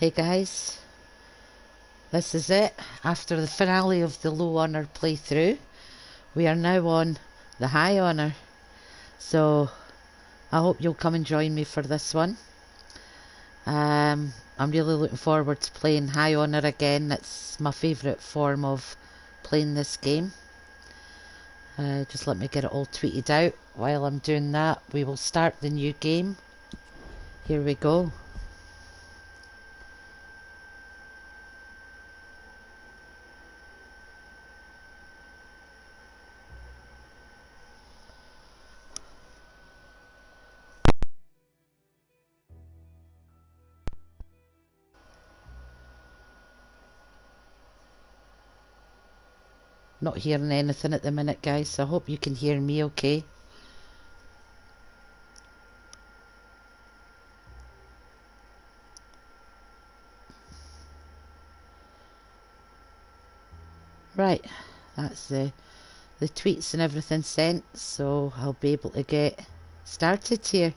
Hey guys, this is it. After the finale of the low honour playthrough, we are now on the high honour. So I hope you'll come and join me for this one. I'm really looking forward to playing high honour again. It's my favourite form of playing this game. Just let me get it all tweeted out. While I'm doing that, we will start the new game. Here we go. Not hearing anything at the minute, guys, so I hope you can hear me okay. Right, that's the tweets and everything sent, so I'll be able to get started here.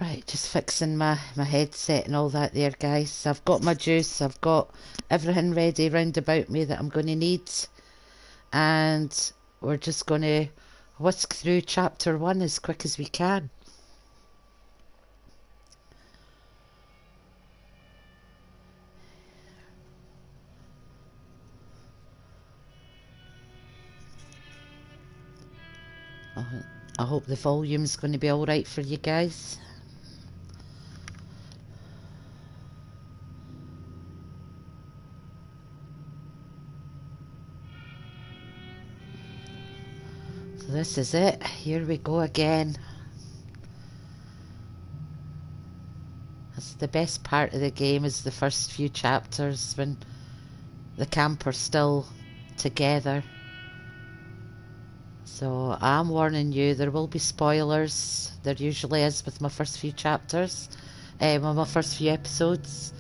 Right, just fixing my headset and all that there, guys. I've got my juice, I've got everything ready round about me that I'm going to need, and we're just going to whisk through chapter 1 as quick as we can. I hope the volume's going to be alright for you guys. So this is it. Here we go again. That's the best part of the game, is the first few chapters when the camp are still together. So I'm warning you, there will be spoilers. There usually is with my first few chapters, with my first few episodes.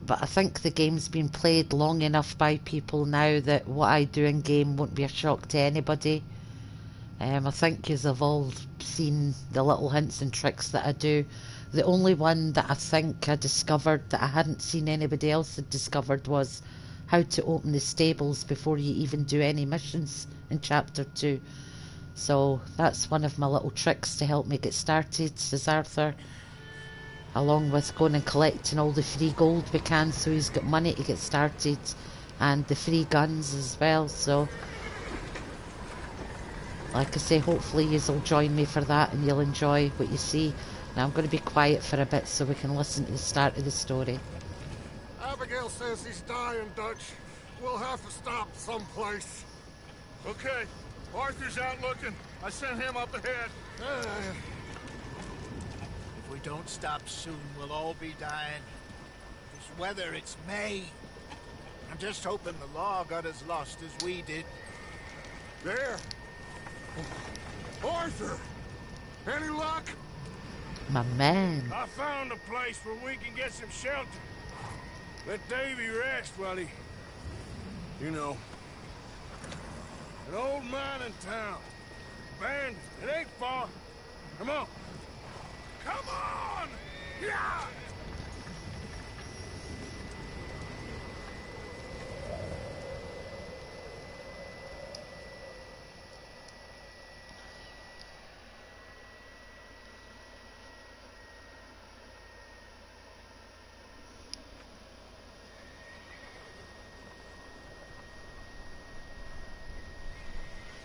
But I think the game's been played long enough by people now that what I do in game won't be a shock to anybody. I think you've all seen the little hints and tricks that I do. The only one that I think I discovered that I hadn't seen anybody else had discovered was how to open the stables before you even do any missions in chapter 2. So that's one of my little tricks to help me get started, says Arthur, along with going and collecting all the free gold we can so he's got money to get started, and the free guns as well. So like I say, hopefully you'll join me for that and you'll enjoy what you see. Now I'm going to be quiet for a bit so we can listen to the start of the story. Abigail says he's dying, Dutch. We'll have to stop someplace. Okay. Arthur's out looking. I sent him up ahead. If we don't stop soon, we'll all be dying. This weather, it's May. I'm just hoping the law got as lost as we did. There. Arthur! Any luck? My man. I found a place where we can get some shelter. Let Davy rest while he... You know. An old mining town. Abandoned. It ain't far. Come on. Come on! Yeah!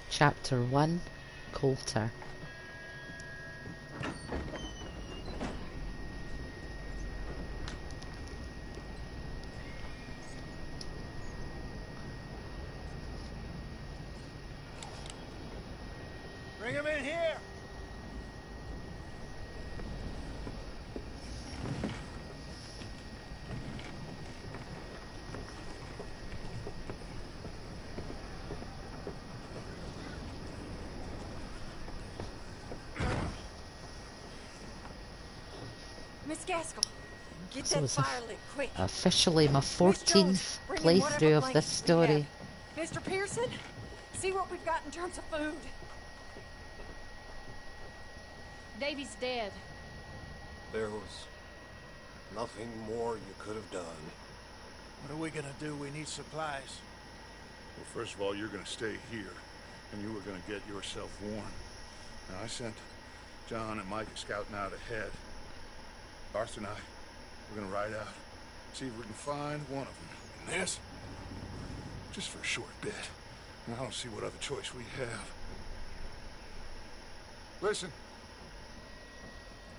Chapter 1, Coulter. Bring him in here! Miss Gaskell, Get So that it's fire lit, quick. officially my Miss Jones, 14th bring in whatever playthrough of this blankets we have. story. Mr. Pearson, see what we've got in terms of food. Davy's dead. There was nothing more you could have done. What are we gonna do? We need supplies. Well, first of all, you're gonna stay here, and you were gonna get yourself warm. Now, I sent John and Mike scouting out ahead. Arthur and I, we're gonna ride out, see if we can find one of them. And this, just for a short bit. And I don't see what other choice we have. Listen.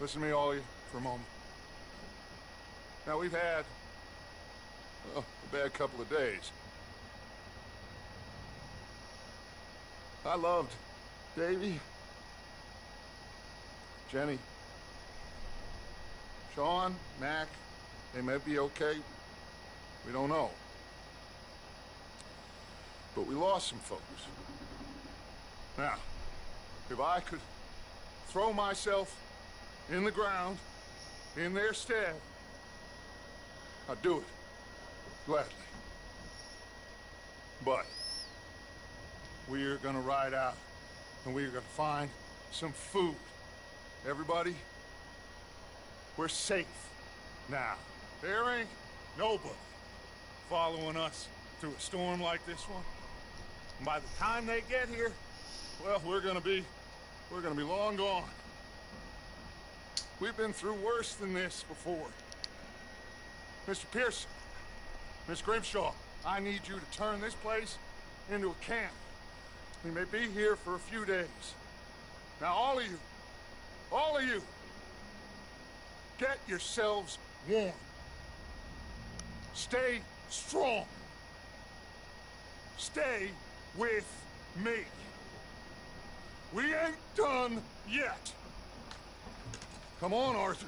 Listen to me, all of you, for a moment. Now, we've had, well, a bad couple of days. I loved Davy, Jenny, Sean, Mac. They may be okay. We don't know. But we lost some folks. Now, if I could throw myself in the ground in their stead, I'd do it gladly. But we are gonna ride out, and we are gonna find some food. Everybody, we're safe now. There ain't nobody following us through a storm like this one. And by the time they get here, well, we're gonna be long gone. We've been through worse than this before. Mr. Pearson, Miss Grimshaw, I need you to turn this place into a camp. We may be here for a few days. Now, all of you, get yourselves warm. Stay strong. Stay with me. We ain't done yet. Come on, Arthur.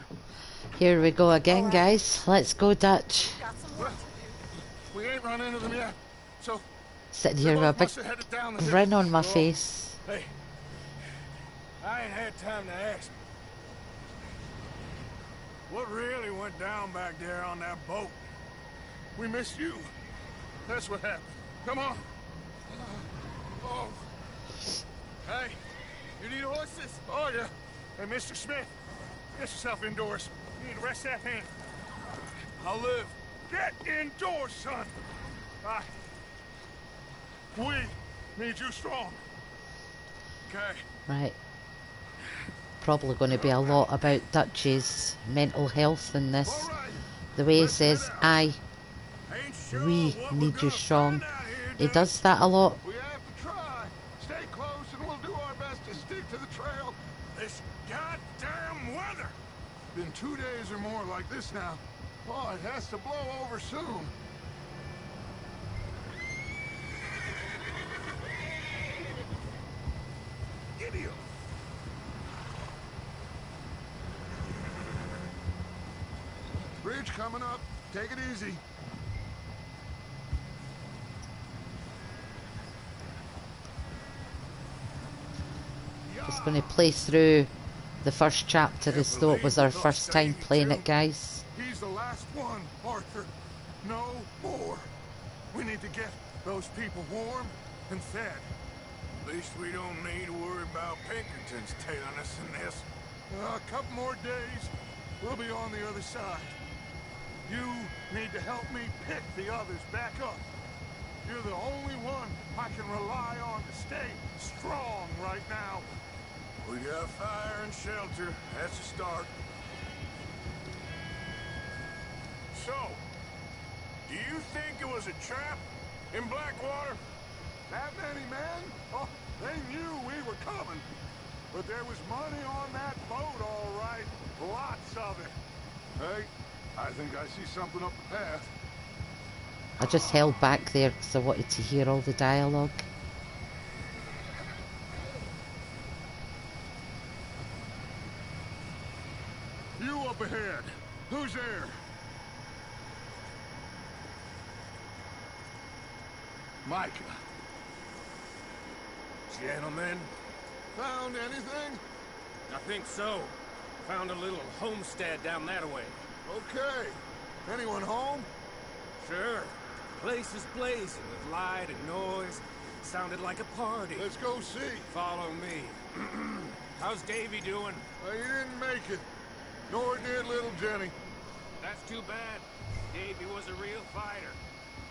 Here we go again, guys. Let's go, Dutch. Got some work to do. We ain't run into them yet, so Sitting here with a big grin on my face. Hey, I ain't had time to ask. What really went down back there on that boat? We missed you. That's what happened. Come on. Oh. Hey, you need horses? Oh, yeah. Hey, Mr. Smith, get yourself indoors. You need to rest that hand. I'll live. Get indoors, son. We need you strong. Okay. Right. Probably going to be a lot about Dutch's mental health in this. All right. The way he says, I, Ain't sure we what we're need you gonna strong. find out here, He Dutch. does that a lot. We have to try. Stay close and we'll do our best to stick to the trail. This goddamn weather! Been 2 days or more like this now. Oh, it has to blow over soon. Idiot! Bridge coming up. Take it easy. Just going to play through the first chapter as though it was our first time playing it, guys. He's the last one, Arthur. No more. We need to get those people warm and fed. At least we don't need to worry about Pinkertons tailing us in this. A couple more days, we'll be on the other side. You need to help me pick the others back up. You're the only one I can rely on to stay strong right now. We got fire and shelter. That's a start. So, do you think it was a trap in Blackwater? That many men? Oh, they knew we were coming. But there was money on that boat, all right. Lots of it. Hey, I think I see something up the path. I just held back there because I wanted to hear all the dialogue. You up ahead. Who's there? Micah. Gentlemen, found anything? I think so. Found a little homestead down that way. Okay. Anyone home? Sure. Place is blazing with light and noise. Sounded like a party. Let's go see. Follow me. How's Davy doing? Well, you didn't make it. Nor did little Jenny. That's too bad. Davy was a real fighter.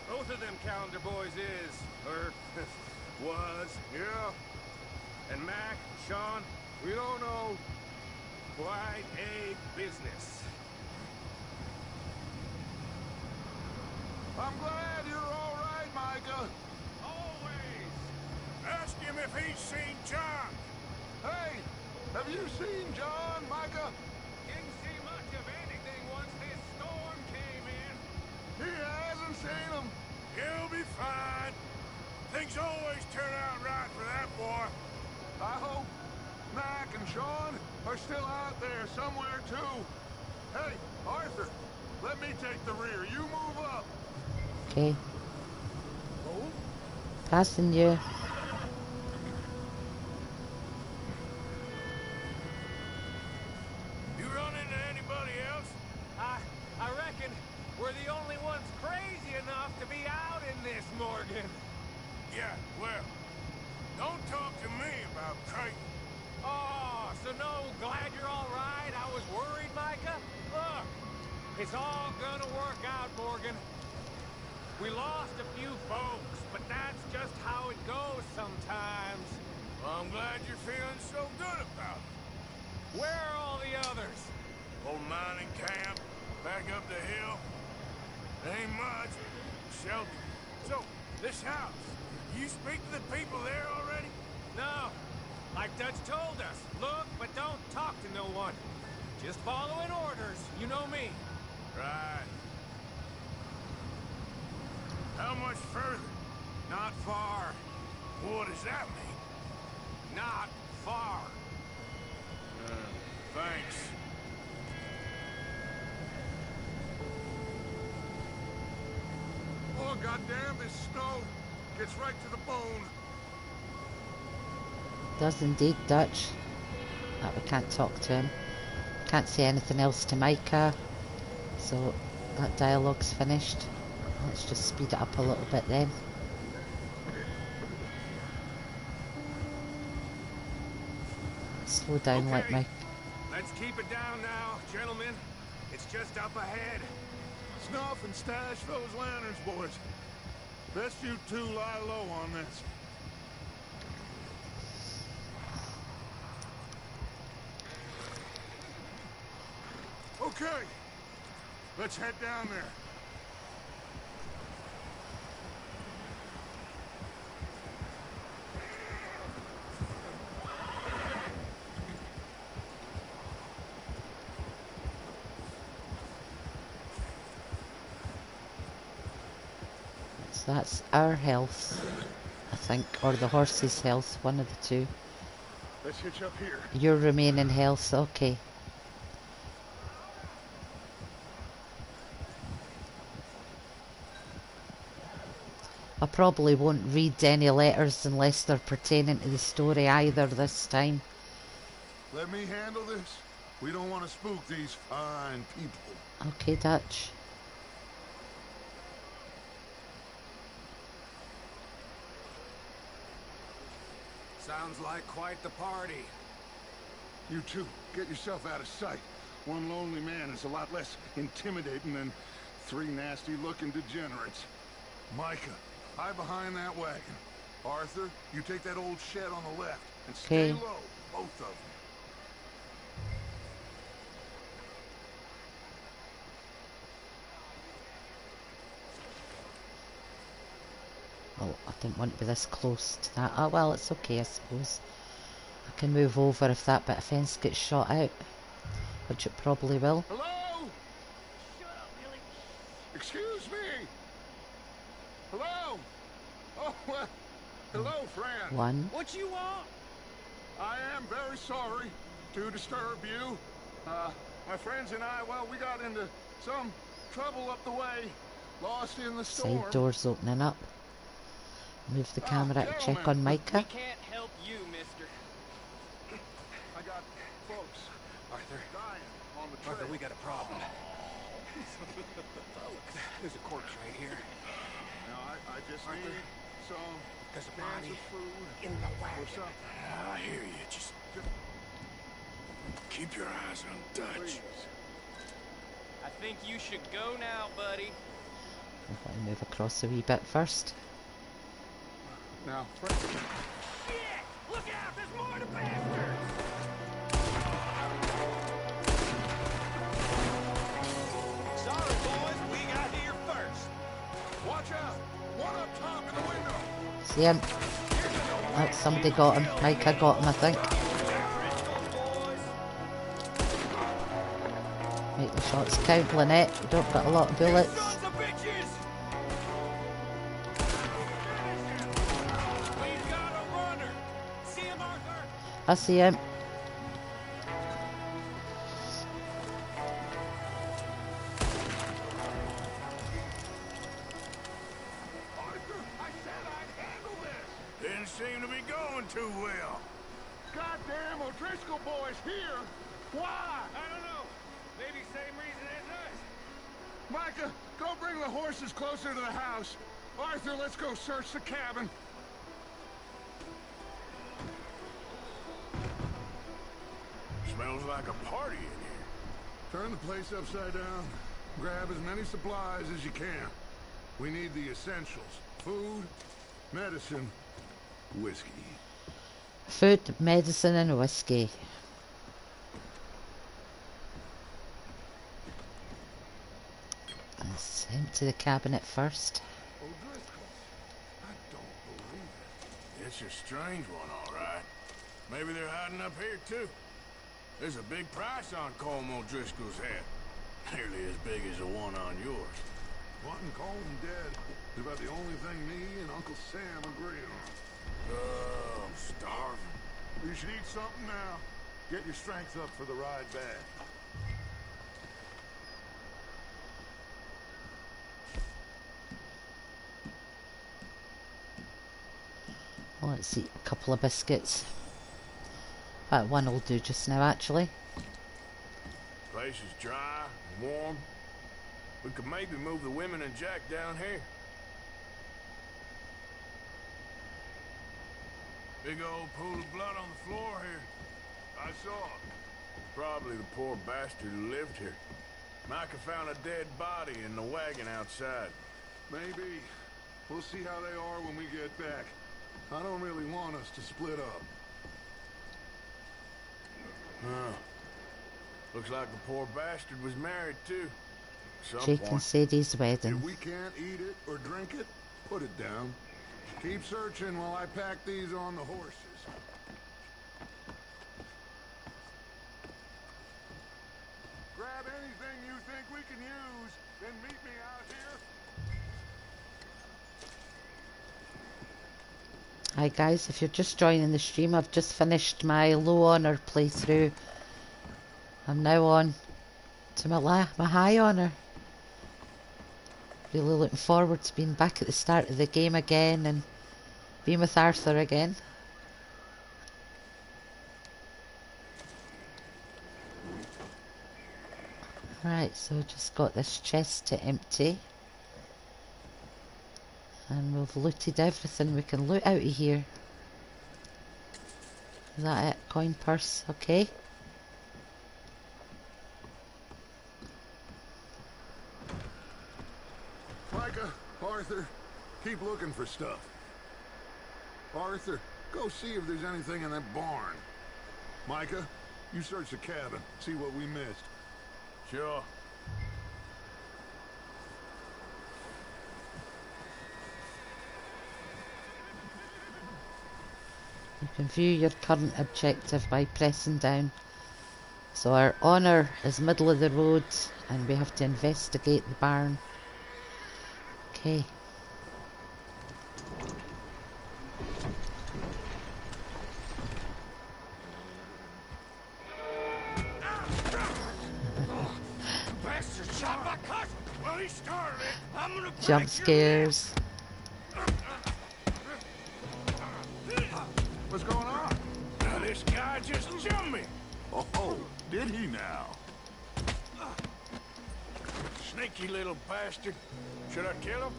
Both of them calendar boys is, or was. Yeah, And Mac, Sean, we don't know. quite a business. I'm glad you're all right, Micah. Always. Ask him if he's seen John. Hey, have you seen John, Micah? Didn't see much of anything once this storm came in. He hasn't seen him. He'll be fine. Things always turn out right for that boy. I hope Mac and Sean are still out there somewhere, too. Hey, Arthur, let me take the rear. You move up. Okay. Passing you. You run into anybody else? I reckon we're the only ones crazy enough to be out in this, Morgan. Yeah, well, don't talk to me about Creighton. Oh, so no, glad you're all right. I was worried, Micah. Look, it's all gonna work out, Morgan. We lost a few folks, but that's just how it goes sometimes. Well, I'm glad you're feeling so good about it. Where are all the others? Old mining camp, back up the hill. Ain't much. Shelter. So, this house, you speak to the people there already? No, like Dutch told us. Look, but don't talk to no one. Just following orders. You know me. Right. How much further? Not far. What does that mean? Not far. Thanks. Oh, goddamn, this snow gets right to the bone. Does indeed, Dutch. But we can't talk to him. Can't say anything else to Micah. So that dialogue's finished. Let's just speed it up a little bit then. Slow down like Okay. Mike. Let's keep it down now, gentlemen. It's just up ahead. Snuff and stash those lanterns, boys. Best you two lie low on this. Okay, let's head down there. So that's our health, I think, or the horse's health, one of the two. Let's hitch up here. Your remaining health, okay. I probably won't read any letters unless they're pertaining to the story either this time. Let me handle this. We don't want to spook these fine people. Okay, Dutch. Sounds like quite the party. You two, get yourself out of sight. One lonely man is a lot less intimidating than three nasty-looking degenerates. Micah, hide behind that wagon. Arthur, you take that old shed on the left and stay Okay. low, both of them. Oh, I didn't want to be this close to that. Oh, well, it's okay, I suppose. I can move over if that bit of fence gets shot out, which it probably will. Hello? Excuse me? Hello? Oh, well, hello, friend. One. What you want? I am very sorry to disturb you. My friends and I, well, we got into some trouble up the way. Lost in the storm. Side doors opening up. Move the camera to check on Micah. Can't help you, mister. I got folks Arthur. dying on the trail. Arthur, we got a problem. There's a corpse right here. Now, I just need some There's a cans body of food in the or wagon. something. I hear you. Just keep your eyes on Dutch. Please. I think you should go now, buddy. If I move across a wee bit first. Now, Shit! Look out! There's more to bastards! Sorry, boys, we got here first. watch out! One up top in the window! See him? Oh, somebody got him. Micah got him, I think. Make the shots count, Lynette. You don't got a lot of bullets. Sons of bitches! We've got a runner! See him, Arthur? I see him. Arthur, I said I'd handle this! Didn't seem to be going too well. Goddamn O'Driscoll boys here! Why? I don't know. Maybe same reason as us. Micah, go bring the horses closer to the house. Arthur, let's go search the cabin. Smells like a party in here. Turn the place upside down. Grab as many supplies as you can. We need the essentials. Food, medicine, whiskey. Food, medicine and whiskey. Let's empty the cabinet first. O'Driscoll? I don't believe it. It's a strange one, all right. Maybe they're hiding up here, too. There's a big price on Colm O'Driscoll's head. Nearly as big as the one on yours. Wanting Colm dead is about the only thing me and Uncle Sam agree on. Oh, I'm starving. You should eat something now. Get your strength up for the ride back. Well, let's eat a couple of biscuits. One will do just now, actually. Place is dry and warm. We could maybe move the women and Jack down here. Big old pool of blood on the floor here. I saw it. Probably the poor bastard who lived here. Micah found a dead body in the wagon outside. Maybe. We'll see how they are when we get back. I don't really want us to split up. Huh. Looks like the poor bastard was married, too. Some Jake and point. Sadie's If wedding. we can't eat it or drink it, put it down. Keep searching while I pack these on the horses. Grab anything you think we can use, then meet me out here. Hi guys, if you're just joining the stream, I've just finished my low honour playthrough. I'm now on to my high honour. Really looking forward to being back at the start of the game again and being with Arthur again. Right, so just got this chest to empty. And we've looted everything we can loot out of here. Is that it? Coin purse, okay. Micah, Arthur, keep looking for stuff. Arthur, go see if there's anything in that barn. Micah, you search the cabin, see what we missed. Sure. You can view your current objective by pressing down. So our honour is middle of the road and we have to investigate the barn. Okay. Bastard shot my cousin! Well, he started it. I'm gonna break Jump your scares. What's going on? Now, this guy just jumped me. Oh, did he now? Sneaky little bastard. Should I kill him?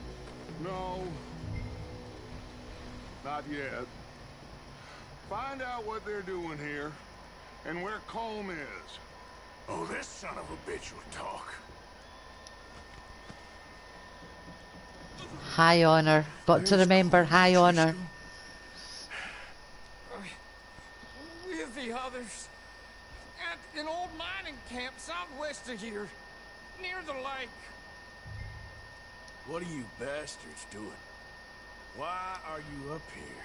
No. Not yet. Find out what they're doing here, and where Colm is. Oh, this son of a bitch will talk. High honor. Got to remember high honor. With the others. At an old mining camp southwest of here. Near the lake. What are you bastards doing? Why are you up here?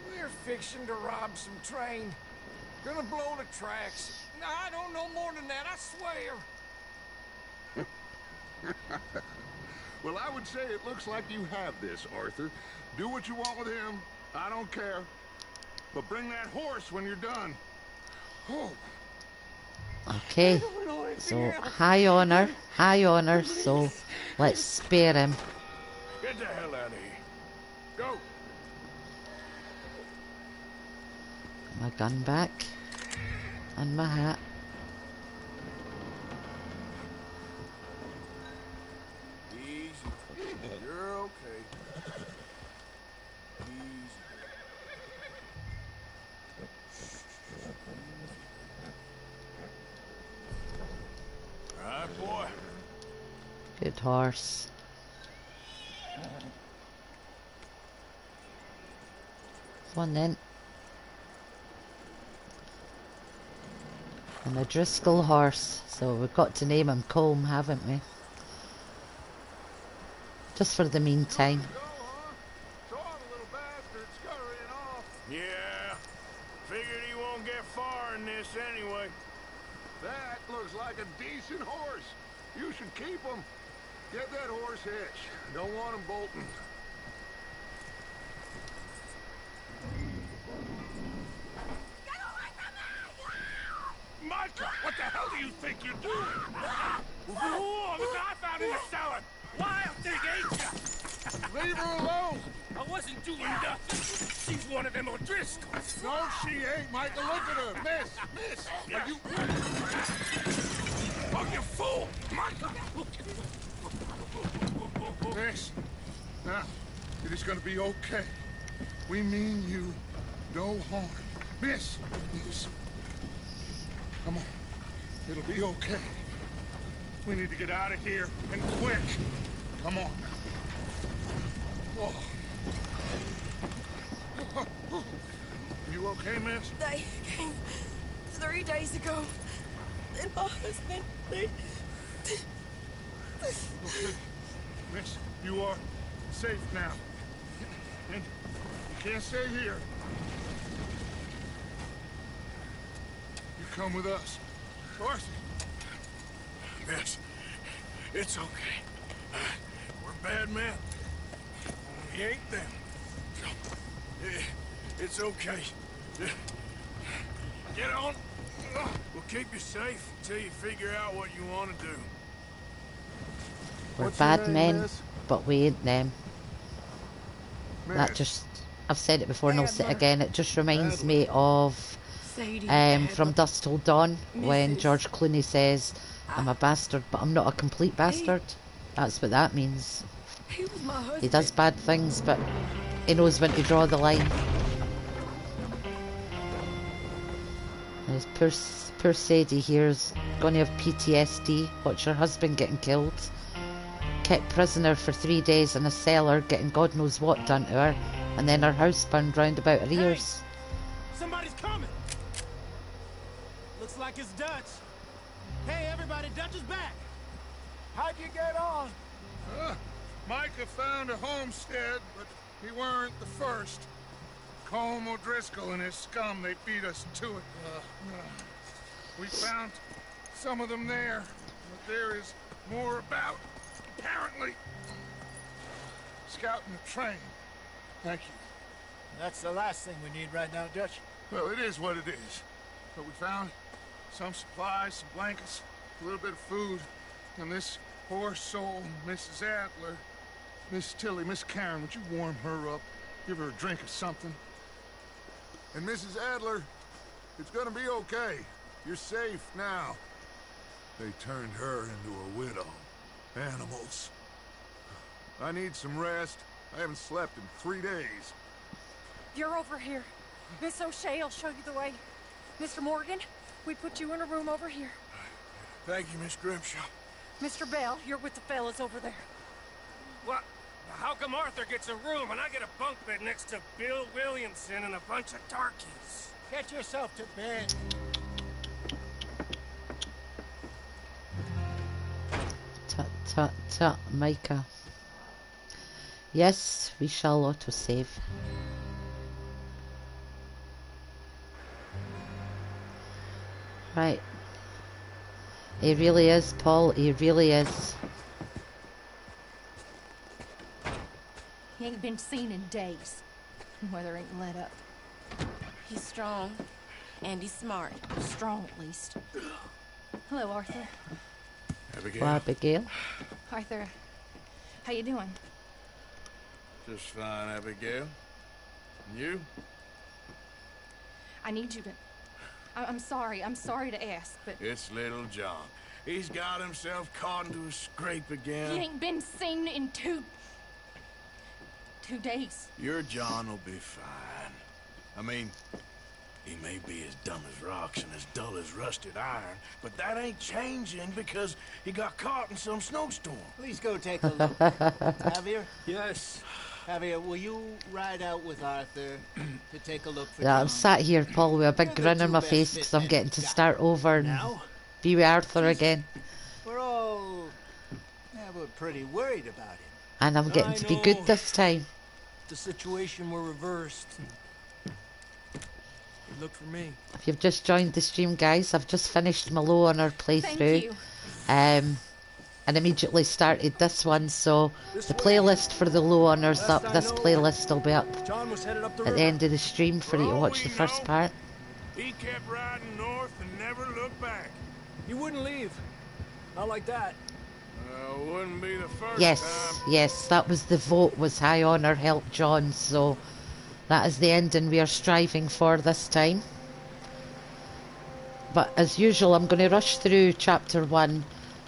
We're fixing to rob some train. Gonna blow the tracks. I don't know more than that, I swear. Well, I would say it looks like you have this, Arthur. Do what you want with him. I don't care. But bring that horse when you're done. Oh. Okay. So, high honor, so let's spare him. Get the hell out of here. Go. My gun back. And my hat. Easy. You're okay. Easy. All right, boy. Good horse. Come on then. And a Driscoll horse, so we've got to name him Colm, haven't we? Just for the meantime. Yeah, figured he won't get far in this anyway. That looks like a decent horse. You should keep him. Get that horse hitched. Don't want him bolting. Micah, what the hell do you think you're doing? Whoa, look what I found in the cellar. Wild thing, ain't ya? Leave her alone. I wasn't doing nothing. She's one of them O'Driscolls. No, she ain't, Michael. Look at her. Miss. Are you... Oh, you fool! Micah! Miss. Now, it is gonna be okay. We mean you no harm. Miss. Come on. It'll be okay. We need to get out of here, and quick. Come on. Oh. You okay, miss? They came 3 days ago. And my husband, they... Okay. Miss, you are safe now. And you can't stay here. You come with us. Arthur. Miss, it's okay. We're bad men. We ain't them. It's okay. Get on. We'll keep you safe until you figure out what you want to do. We're What's your bad name, men, miss? but we ain't them. That Miss. just, I've said it before and I'll say it again, it just reminds me of Sadie From Dusk Till Dawn, when Mrs. George Clooney says, I'm a bastard, but I'm not a complete bastard. That's what that means. He was my husband. He does bad things, but he knows when to draw the line. And his poor Sadie here's going to have PTSD. Watch her husband getting killed. Kept prisoner for 3 days in a cellar, getting God knows what done to her, and then her house burned round about her ears. Somebody's coming! Looks like it's Dutch. Hey, everybody, Dutch is back! How'd you get on? Micah found a homestead, but he weren't the first. Colm O'Driscoll and his scum, they beat us to it. We found some of them there, but there is more about, apparently. Scouting the train. Thank you. That's the last thing we need right now, Dutch. Well, it is what it is. But we found some supplies, some blankets, a little bit of food, and this poor soul, Mrs. Adler, Miss Tilly, Miss Karen, would you warm her up? Give her a drink or something? And Mrs. Adler, it's gonna be okay. You're safe now. They turned her into a widow. Animals. I need some rest. I haven't slept in 3 days. You're over here. Miss O'Shea will show you the way. Mr. Morgan, we put you in a room over here. Thank you, Miss Grimshaw. Mr. Bell, you're with the fellas over there. What? How come Arthur gets a room and I get a bunk bed next to Bill Williamson and a bunch of darkies? Get yourself to bed. Tut tut tut, Micah. Yes, we shall autosave. Right. He really is, Paul. He really is. He ain't been seen in days. Weather ain't let up. He's strong, and he's smart. Strong, at least. Hello, Arthur. Abigail. Well, Abigail. Arthur, how you doing? Just fine, Abigail. And you? I need you to... I'm sorry to ask, but... It's little John. He's got himself caught into a scrape again. he ain't been seen in two days. Your John will be fine. I mean, he may be as dumb as rocks and as dull as rusted iron, but that ain't changing because he got caught in some snowstorm. Please go take a look. Javier? Yes. Javier, will you ride out with Arthur to take a look for Yeah, John? I'm sat here, Paul, with a big You're the grin on two my best face fit because I'm men getting we've to got. start over and Now? be with Arthur again. We're all... yeah, we're pretty worried about him. And I'm getting to be good this time. The situation were reversed. They look for me. If you've just joined the stream, guys, I've just finished my Low Honor Thank playthrough. you. And immediately started this one, so the playlist for the Low Honor's up. This playlist will be up John was headed up the at the end of the stream for you to watch the first part. He kept riding north and never looked back. You wouldn't leave. Not like that. Wouldn't be the first Yes, time. yes, that was the vote, was High Honor help John, so that is the ending we are striving for this time. But as usual, I'm going to rush through chapter 1,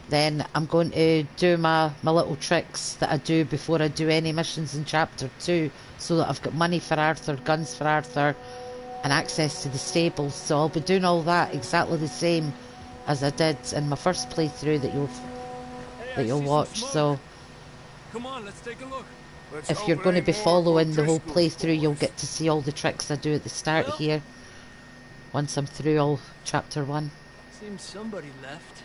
then I'm going to do my little tricks that I do before I do any missions in chapter 2, so that I've got money for Arthur, guns for Arthur, and access to the stables. So I'll be doing all that exactly the same as I did in my first playthrough that you'll watch. So Come on, let's take a look. if you're going to be following the whole playthrough, you'll get to see all the tricks I do at the start here once I'm through all chapter 1. Seems somebody left.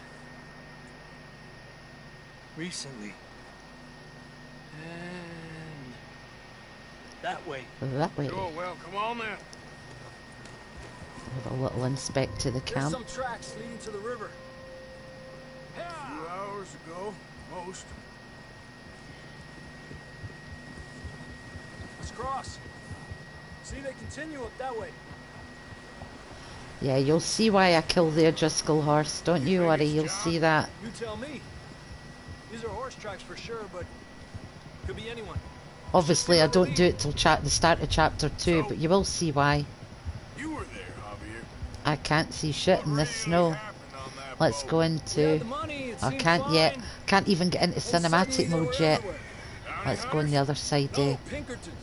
Recently. And... that way. That way. Oh, well, come on then. Have a little inspect to the There's camp. some tracks leading to the river. A few hours ago, most. Let's cross. See, they continue up that way. Yeah, you'll see why I killed the O'Driscoll horse. Don't you worry, you'll see that. You tell me. These are horse tracks for sure, but could be anyone. Obviously, I don't do it till the start of chapter 2, but you will see why. You were there, Javier. I can't see shit in this snow. Let's go into... I can't yet. Can't even get into cinematic mode yet. Let's go on the other side of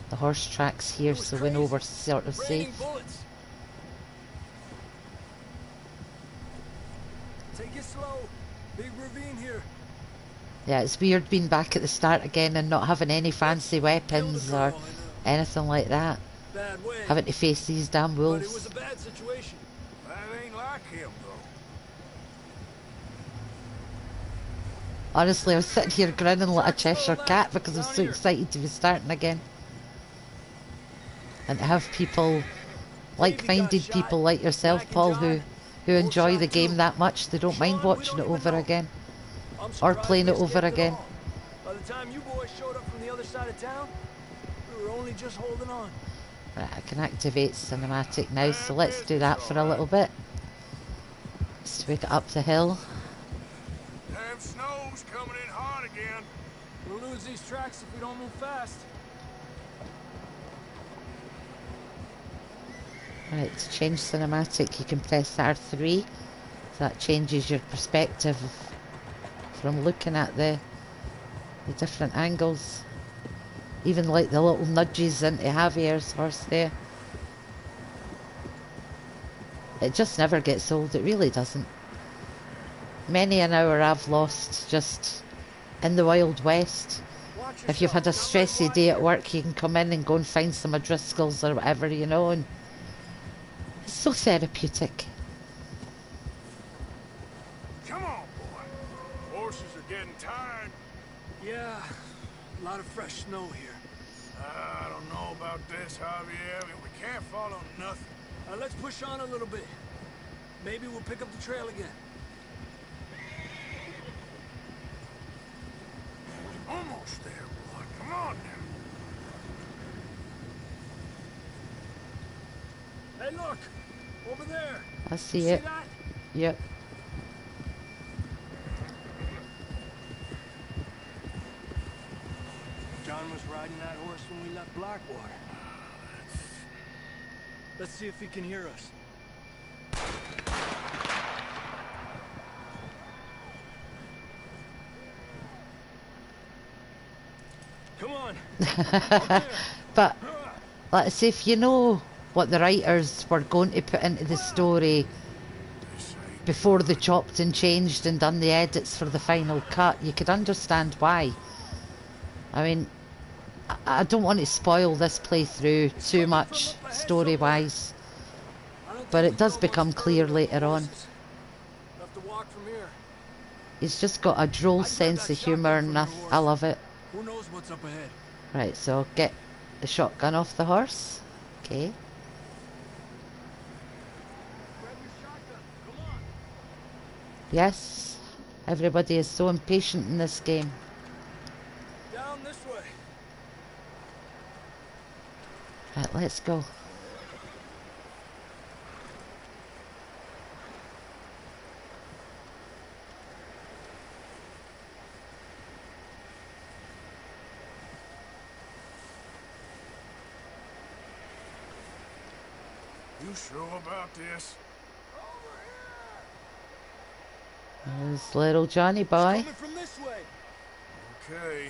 the horse tracks here, so we know we're sort of safe. Take it slow. Big ravine here. Yeah, it's weird being back at the start again and not having any fancy weapons or anything like that. Bad way. Having to face these damn wolves. But it was a bad situation. That ain't like him, though. Honestly, I was sitting here grinning like a Cheshire cat because I'm so excited to be starting again. And to have people, like-minded people like yourself, Paul, who enjoy the game that much, they don't mind watching it over again. Or playing it over again. By the time you boys showed up from the other side of town, we were only just holding on. Right, I can activate cinematic now, so let's do that for a little bit. Let's take it up the hill. Damn snow's coming in hard again. We'll lose these tracks if we don't move fast. Right, to change cinematic, you can press R3. That changes your perspective from looking at the different angles. Even like the little nudges into Javier's horse there. It just never gets old, it really doesn't. Many an hour I've lost just in the Wild West. If you've had a stressy day at work, you can come in and go and find some O'Driscoll's or whatever, you know, and it's so therapeutic. Come on, boy. Horses are getting tired. Yeah, a lot of fresh snow here. I don't know about this, Javier. I mean, we can't follow nothing. Let's push on a little bit. Maybe we'll pick up the trail again. Almost there, boy. Come on now. Hey, look! Over there! I see You it. See that? Yep. John was riding that horse when we left Blackwater. Let's see if he can hear us. Come on. But let's see, if you know what the writers were going to put into the story before they chopped and changed and done the edits for the final cut, you could understand why. I mean, I don't want to spoil this playthrough too much story-wise, but it does become clear later on. He's just got a droll sense of humour and I love it. Who knows what's up ahead? Right, so get the shotgun off the horse. Okay. Yes, everybody is so impatient in this game. Down this way. Right, let's go. You sure about this? There's little Johnny boy. Coming from this way. Okay.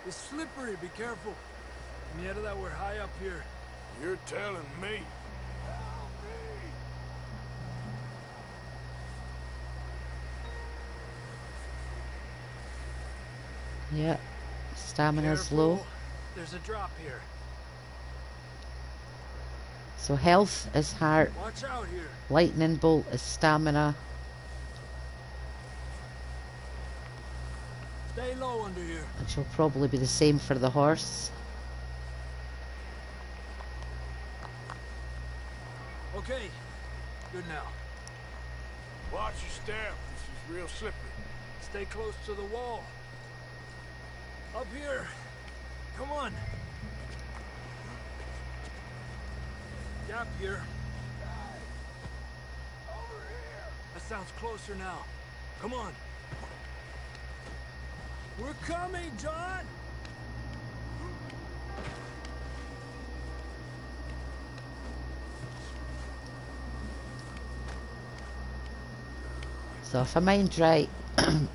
It's slippery, be careful. And yet that we're high up here. You're telling me. Yeah, stamina's Careful. low. There's a drop here. So health is heart, Watch out here. lightning bolt is stamina. Stay low under here. Which will probably be the same for the horse. Okay, good now. Watch your step. This is real slippery. Stay close to the wall. Up here. Come on. Gap here. That sounds closer now. Come on. We're coming, John! So if I mind right,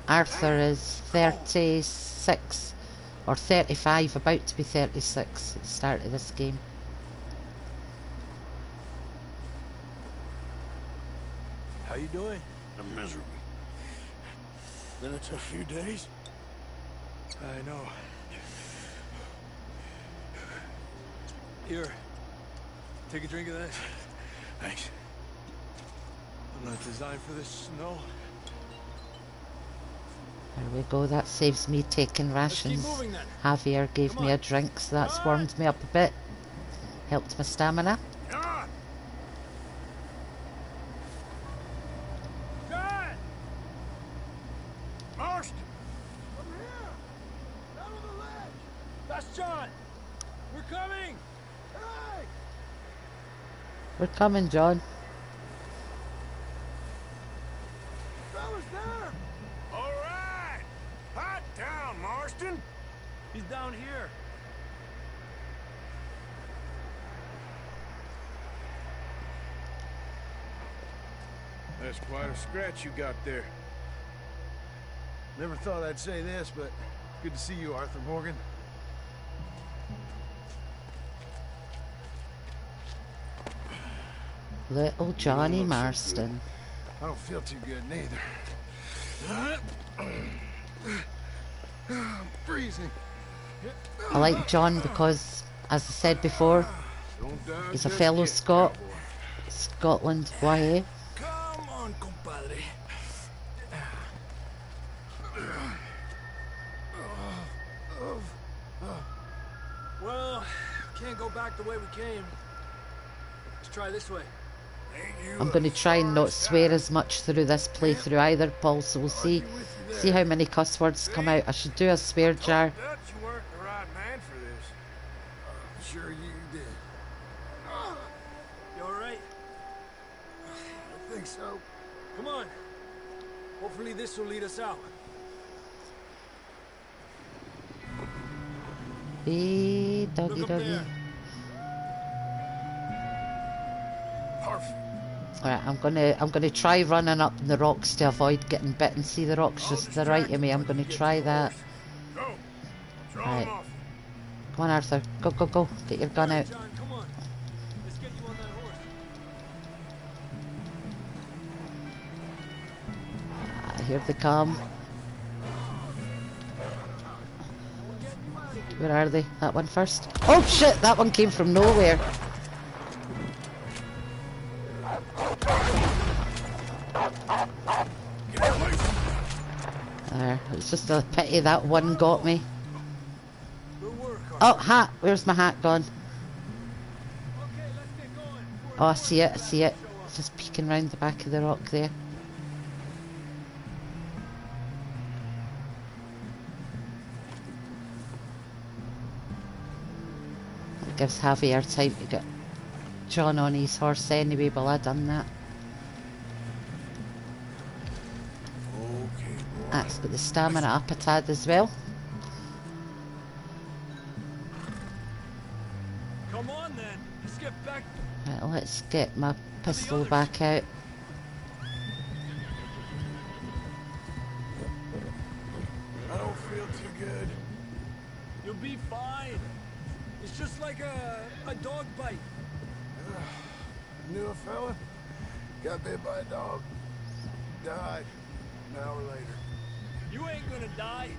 Arthur is 36 or 35, about to be 36 at the start of this game. How you doing? I'm miserable. Been a tough few days. I know. Here. Take a drink of this. Thanks. I'm not designed for this snow. There we go, that saves me taking rations. moving then. Javier gave me a drink, so that's warmed me up a bit. Helped my stamina. John! John! Marston! Come here! Down on the ledge! That's John! We're coming! Hey! We're coming, John. Fella's there! All right! Hot down, Marston! He's down here. That's quite a scratch you got there. Never thought I'd say this, but good to see you, Arthur Morgan. Little Johnny Marston. I don't feel too good neither. I'm freezing. I like John because, as I said before, he's a fellow Scot. Scotland, why, eh? Come on, compadre. Well, can't go back the way we came. Let's try this way. I'm going to try and not swear as much through this playthrough either, Paul, so we'll see how many cuss words come out. I should do a swear jar. Dutch, you weren't the right man for this. Sure you did. You alright? I think so. Come on. Hopefully this will lead us out. Hey, doggy doggy. Perfect. Alright, I'm gonna try running up the rocks to avoid getting bitten. See the rocks just to the right of me. I'm gonna try that. Right. Come on, Arthur. Go, go, go. Get your gun out. Here they come. Where are they? That one first. Oh shit! That one came from nowhere. There. It's just a pity that one got me. Oh, hat! Where's my hat gone? Oh, I see it. I see it. It's just peeking round the back of the rock there. It gives Javier time to get John on his horse anyway, but I done that. That's got the stamina up a tad as well. Come on then. Let's get back. Right, let's get my pistol back out. I don't feel too good. You'll be fine. It's just like a dog bite. Knew a fella? Got bit by a dog. Died an hour later. You ain't gonna die.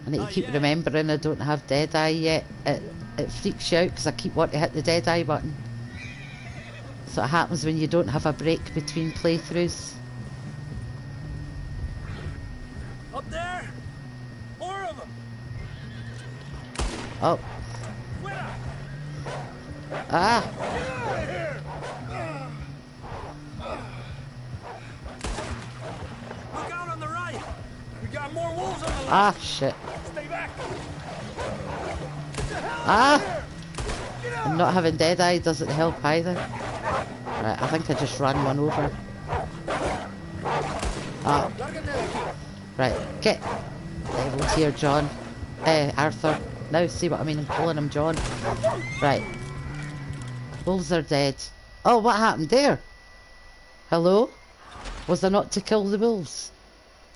I need to keep remembering I don't have Deadeye yet. It freaks you out because I keep wanting to hit the Deadeye button. So it happens when you don't have a break between playthroughs. Up there! More of them! Oh. Ah! Get out of here! Look out on the right! We got more wolves on the left! Ah, shit. Stay back! Ah! And not having Deadeye doesn't help either. Right, I think I just ran one over. Ah. Right, get devils here, John. Arthur. Now see what I mean? I'm calling him John. Right. Wolves are dead. Oh, what happened there? Hello? Was I not to kill the wolves?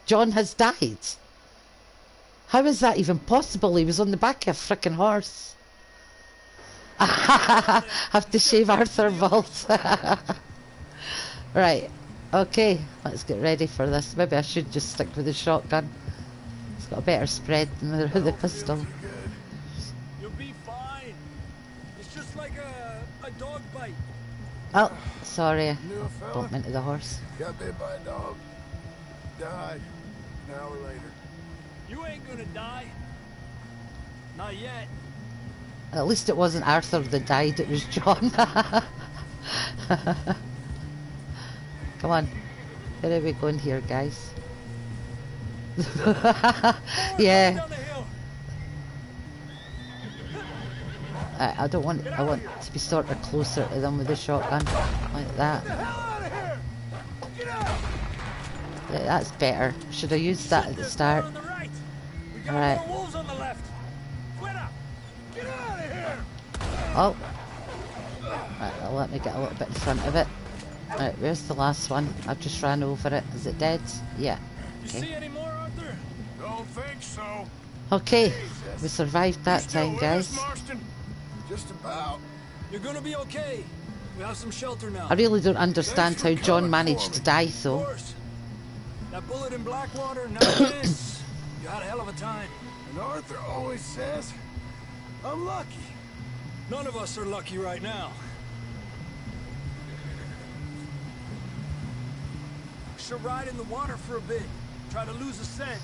John has died. How is that even possible? He was on the back of a frickin' horse. Have to shave Arthur bald. Right. Okay, let's get ready for this. Maybe I should just stick with the shotgun. It's got a better spread than the pistol. You'll be fine. It's just like a dog bite. Oh, sorry. Bumped into the horse. Got bit by a dog. Died an hour later. You ain't gonna die. Not yet. At least it wasn't Arthur that died, it was John. Come on. Where are we going here, guys? Yeah. I don't want... I want to be sort of closer to them with the shotgun. Like that. Yeah, that's better. Should I use that at the start? Alright. Oh. Right, well, let me get a little bit in front of it. Right, where's the last one? I just ran over it. Is it dead? Yeah. You Okay. see any more, Arthur? Don't think so. Okay. We Jesus. survived You that still time, with us, guys. Marston? Just about. You're gonna be okay. We have some shelter now. I really don't understand Thanks for how John coming managed for to me. die, Of though. course. That bullet in Blackwater, now this. You had a hell of a time. And Arthur always says, I'm lucky. None of us are lucky right now. Should ride in the water for a bit. Try to lose a scent.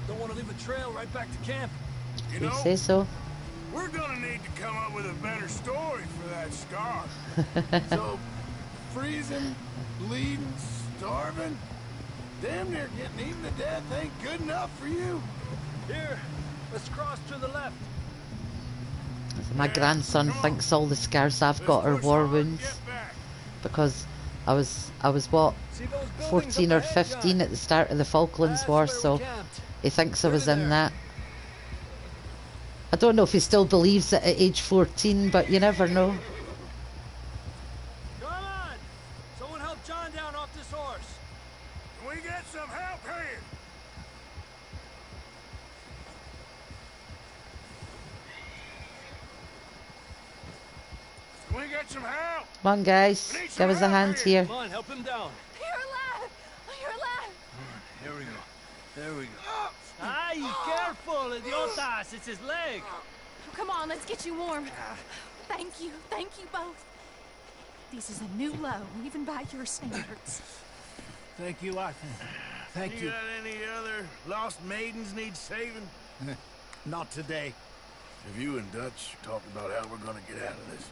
Don't want to leave a trail right back to camp. You You know, say so? we're gonna need to come up with a better story for that scar. So, freezing, bleeding, starving, damn near getting eaten to death ain't good enough for you. Here, let's cross to the left. My grandson come on. thinks all the scars I've Let's got are push war hard and wounds. get back. Because I was what, See those buildings 14 up or ahead, 15 John? at the start of the Falklands That's War, where we so camped. he thinks I was Nearly in there. that. I don't know if he still believes it at age 14, but you never know. Come on! Someone help John down off this horse. Can we get some help here? Can we get some help? Come on, guys, We need give some us a help hand here. here. Come on, help him down. You're alive! You're alive! Here we go. There we go. Ay, careful, idiotas! It's his leg. Come on, let's get you warm. Thank you both. This is a new low, even by your standards. Thank you, Arthur. Thank You you. got any other lost maidens need saving? Not today. Have you and Dutch talked about how we're gonna get out of this?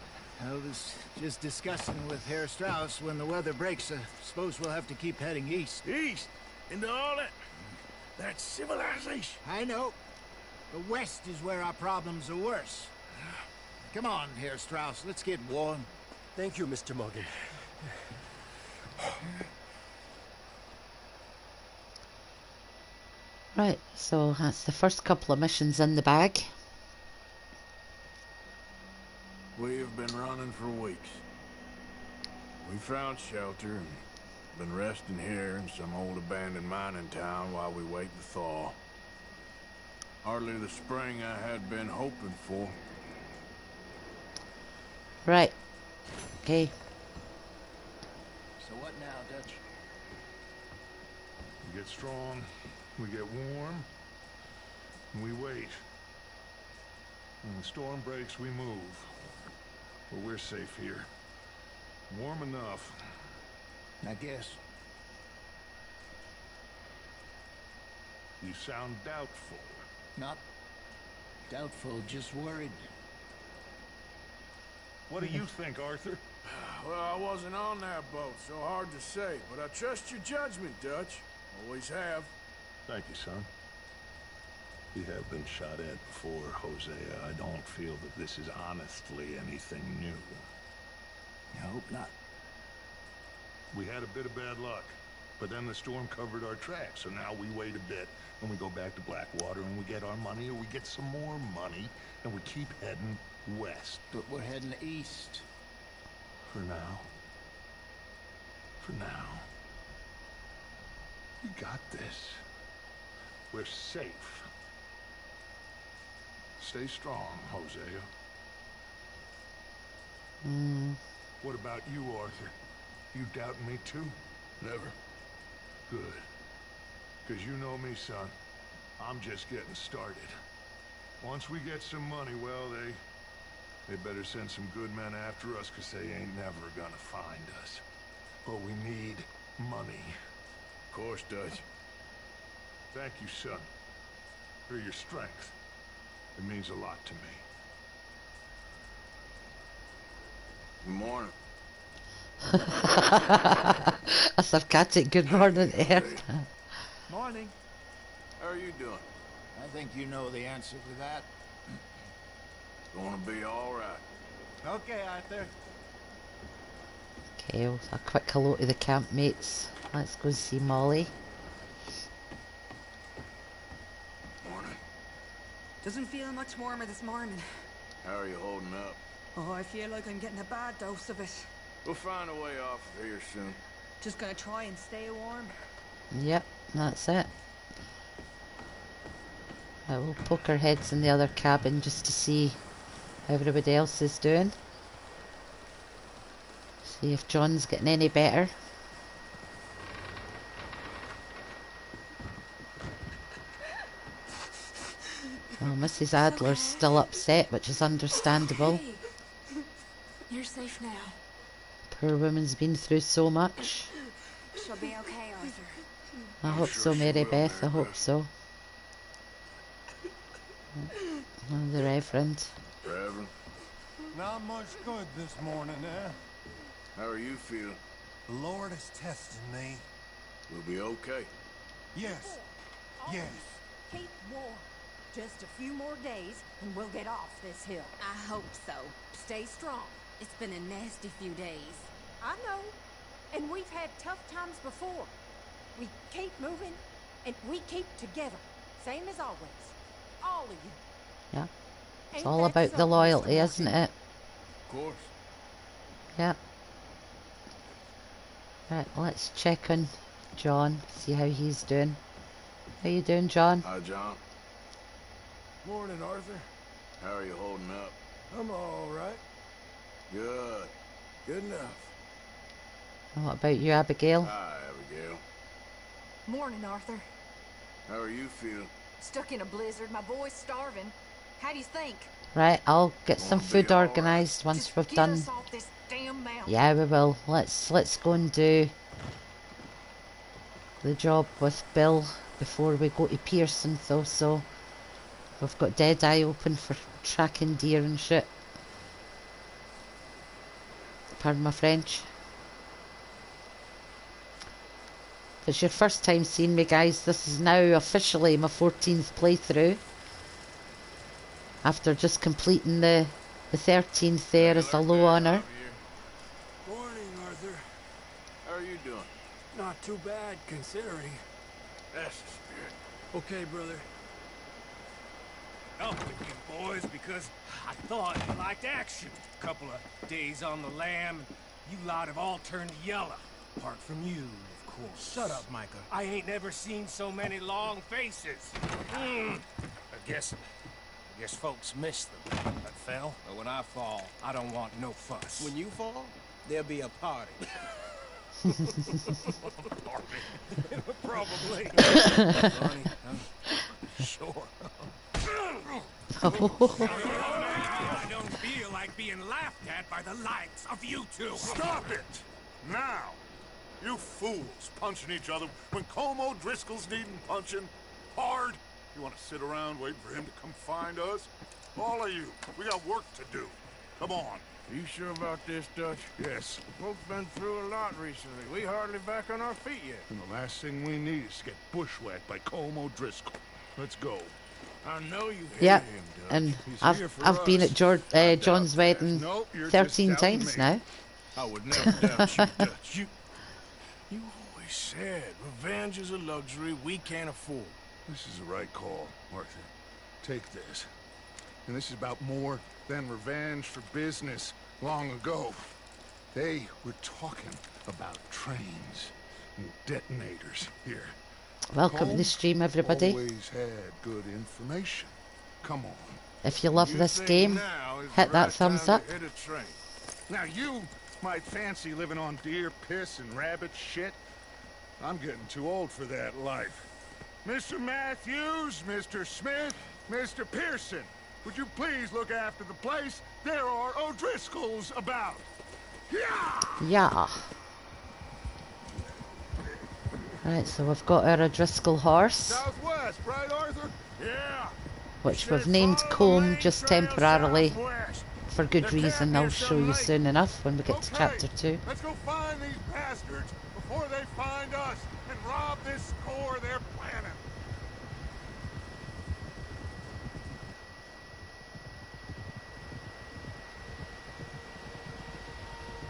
I was just discussing with Herr Strauss when the weather breaks. I suppose we'll have to keep heading east. East? Into all that civilization? I know. The west is where our problems are worse. Come on, Herr Strauss. Let's get warm. Thank you, Mr. Morgan. Right, so that's the first couple of missions in the bag. We've been running for weeks. We found shelter and been resting here in some old abandoned mining town while we wait to thaw. Hardly the spring I had been hoping for. Right. Okay. So what now, Dutch? We get strong, we get warm, and we wait. When the storm breaks, we move. But we're safe here. Warm enough. I guess. You sound doubtful. Not doubtful, just worried. What do you think, Arthur? Well, I wasn't on that boat, so hard to say. But I trust your judgment, Dutch. Always have. Thank you, son. We have been shot at before, Hosea. I don't feel that this is honestly anything new. I hope not. We had a bit of bad luck, but then the storm covered our tracks, so now we wait a bit, and we go back to Blackwater, and we get our money, or we get some more money, and we keep heading west. But we're heading east. For now. For now. We got this. We're safe. Stay strong, Hosea. What about you, Arthur? You doubting me too? Never. Good. Because you know me, son. I'm just getting started. Once we get some money, well, they better send some good men after us, because they ain't never gonna find us. But we need money. Of course, Dutch. Thank you, son, for your strength. It means a lot to me. Good morning. A sarcastic good morning air. Morning. How are you doing? I think you know the answer to that. Gonna be all right. Okay, Arthur. Okay, well, a quick hello to the campmates. Let's go see Molly. Morning. Doesn't feel much warmer this morning. How are you holding up? Oh, I feel like I'm getting a bad dose of it. We'll find a way off of here soon. Just gonna try and stay warm? Yep, that's it. We'll poke our heads in the other cabin just to see how everybody else is doing. See if John's getting any better. Well, Mrs. Adler's still upset, which is understandable. Okay. You're safe now. Poor woman's been through so much. She'll be okay, Arthur. I hope so, Mary Beth. I hope so. Oh, the Reverend. Reverend, Not much good this morning, eh? how are you feeling? The Lord is testing me. We'll be okay. Yes. Yes. Keep warm. Just a few more days and we'll get off this hill. I hope so. Stay strong. It's been a nasty few days. I know. And we've had tough times before. We keep moving and we keep together. Same as always. All of you. Yeah. It's Ain't all that about the so, Mr. loyalty, Morgan? isn't it? Of course. Yeah. Right, let's check on John, see how he's doing. How you doing, John? Hi, John. Morning, Arthur. How are you holding up? I'm all right. Good. Good enough. And what about you, Abigail? Hi, Abigail. Morning, Arthur. How are you feeling? Stuck in a blizzard. My boy's starving. How do you think? Right, I'll get some Won't be food all right. organised once Just we've get done. us off this damn mountain. Yeah, we will. Let's go and do the job with Bill before we go to Pearson, though. So we've got Deadeye open for tracking deer and shit. Pardon my French. If it's your first time seeing me, guys, this is now officially my 14th playthrough. After just completing the 13th there as a low honour. Morning, Arthur. How are you doing? Not too bad, considering. That's the spirit. Okay, brother. Up with you boys because I thought you liked action. Couple of days on the lam, you lot have all turned yellow. Apart from you, of course. Shut up, Micah. I ain't never seen so many long faces. I guess folks miss them. That fell. But when I fall, I don't want no fuss. When you fall, there'll be a party. Probably. Funny, huh? Sure. I don't feel like being laughed at by the likes of you two. Stop it! Now! You fools punching each other when Como Driscoll's needing punching hard. You want to sit around waiting for him to come find us? All of you, we got work to do. Come on. Are you sure about this, Dutch? Yes. Folks been through a lot recently. We hardly back on our feet yet. And the last thing we need is to get bushwhacked by Como Driscoll. Let's go. I know you hate Yeah, him, Dutch. and He's here for I've been us. at John's wedding Nope, you're just 13 doubting times me. now. I would never doubt you, Dutch. You always said revenge is a luxury we can't afford. This is the right call, Arthur. Take this. And this is about more than revenge for business. Long ago, they were talking about trains and detonators here. Welcome to the stream, everybody. Always had good information. Come on. If you love You this think game, now is hit the that right thumbs time up. to hit a train. Now you might fancy living on deer piss and rabbit shit. I'm getting too old for that life. Mr. Matthews, Mr. Smith, Mr. Pearson, would you please look after the place? There are O'Driscolls about. Yeah! Yeah. Right, so we've got our O'Driscoll horse, Southwest, right, Arthur? Yeah. which Said we've named follow the Combe main just trail temporarily southwest. for good There reason. can't be I'll show you some soon enough when we get to Okay, chapter 2. let's go find these bastards before they find us and rob this score they're planning.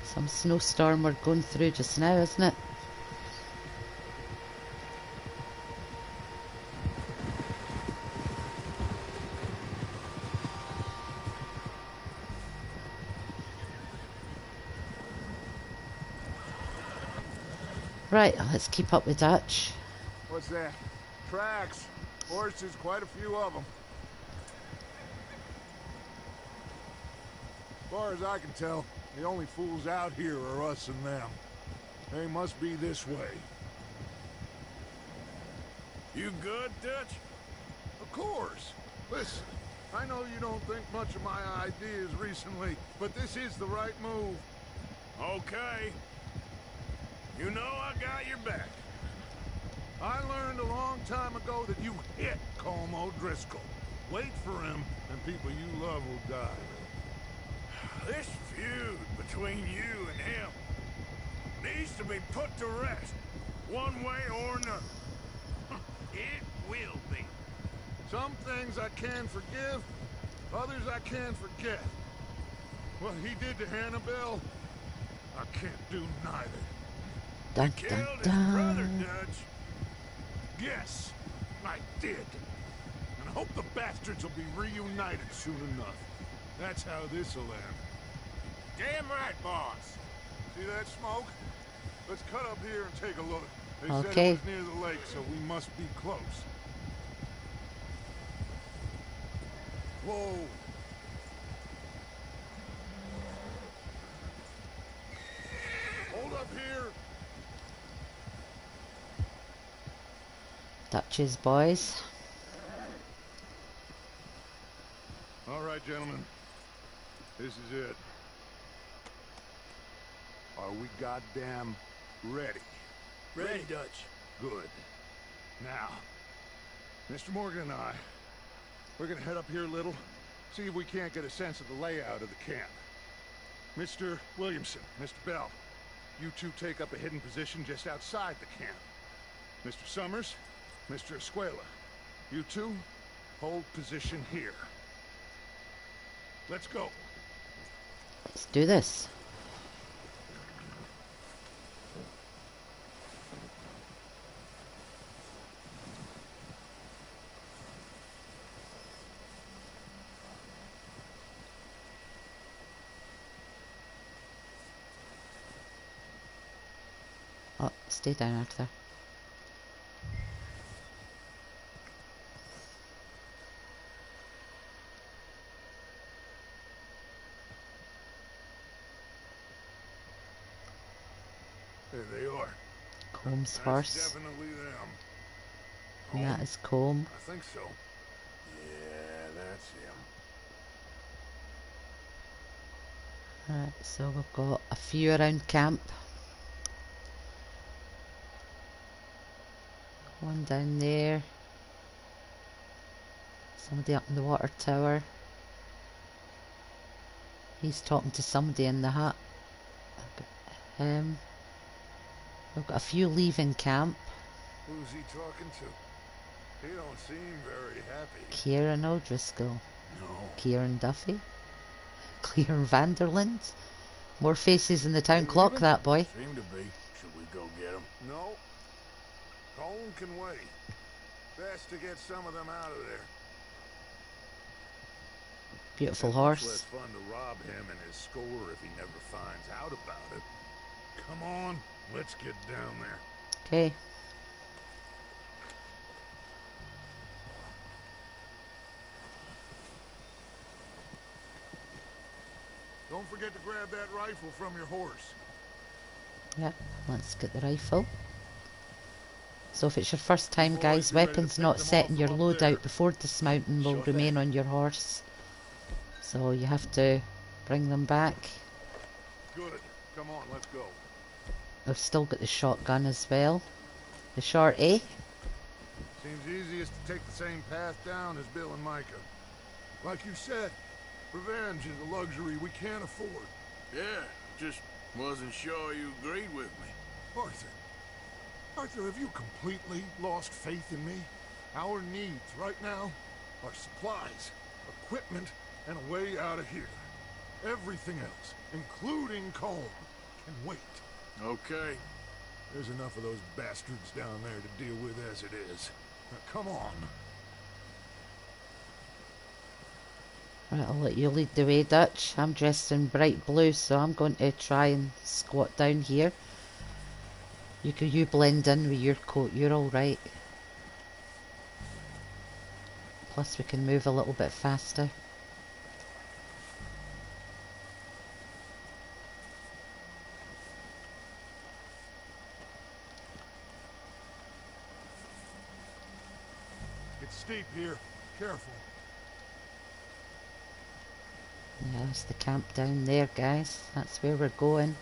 Some snowstorm we're going through just now, isn't it? Right, let's keep up with Dutch. What's that? Tracks. Horses, quite a few of them. As far as I can tell, the only fools out here are us and them. They must be this way. You good, Dutch? Of course. Listen, I know you don't think much of my ideas recently, but this is the right move. Okay. You know I got your back. I learned a long time ago that you hit Colm O'Driscoll. Wait for him, and people you love will die. This feud between you and him needs to be put to rest, one way or another. It will be. Some things I can forgive, others I can't forget. What he did to Annabelle, I can't do neither. Dun, You dun, killed his brother, dun. Dutch. Yes, I did. And I hope the bastards will be reunited soon enough. That's how this'll end. Damn right, boss. See that smoke? Let's cut up here and take a look. They said Okay. it was near the lake, so we must be close. Whoa. Hold up here. Dutch's boys. All right, gentlemen. This is it. Are we goddamn ready? Ready, Dutch. Good. Now, Mr. Morgan and I, we're gonna head up here a little, see if we can't get a sense of the layout of the camp. Mr. Williamson, Mr. Bell, you two take up a hidden position just outside the camp. Mr. Summers, Mr. Escuela, you two hold position here. Let's go. Let's do this. Oh, stay down, Arthur. There they are. Comb's That's horse. definitely them. And that is Comb. I think so. Yeah, that's him. Right, so we've got a few around camp. One down there. Somebody up in the water tower. He's talking to somebody in the hut. Him. We've got a few leaving camp. Who's he talking to? He don't seem very happy. Kieran O'Driscoll. No. Kieran Duffy. Kieran Vanderland. More faces in the town They clock, leaving? that boy. Seem to be. Should we go get him? No. Colm can wait. Best to get some of them out of there. Beautiful Much horse. less fun to rob him and his score if he never finds out about it. Come on, let's get down there. Okay. Don't forget to grab that rifle from your horse. Yep, let's get the rifle. So if it's your first time, Boys, guys, you ready to weapons pick not them set in off your from up there? loadout before dismounting will Sure remain thing. on your horse. So you have to bring them back. Good. Come on, let's go. I've still got the shotgun as well. The shorty. Seems easiest to take the same path down as Bill and Micah. Like you said, revenge is a luxury we can't afford. Yeah, just wasn't sure you agreed with me. Arthur. Arthur, have you completely lost faith in me? Our needs right now are supplies, equipment, and a way out of here. Everything else, including Colm, can wait. Okay. There's enough of those bastards down there to deal with as it is. Now, come on. Right, I'll let you lead the way, Dutch. I'm dressed in bright blue, so I'm going to try and squat down here. You blend in with your coat, you're alright. Plus we can move a little bit faster. It's steep here. Careful. Yeah, there's the camp down there, guys. That's where we're going.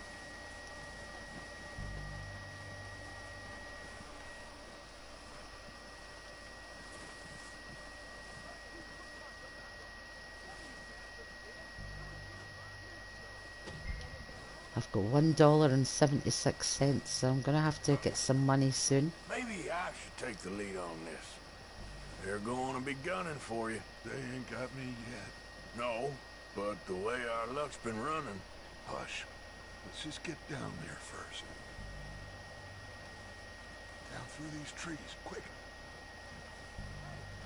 I've got $1.76, so I'm gonna have to get some money soon. Maybe I should take the lead on this. They're going to be gunning for you. They ain't got me yet. No, but the way our luck's been running. Hush. Let's just get down there first. Down through these trees, quick.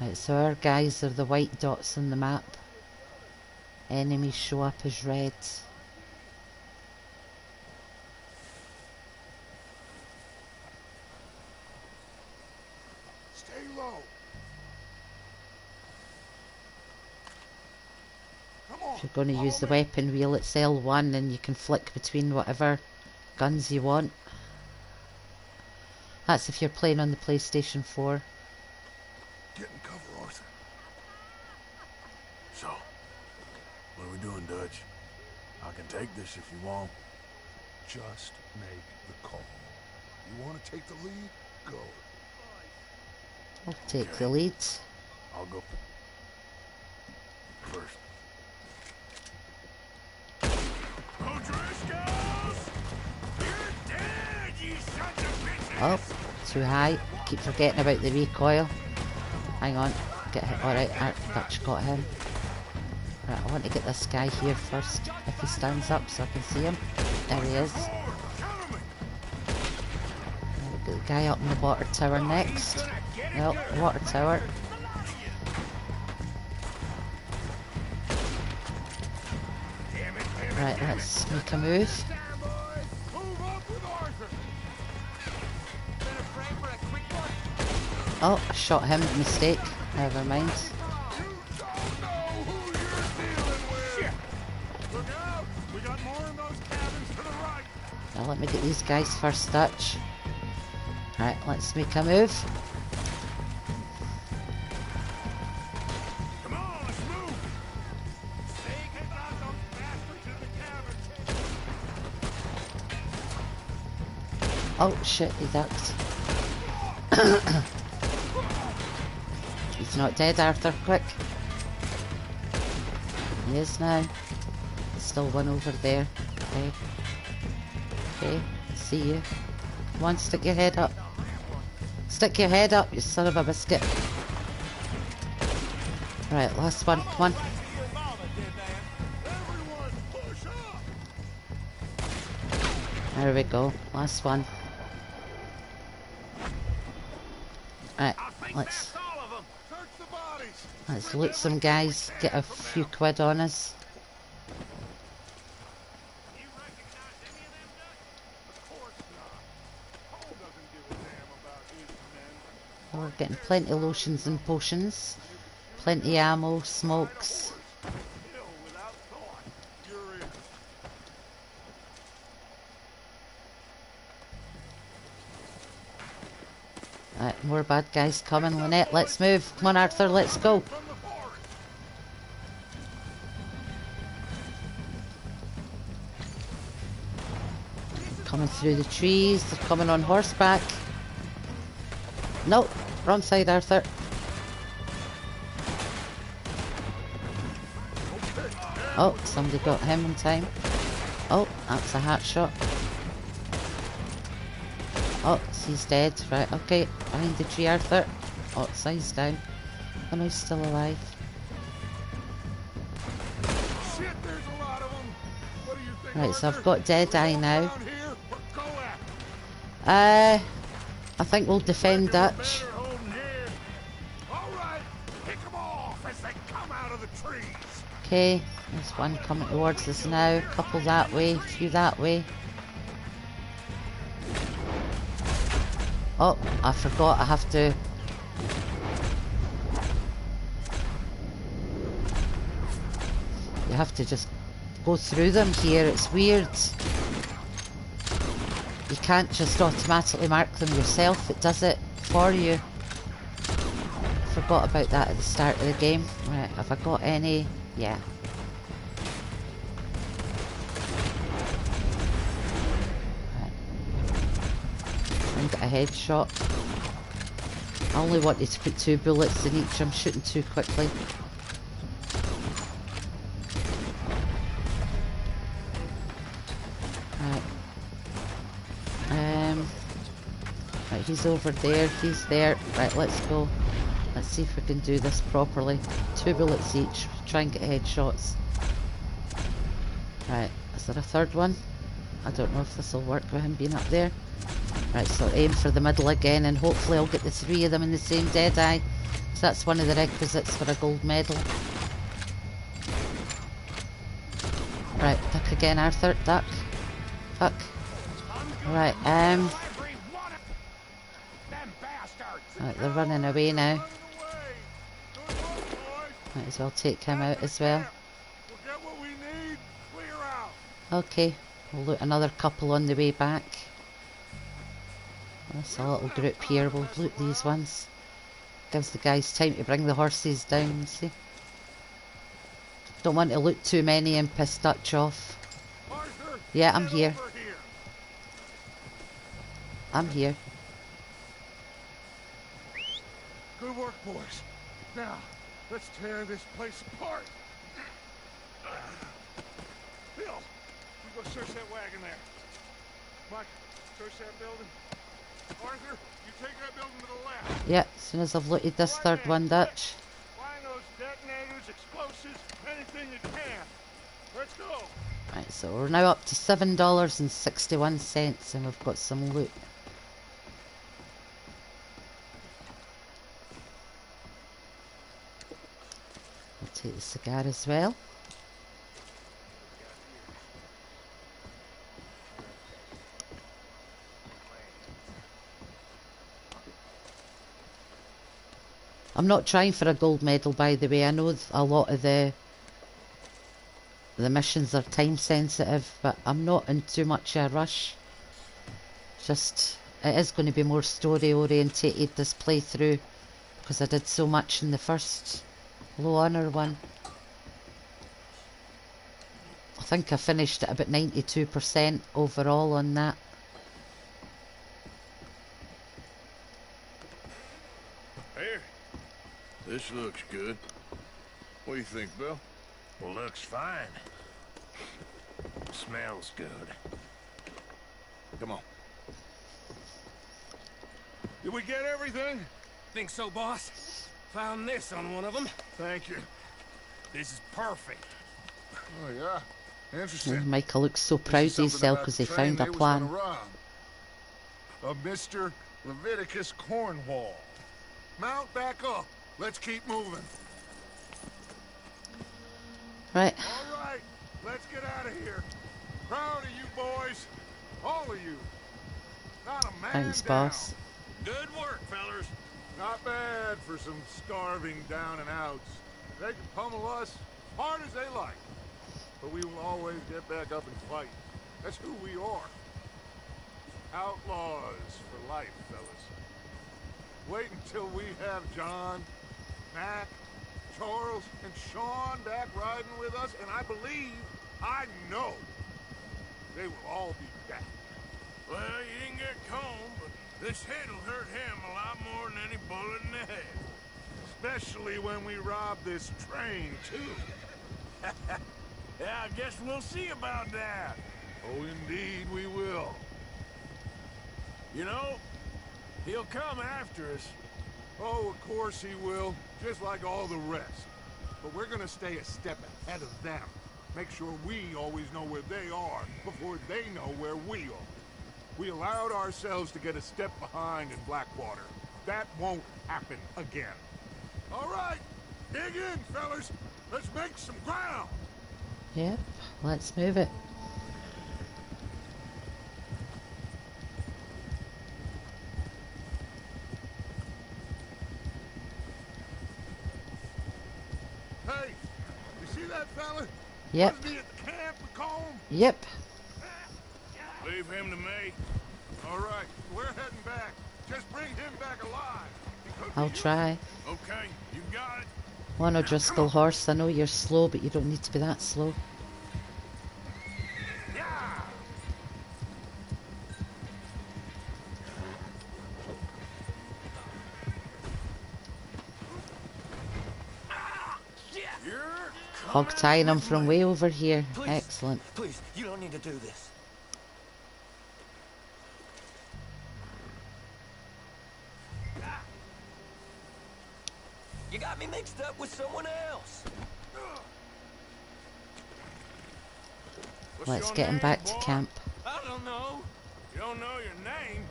Right, so our guys are the white dots on the map. Enemies show up as red. Stay low. If you're going to use the weapon wheel, it's L1 and you can flick between whatever guns you want. That's if you're playing on the PlayStation 4. Get in cover, Arthur. So, what are we doing, Dutch? I can take this if you want. Just make the call. You want to take the lead? Go. I'll take the lead. I'll go first. Oh, too high. Keep forgetting about the recoil. Hang on. Get hit. Alright, Dutch got him. Right, I want to get this guy here first. If he stands up so I can see him. There he is. We'll get the guy up in the water tower next. Well, water tower. Right, let's make a move. Oh, I shot him. Mistake. Never mind. Now let me get these guys first, Dutch. Right, let's make a move. Oh shit, he ducked. He's not dead, Arthur, quick. He is now. There's still one over there. Okay. Okay, see you. Come on, stick your head up. Stick your head up, you son of a biscuit. Right, last one, come on. There we go, last one. Right, let's loot some guys, get a few quid on us. We're getting plenty of lotions and potions, plenty of ammo, smokes. Right, more bad guys coming. Lynette, let's move. Come on, Arthur, let's go. Coming through the trees. They're coming on horseback. Nope, wrong side, Arthur. Oh, somebody got him in time. Oh, that's a hat shot. Oh, he's dead. Right, okay. Behind the tree, Arthur. Oh, side's down. Oh no, he's still alive. Right, so I've got Deadeye now. I think we'll defend Dutch. Okay, there's one coming towards us now. A couple that way, a few that way. Oh, I forgot I have to... You have to just go through them here. It's weird. You can't just automatically mark them yourself. It does it for you. Forgot about that at the start of the game. Right, have I got any? Yeah. Right. Try and get a headshot. I only wanted to put 2 bullets in each. I'm shooting too quickly. Right. Right, he's over there. He's there. Right, let's go. Let's see if we can do this properly. 2 bullets each. Try and get headshots. Right, is there a third one? I don't know if this will work with him being up there. Right, so aim for the middle again, and hopefully I'll get the 3 of them in the same deadeye. So that's one of the requisites for a gold medal. Right, duck again, Arthur. Duck. Duck. Right, right, they're running away now. Might as well take him out as well. Okay, we'll loot another couple on the way back. That's a little group here. We'll loot these ones. Gives the guys time to bring the horses down, see? Don't want to loot too many and piss Dutch off. Yeah, I'm here. I'm here. Good work, boys. Now, let's tear this place apart. Bill, we go search that wagon there. Mike, search that building. Arthur, you take that building to the left. Yeah, as soon as I've looted this third one, Dutch. Find those detonators, explosives, anything you can. Let's go. Right, so we're now up to $7.61 and we've got some loot. I'll take the cigar as well. I'm not trying for a gold medal, by the way. I know a lot of the missions are time sensitive, but I'm not in too much of a rush. Just, it is going to be more story orientated this playthrough, because I did so much in the first low honour one. I think I finished at about 92% overall on that. Here, this looks good. What do you think, Bill? Well, looks fine. Smells good. Come on. Did we get everything? Think so, boss? Found this on one of them. Thank you. This is perfect. Oh, yeah. Interesting. Michael looks so proud of himself because he found a plan. Of Mr. Leviticus Cornwall. Mount back up. Let's keep moving. Right. All right. Let's get out of here. Proud of you boys. All of you. Not a man Thanks, down. boss. Good work, fellers. Not bad for some starving down and outs. They can pummel us as hard as they like. But we will always get back up and fight. That's who we are. Outlaws for life, fellas. Wait until we have John, Mac, Charles, and Sean back riding with us, and I believe, I know, they will all be back. Well, you didn't get Combe, but this hit'll hurt him a lot more than any bullet in the head. Especially when we rob this train, too. Yeah, I guess we'll see about that. Oh, indeed we will. You know, he'll come after us. Oh, of course he will, just like all the rest. But we're gonna stay a step ahead of them. Make sure we always know where they are before they know where we are. We allowed ourselves to get a step behind in Blackwater. That won't happen again. All right, dig in, fellas. Let's make some ground. Yep, let's move it. that fella? Yep. Wasn't he at the camp with Colm? Yep. Leave him to me. All right, we're heading back. Just bring him back alive. I'll try. Okay, you got it. One O'Driscoll horse. I know you're slow, but you don't need to be that slow. Hog tying him from way over here. Please, Excellent. Please, you don't need to do this. You got me mixed up with someone else. Let's get him back to camp. I don't know. You don't know your name?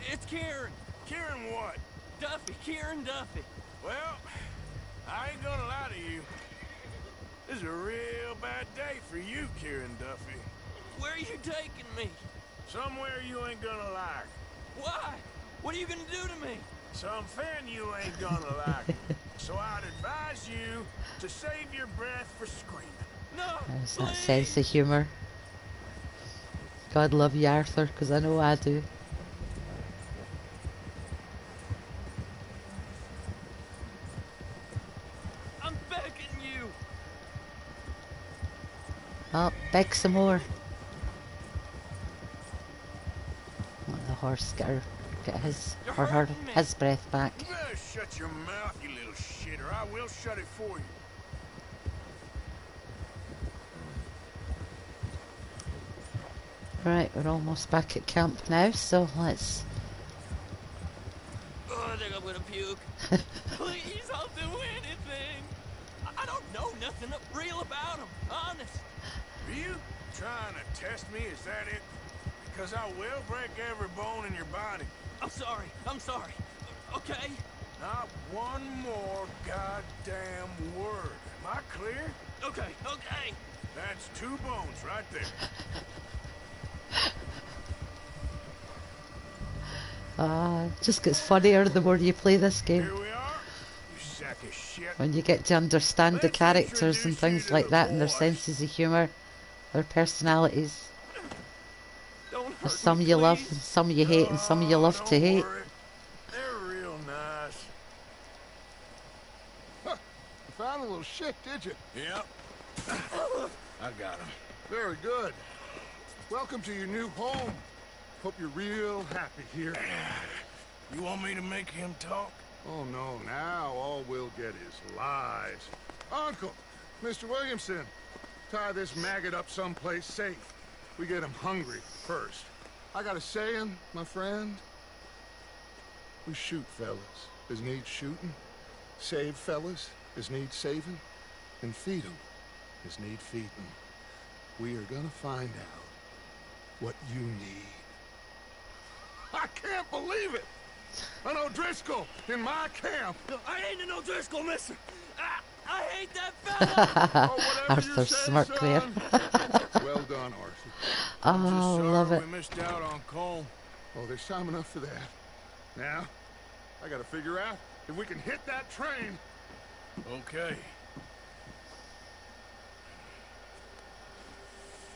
It's Kieran. Kieran what? Duffy. Kieran Duffy. Well, I ain't gonna lie to you. This is a real bad day for you, Kieran Duffy. Where are you taking me? Somewhere you ain't gonna like. Why? What are you gonna do to me? Something you ain't gonna like. So I'd advise you to save your breath for screaming. No, There's that sense of humour. God love you, Arthur, because I know I do. I'm begging you. Oh, beg some more. Let the horse get his or her his breath back. You better shut your mouth, you little shitter. I will shut it for you. Right, we're almost back at camp now, so let's... Oh, I think I'm gonna puke. Please, I'll do anything. I don't know nothing real about him, honest. Are you trying to test me? Is that it? Because I will break every bone in your body. I'm sorry. Okay? Not one more goddamn word. Am I clear? Okay. That's 2 bones right there. It just gets funnier the more you play this game. Here we are, you sack of shit. When you get to understand the characters and things like that and their senses of humour, their personalities. There's some you love and some you hate and some you love to hate. They're real nice. Huh. You found a little shit, did you? Yep. I got him. Very good. Welcome to your new home. Hope you're real happy here. You want me to make him talk? Oh, no. Now all we'll get is lies. Uncle, Mr. Williamson, tie this maggot up someplace safe. We get him hungry first. I got a saying, my friend. We shoot fellas as need shooting, save fellas as need saving, and feed 'em as need feeding. We are gonna find out what you need. I can't believe it! An O'Driscoll in my camp! I ain't an O'Driscoll, mister! I hate that fella! Arthur smirk there. Well done, Arthur. Oh, love it. We missed out on Colm. Oh, there's time enough for that. Now, I gotta figure out if we can hit that train. Okay.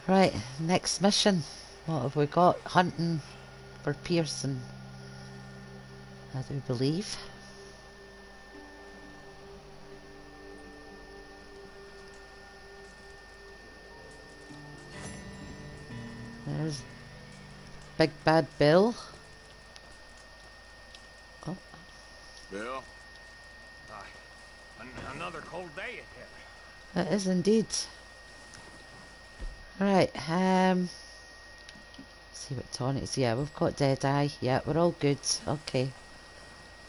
Right, next mission. What have we got? Hunting for Pearson, I do believe. There's Big Bad Bill. Oh. Bill? Another cold day ahead. It is indeed. Right, see what tonics. Yeah, we've got Deadeye. Yeah, we're all good. Okay.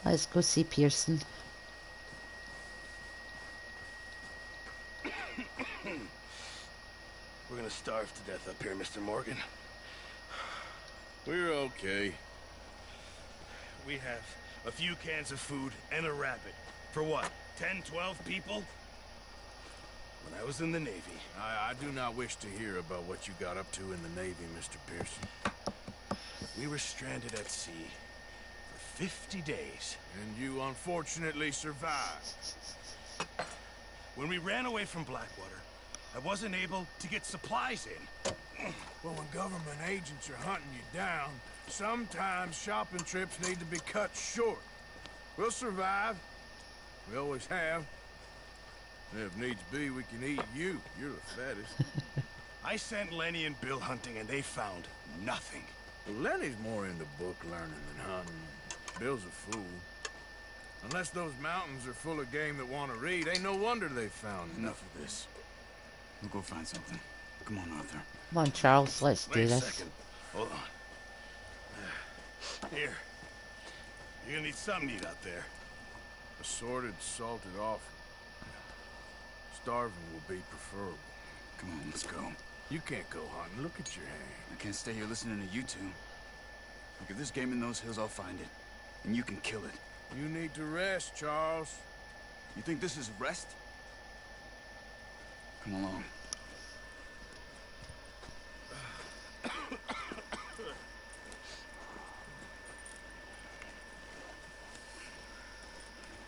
Let's go see Pearson. We're gonna starve to death up here, Mr. Morgan. We're okay. We have a few cans of food and a rabbit. For what, 10, 12 people? When I was in the Navy... I do not wish to hear about what you got up to in the Navy, Mr. Pearson. We were stranded at sea for 50 days. And you unfortunately survived. When we ran away from Blackwater, I wasn't able to get supplies in. Well, when government agents are hunting you down, sometimes shopping trips need to be cut short. We'll survive. We always have. And if needs be, we can eat you. You're the fattest. I sent Lenny and Bill hunting, and they found nothing. Well, Lenny's more into book learning than hunting. Bill's a fool. Unless those mountains are full of game that want to read, ain't no wonder they found Enough of this. We'll go find something. Come on, Arthur. Come on, Charles, let's do Wait a this. second. Hold on. Here. You're gonna need something to eat out there. Assorted, salted offal. Starving will be preferable. Come on, let's go. You can't go hunting. Look at your hand. I can't stay here listening to you two. Look, if there's game in those hills, I'll find it. And you can kill it. You need to rest, Charles. You think this is rest? Come along.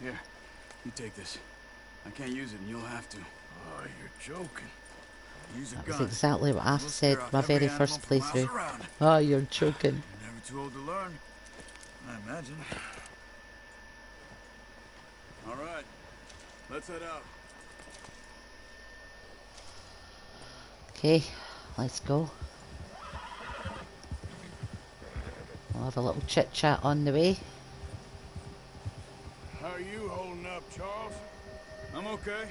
Here, you take this. I can't use it, and you'll have to. Oh, you're joking. Use a That gun. was exactly what I We'll said scare off my every very animal first for miles playthrough. around. Oh, you're joking. You're never too old to learn, I imagine. All right, let's head out. Okay, let's go. We'll have a little chit chat on the way. How are you holding up, Charles? I'm okay,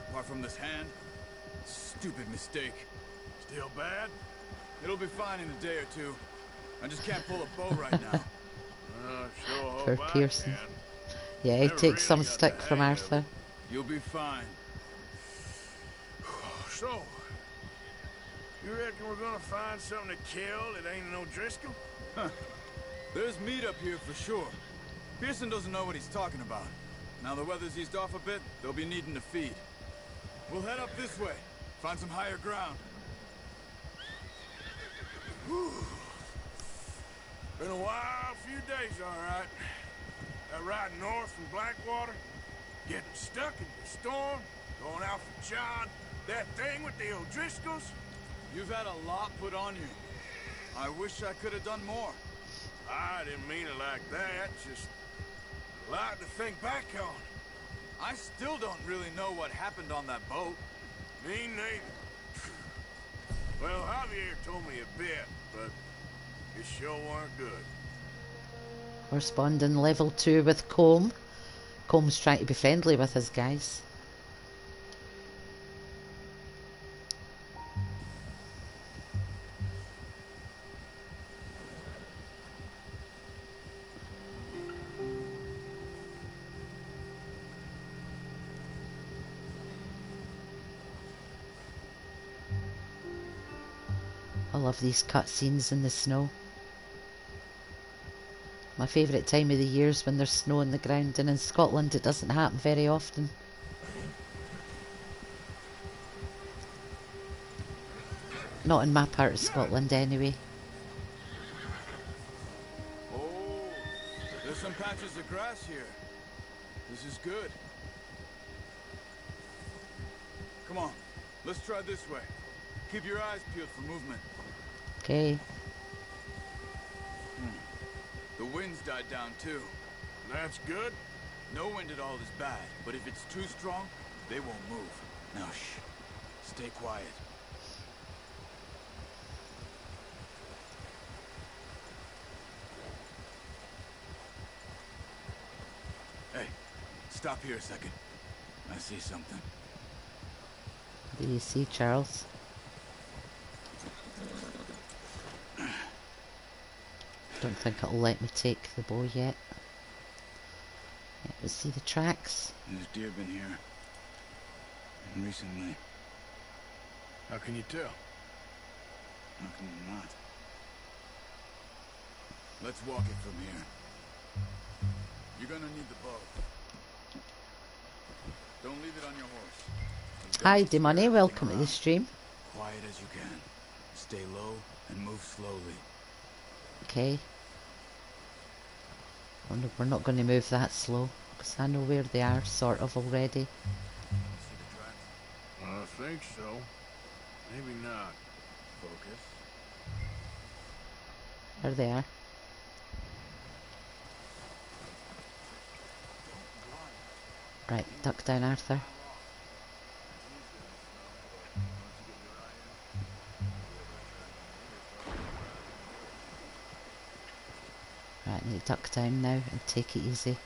apart from this hand. Stupid mistake. Still bad? It'll be fine in a day or two. I just can't pull a bow right now. Sure hope Poor I Pearson. can. Yeah, he Never takes really some got stick the from hang of Arthur. You'll be fine. So, you reckon we're gonna find something to kill that ain't no Driscoll? Huh. There's meat up here for sure. Pearson doesn't know what he's talking about. Now the weather's eased off a bit, they'll be needing to feed. We'll head up this way, find some higher ground. Whew. Been a wild few days, all right. That ride north from Blackwater, getting stuck in the storm, going out for John, that thing with the O'Driscolls. You've had a lot put on you. I wish I could have done more. I didn't mean it like that, just a lot to think back on. I still don't really know what happened on that boat. Me neither. Well, Javier told me a bit, but it sure weren't good. Corresponding level 2 with Combe. Combe's trying to be friendly with his guys. I love these cutscenes in the snow. My favourite time of the year is when there's snow on the ground, and in Scotland it doesn't happen very often. Not in my part of Scotland anyway. Oh, there's some patches of grass here. This is good. Come on, let's try this way. Keep your eyes peeled for movement. Okay. The wind's died down too. That's good. No wind at all is bad, but if it's too strong, they won't move. Now shh. Stay quiet. Hey, stop here a second. I see something. What do you see, Charles? Don't think it'll let me take the bow yet. Yeah, let's see the tracks. There's deer been here. And recently. How can you tell? How can you not? Let's walk it from here. You're gonna need the bow. Don't leave it on your horse. Hi, D-Money. Welcome to the stream. Quiet as you can. Stay low and move slowly. Okay. We're not going to move that slow, because I know where they are, sort of, already. I think so. Maybe not. Focus. There they are. Right, duck down, Arthur. Right, I need to duck down now and take it easy.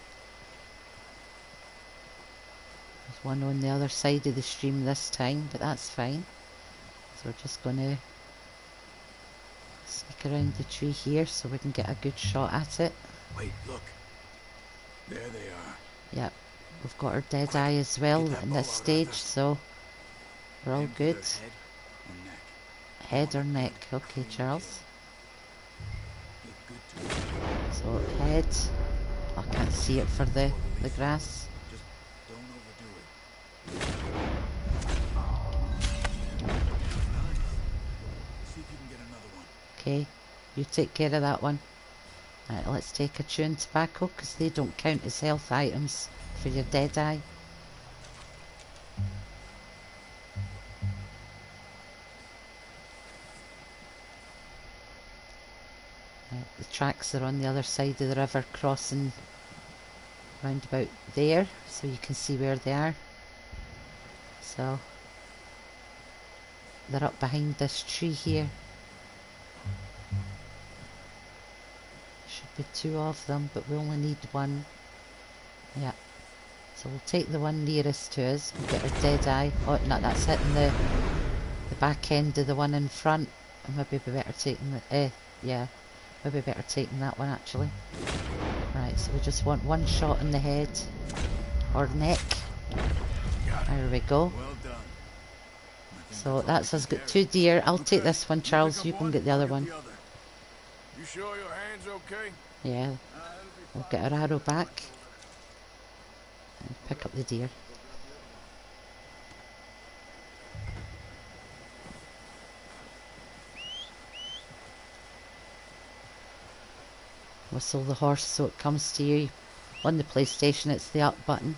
There's one on the other side of the stream this time, but that's fine. So we're just going to sneak around the tree here so we can get a good shot at it. Wait, look. There they are. Yep, we've got our dead eye as well in this stage, so we're all good. Head or neck? Okay, Charles. So head. I can't see it for the grass. Just don't overdo it. See if you can get another one. Okay, you take care of that one. Right, let's take a chewing tobacco because they don't count as health items for your dead eye. Right, the tracks are on the other side of the river, crossing round about there, so you can see where they are. So they're up behind this tree here. Should be two of them, but we only need one. Yeah. So we'll take the one nearest to us. We'll get our dead eye. Oh no, that's hitting the back end of the one in front. And maybe be better taking the yeah. Maybe better taking that one actually. Right, so we just want one shot in the head or neck. There we go. Well done. So that's us got two deer. I'll take this one, Charles. You can get the other one. You sure your hand's okay? Yeah. We'll get our arrow back and pick up the deer. Whistle the horse so it comes to you. On the PlayStation it's the up button.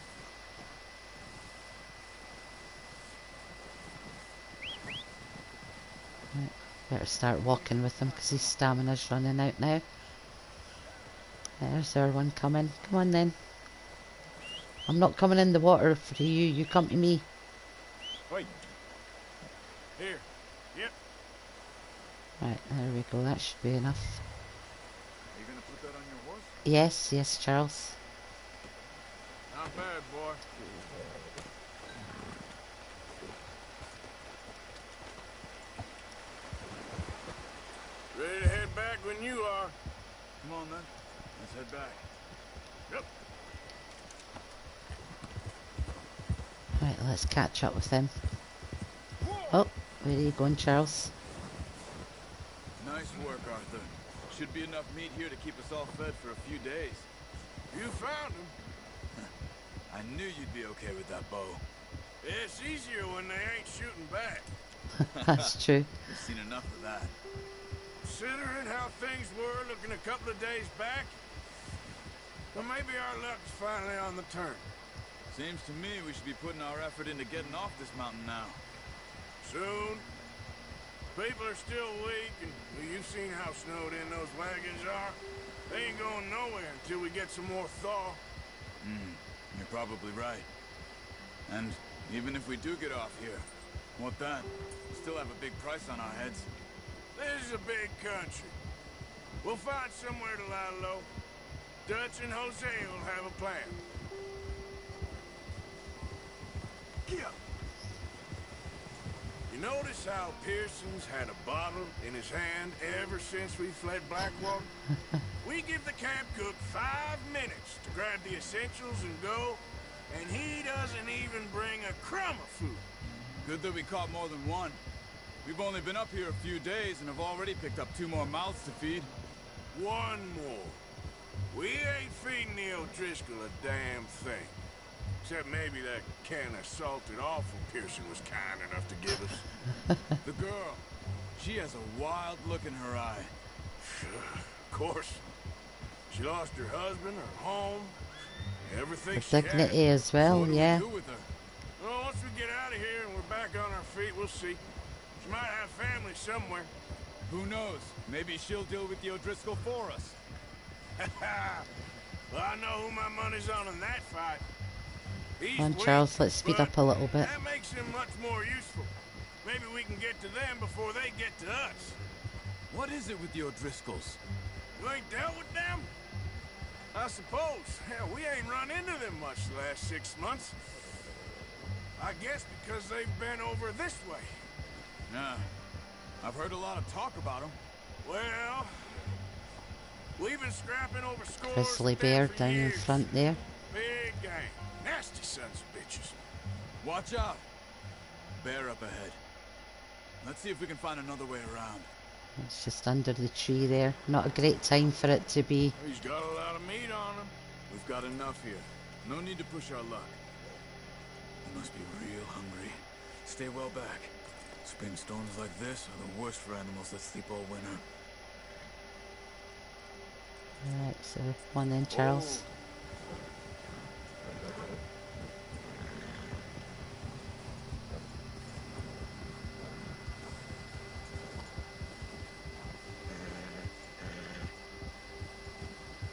Right, better start walking with him because his stamina's running out now. There's our one coming. Come on then. I'm not coming in the water for you. You come to me. Wait. Here. Yep. Right, there we go. That should be enough. Are you gonna put that on your horse? Yes, yes, Charles. Not bad, boy. Ready to head back when you are. Come on then. Let's head back. Yep. Right, let's catch up with him. Oh, where are you going, Charles? Nice work, Arthur. Should be enough meat here to keep us all fed for a few days. You found him. I knew you'd be okay with that bow. It's easier when they ain't shooting back. That's true. We've seen enough of that. Considering how things were looking a couple of days back, well, maybe our luck's finally on the turn. Seems to me we should be putting our effort into getting off this mountain now. Soon. People are still weak, and well, you've seen how snowed in those wagons are. They ain't going nowhere until we get some more thaw. You're probably right. And even if we do get off here, what then? We still have a big price on our heads. This is a big country. We'll find somewhere to lie low. Dutch and Jose will have a plan. Get up. You notice how Pearson's had a bottle in his hand ever since we fled Blackwater? We give the camp cook 5 minutes to grab the essentials and go, and he doesn't even bring a crumb of food. Good that we caught more than one. We've only been up here a few days and have already picked up 2 more mouths to feed. One more. We ain't feeding the O'Driscoll a damn thing. Except maybe that can of salted offal Pearson was kind enough to give us. The girl. She has a wild look in her eye. Of course. She lost her husband, her home, everything Her she had. dignity as well, What do yeah. we do with her? Well, once we get out of here and we're back on our feet, we'll see. She might have family somewhere. Who knows? Maybe she'll deal with the O'Driscoll for us. Well, I know who my money's on in that fight. He's Come on, weak, Charles, let's speed but up a little bit. that makes him much more useful. Maybe we can get to them before they get to us. What is it with the O'Driscolls? You ain't dealt with them? I suppose. Hell, we ain't run into them much the last 6 months. I guess because they've been over this way. Nah. I've heard a lot of talk about them. Well, we've been scrapping over scores Grizzly with them bear for down in years. front there. Big gang. Nasty sons of bitches. Watch out. Bear up ahead. Let's see if we can find another way around. It's just under the tree there. Not a great time for it to be. He's got a lot of meat on him. We've got enough here. No need to push our luck. You must be real hungry. Stay well back. Spring storms like this are the worst for animals that sleep all winter. Alright, so come on then, Charles.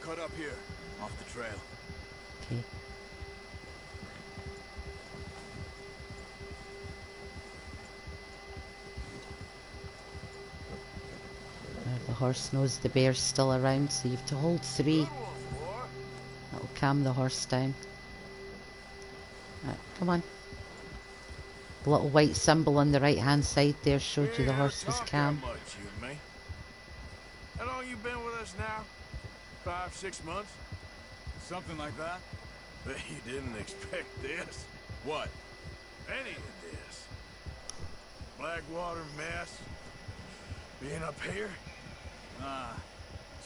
Cut up here, off the trail. Okay. The horse knows the bear's still around, so you have to hold 3. That'll calm the horse down. Right, come on. The little white symbol on the right hand side there showed you the horse was calm. Much, you and me. How long you been with us now? 5, 6 months? Something like that? Bet you didn't expect this. What? Any of this. Blackwater mess. Being up here?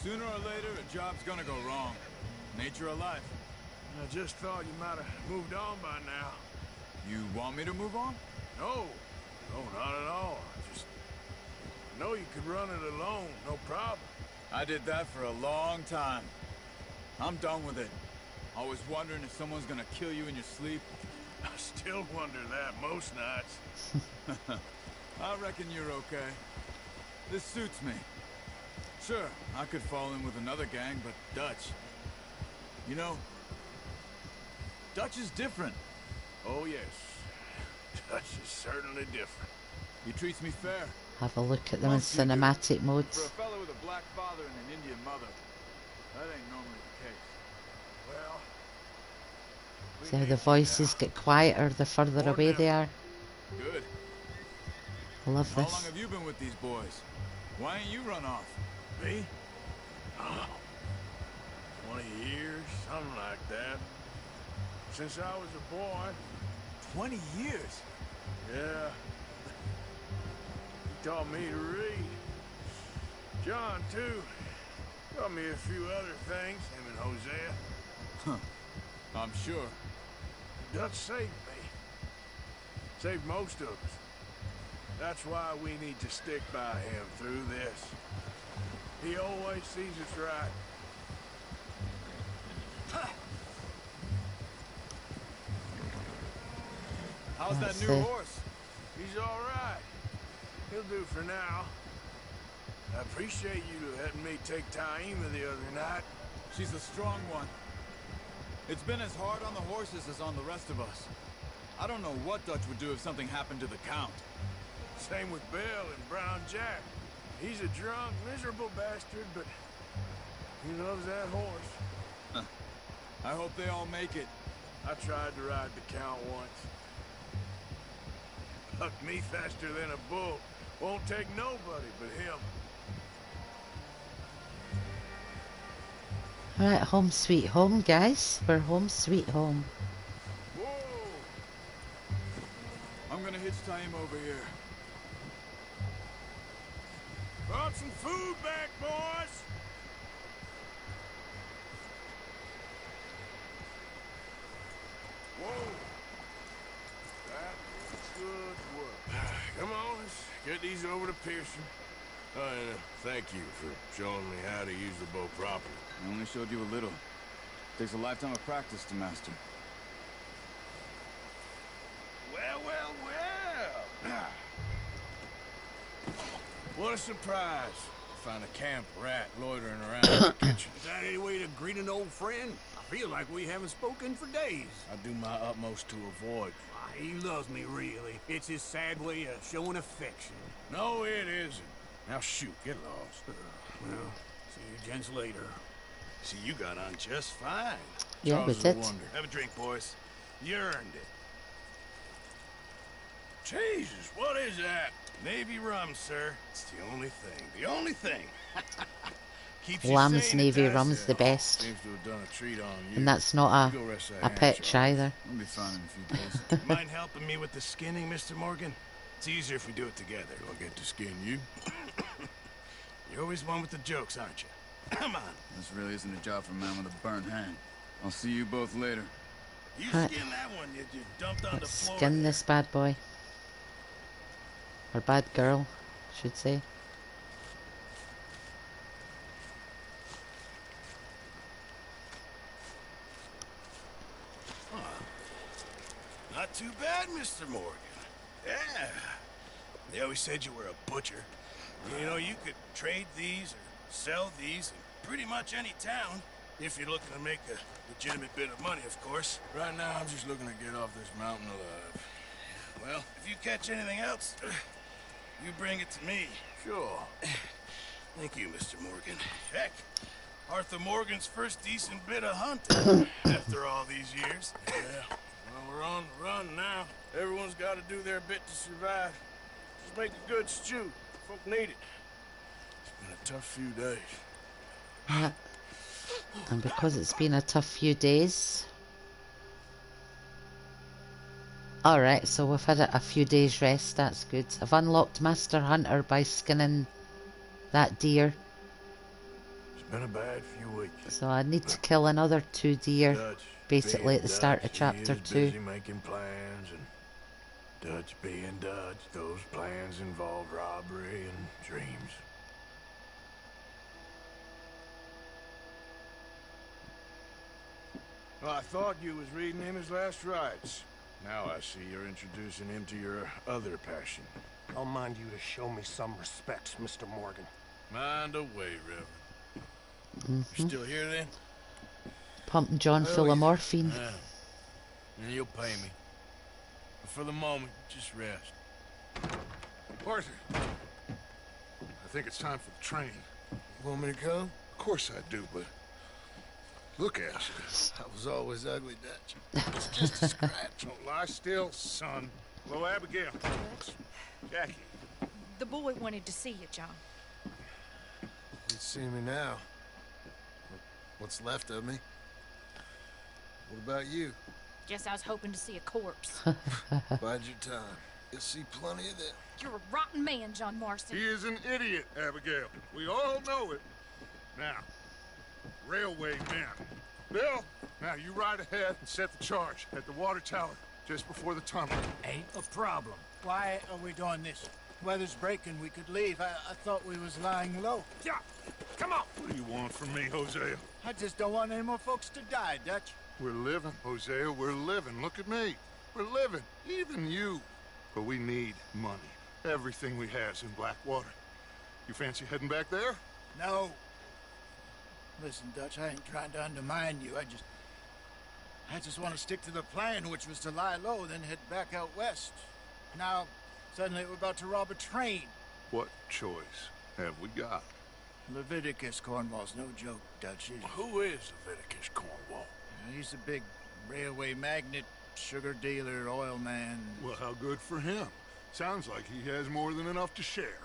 Sooner or later, a job's gonna go wrong. Nature of life. I just thought you might have moved on by now. You want me to move on? No. No, not at all. I know you could run it alone, no problem. I did that for a long time. I'm done with it. Always wondering if someone's gonna kill you in your sleep. I still wonder that most nights. I reckon you're okay. This suits me. Sure, I could fall in with another gang, but Dutch... You know, Dutch is different. Oh, yes. Dutch is certainly different. He treats me fair. Have a look at them in cinematic mode. For a fellow with a black father and an Indian mother, that ain't normally the case. Well... See how the voices get quieter the further away they are. Good. I love How long this. have you been with these boys? Why ain't you run off? Me? Oh, 20 years, something like that. Since I was a boy. 20 years? Yeah. He taught me to read. John, too. Taught me a few other things, him and Hosea. Huh. I'm sure. Dutch saved me. Saved most of us. That's why we need to stick by him through this. He always sees us right. How's that That's new it. horse? He's all right. He'll do for now. I appreciate you letting me take Taima the other night. She's a strong one. It's been as hard on the horses as on the rest of us. I don't know what Dutch would do if something happened to the Count. Same with Bill and Brown Jack. He's a drunk, miserable bastard, but he loves that horse. I hope they all make it. I tried to ride the Count once. Bucked me faster than a bull. Won't take nobody but him. Alright, home sweet home, guys. We're home sweet home. Whoa! I'm gonna hitch Taima over here. Brought some food back, boys! Whoa! That was good work. Come on, let's get these over to Pearson. And thank you for showing me how to use the bow properly. I only showed you a little. Takes a lifetime of practice to master. Well, well, well! What a surprise. Find a camp rat loitering around the kitchen. Is that any way to greet an old friend? I feel like we haven't spoken for days. I do my utmost to avoid. Why, he loves me, really. It's his sad way of showing affection. No, it isn't. Now shoot, get lost. Well, see you gents later. See, you got on just fine. Yeah, we Causes did. a wonder. Have a drink, boys. You earned it. Jesus, what is that? Navy rum, sir. It's the only thing. The only thing. Keeps you Lamb's sane, Navy it does. rum's the best. Seems to have done a treat on you. And that's not You go rest that a hand, pitch Charles. either. I'll be fine in a few days. Mind helping me with the skinning, Mr. Morgan? It's easier if we do it together. Do I get to skin you? You're always one with the jokes, aren't you? Come on. This really isn't a job for a man with a burnt hand. I'll see you both later. You Right. skin that one you dumped on the Let's floor. skin this bad boy. Or bad girl, I should say. Not too bad, Mr. Morgan. Yeah. They always said you were a butcher. You know, you could trade these or sell these in pretty much any town. If you're looking to make a legitimate bit of money, of course. Right now, I'm just looking to get off this mountain alive. Well, if you catch anything else, you bring it to me. Sure. Thank you, Mr. Morgan. Heck, Arthur Morgan's first decent bit of hunting after all these years. Yeah. Well, we're on the run now. Everyone's got to do their bit to survive. Just make a good stew. Folk need it. It's been a tough few days. Yeah. And because it's been a tough few days. Alright, so we've had a few days rest, that's good. I've unlocked Master Hunter by skinning that deer. It's been a bad few weeks. So I need to kill another 2 deer, Dutch basically being at the start of Dutch, chapter he is 2. busy making plans, and Dutch being Dutch, those plans involve robbery and dreams. Well, I thought you was reading him his last rites. Now I see you're introducing him to your other passion. I'll mind you to show me some respect, Mr. Morgan. Mind away, Reverend. You're still here then? Pumping John Oh, full of yeah. morphine. Yeah. And you'll pay me. But for the moment, just rest. Arthur, I think it's time for the train. You want me to come? Of course I do, but look at you. I was always ugly, Dutch. It's just a scratch. Don't lie still, son. Hello, Abigail. Jackie. The boy wanted to see you, John. You'd see me now. What's left of me? What about you? Guess I was hoping to see a corpse. Bide your time. You'll see plenty of that. You're a rotten man, John Marston. He is an idiot, Abigail. We all know it. Now, railway man. Bill, now you ride ahead and set the charge at the water tower just before the tunnel. Ain't a problem. Why are we doing this? Weather's breaking, we could leave. I thought we was lying low. Yeah, come on. What do you want from me, Hosea? I just don't want any more folks to die, Dutch. We're living, Hosea, we're living. Look at me. We're living, even you. But we need money. Everything we have's in Blackwater. You fancy heading back there? No. Listen, Dutch, I ain't trying to undermine you. I just want to stick to the plan, which was to lie low, then head back out west. Now, suddenly we're about to rob a train. What choice have we got? Leviticus Cornwall's no joke, Dutch. Who is Leviticus Cornwall? He's a big railway magnate, sugar dealer, oil man. Well, how good for him. Sounds like he has more than enough to share.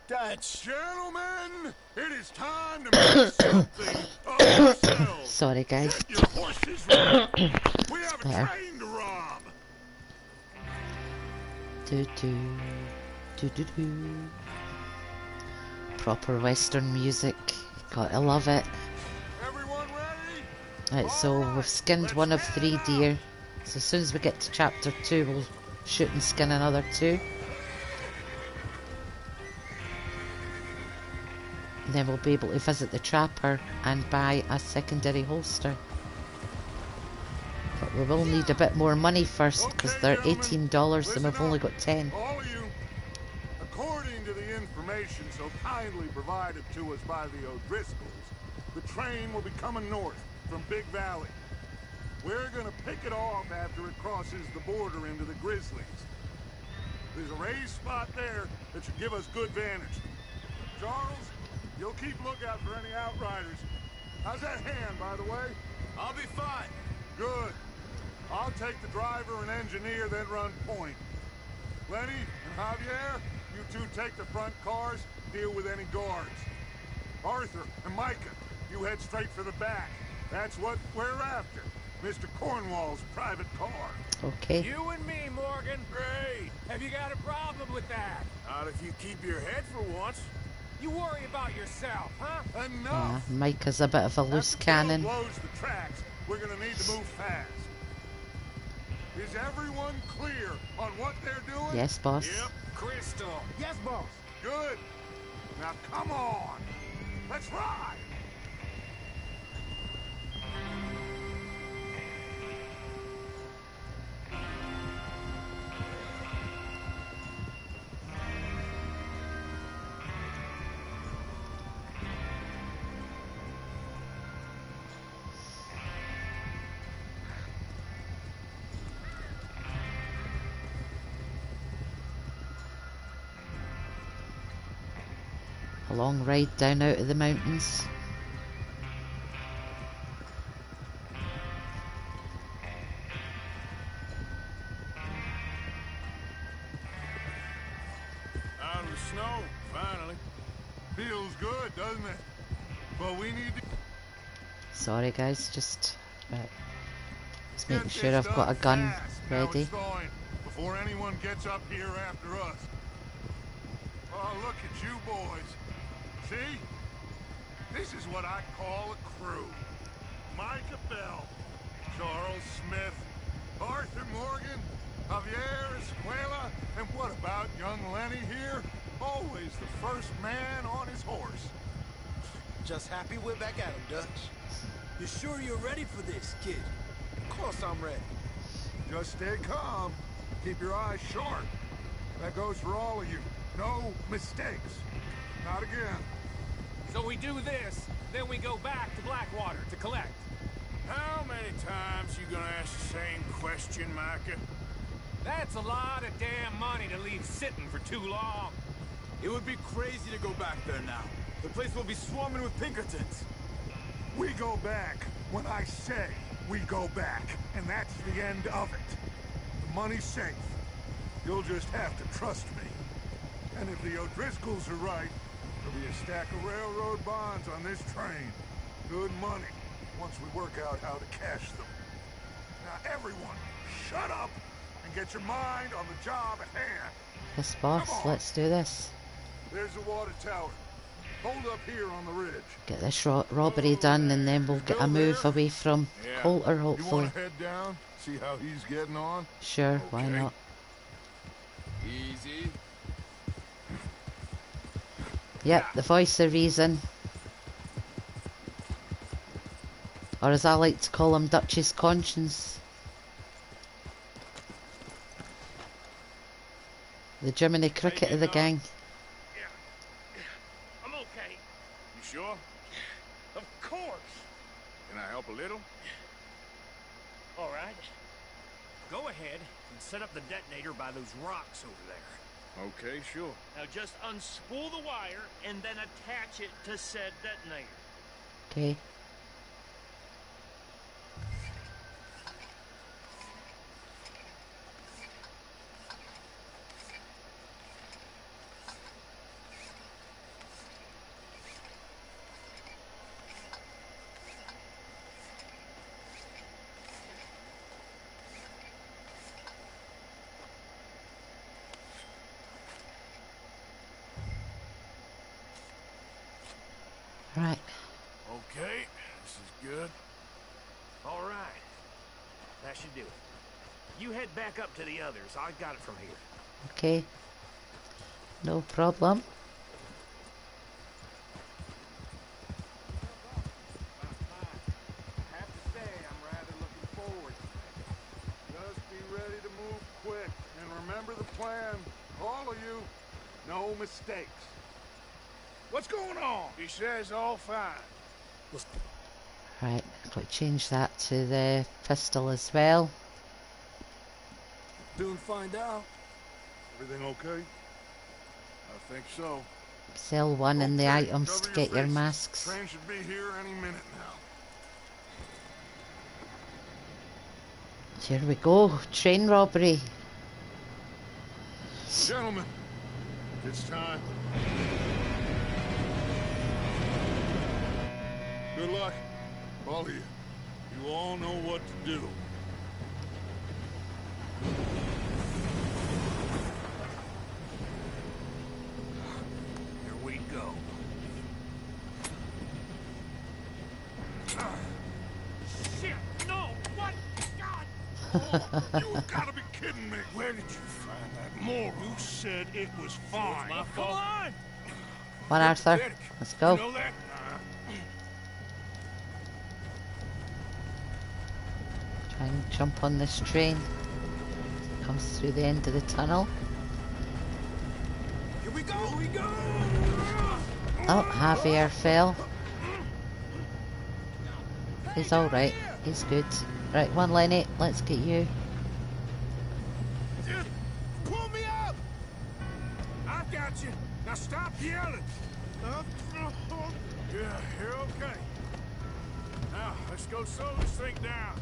Dutch! Gentlemen, it is time to make something of yourselves. Sorry, guys. Get your horses ready. We have a There. train to rob. Do do do do do. Proper Western music. Gotta love it. Everyone ready? Right, so we've skinned one of 3 deer. So as soon as we get to chapter 2, we'll shoot and skin another 2. And then we'll be able to visit the trapper and buy a secondary holster. But we will need a bit more money first, because they're $18 and we've only got 10. All of you, a According to the information so kindly provided to us by the O'Driscolls, the train will be coming north from Big Valley. We're gonna pick it off after it crosses the border into the Grizzlies. There's a raised spot there that should give us good vantage. Charles, you'll keep lookout for any outriders. How's that hand, by the way? I'll be fine. Good. I'll take the driver and engineer, then run point. Lenny and Javier, you two take the front cars, deal with any guards. Arthur and Micah, you head straight for the back. That's what we're after. Mr. Cornwall's private car. Okay. You and me, Morgan. Great. Have you got a problem with that? Not if you keep your head for once. You worry about yourself, huh? Enough. Yeah, Micah's a bit of a loose cannon. Blows the tracks. We're gonna need to move fast. Is everyone clear on what they're doing? Yes, boss. Yep, crystal. Yes, boss. Good. Now come on. Let's ride. A long ride down out of the mountains. Out of the snow, finally. Feels good, doesn't it? But we need to... Sorry guys, just making sure I've got a gun ready. Before anyone gets up here after us. Oh, look at you boys. See? This is what I call a crew. Micah Bell, Charles Smith, Arthur Morgan, Javier Escuela, and what about young Lenny here? Always the first man on his horse. Just happy we're back at him, Dutch. You sure you're ready for this, kid? Of course I'm ready. Just stay calm. Keep your eyes sharp. That goes for all of you. No mistakes. Not again. So we do this, then we go back to Blackwater to collect. How many times you gonna ask the same question, Micah? That's a lot of damn money to leave sitting for too long. It would be crazy to go back there now. The place will be swarming with Pinkertons. We go back when I say we go back, and that's the end of it. The money's safe. You'll just have to trust me. And if the O'Driscolls are right, there'll be a stack of railroad bonds on this train. Good money, once we work out how to cash them. Now everyone, shut up and get your mind on the job at hand. Yes, boss, let's do this. There's the water tower. Hold up here on the ridge. Get this robbery done and then we'll get a move away from Coulter, You hopefully. want to head down, see how he's getting on? Sure, why not? Easy. Yep, the voice of reason. Or as I like to call him, Dutch's conscience. The Jiminy Cricket of the gang. I'm okay. You sure? Of course. Can I help a little? All right. Go ahead and set up the detonator by those rocks over there. Okay, sure. Now just unspool the wire and then attach it to said detonator. Okay. Right. Okay, this is good. All right. That should do it. You head back up to the others. I got it from here. Okay. No problem. I have to say, I'm rather looking forward. Just be ready to move quick. And remember the plan. All of you. No mistakes. mistakes. What's going on? He says all fine. Right, got to change that to the pistol as well. Soon find out. Everything okay? I think so. Sell one and the Okay, items cover to get your faces. masks. Train should be here any minute now. Here we go, train robbery. Gentlemen, it's time. Good luck, all of you. You all know what to do. Here we go. Shit! No! What? God! You've got to be kidding me. Where did you find that moron? You said it was fine. My fault. Come on! Come on, Arthur. Let's go. You know that? Try and jump on this train. Comes through the end of the tunnel. Here we go! Here we go! Oh, Javier fell. He's alright. He's good. Right, one Lenny, let's get you. Just pull me up! I got you. Now stop yelling. Yeah, you're okay. Now, let's go slow this thing down.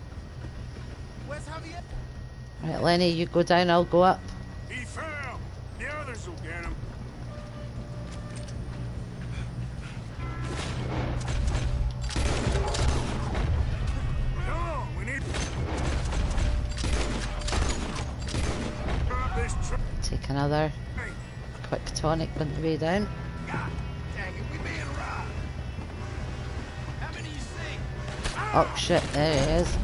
Where's Javier? Right, Lenny, you go down, I'll go up. He fell. The others will get him. Come on, we need... Drop this truck. Take another quick tonic on the way down. God dang it, we being robbed. How many you see? Oh shit, there he is.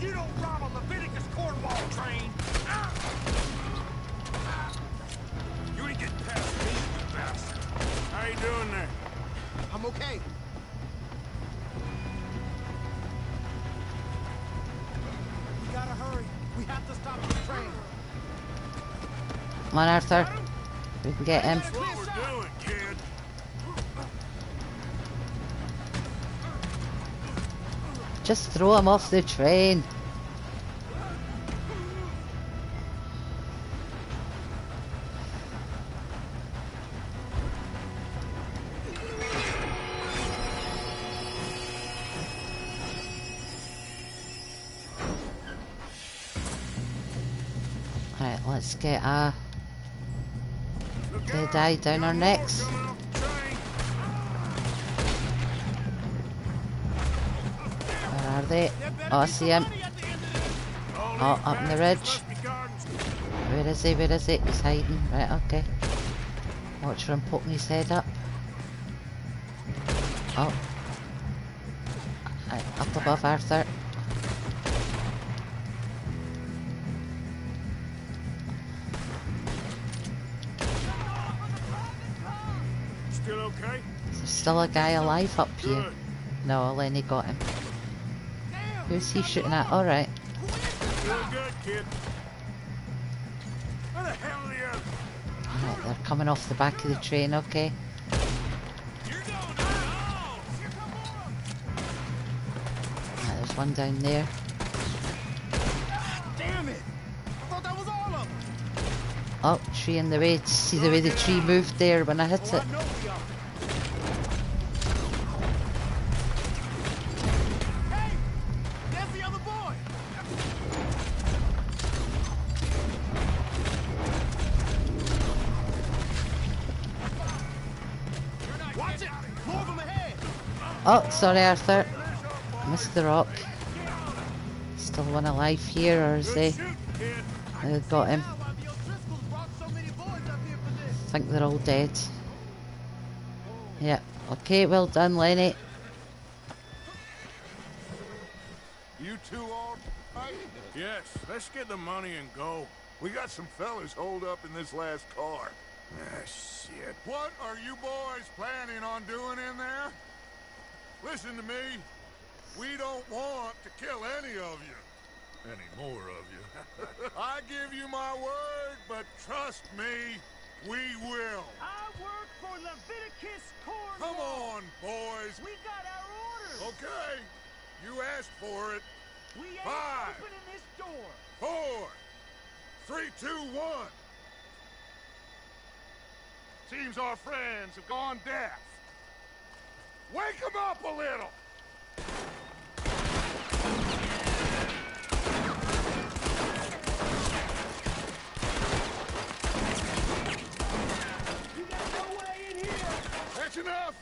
You don't rob a Leviticus Cornwall train. You ain't getting past me, you bastard. How you doing there? I'm okay. We gotta hurry. We have to stop the train. Come on, Arthur. We can get him. That's what we're doing, kid. Just throw him off the train. Right, let's get a dead eye down our necks. Where are they? Oh, I see him. Oh, up in the ridge. Where is he? Where is he? He's hiding. Right, okay. Watch for him poking his head up. Oh. Right, up above Arthur. Still okay? There's still a guy alive up here. No, Lenny got him. Who's he shooting at? Alright. Still good, kid. Where the hell are the others? Right, they're coming off the back of the train, okay. Right, there's one down there. Damn it! I thought that was all of them. Oh, tree in the way. See the way the tree moved there when I hit it. I know we are. Hey! There's the other boy! Watch it! More of them ahead! Oh, sorry, Arthur. Missed the rock. Still one alive here, or is he? I got him. I think they're all dead. Yeah. Okay, well done, Lenny. You two all right? Yes, let's get the money and go. We got some fellas holed up in this last car. Ah, shit. What are you boys planning on doing in there? Listen to me. We don't want to kill any of you. Any more of you. I give you my word, but trust me, we will. I work for Leviticus Cornwall. Come on, boys. We got our orders. Okay. You asked for it. We ain't 5, opening this door. 4, 3, 2, 1. Seems our friends have gone deaf. Wake them up a little. That's enough!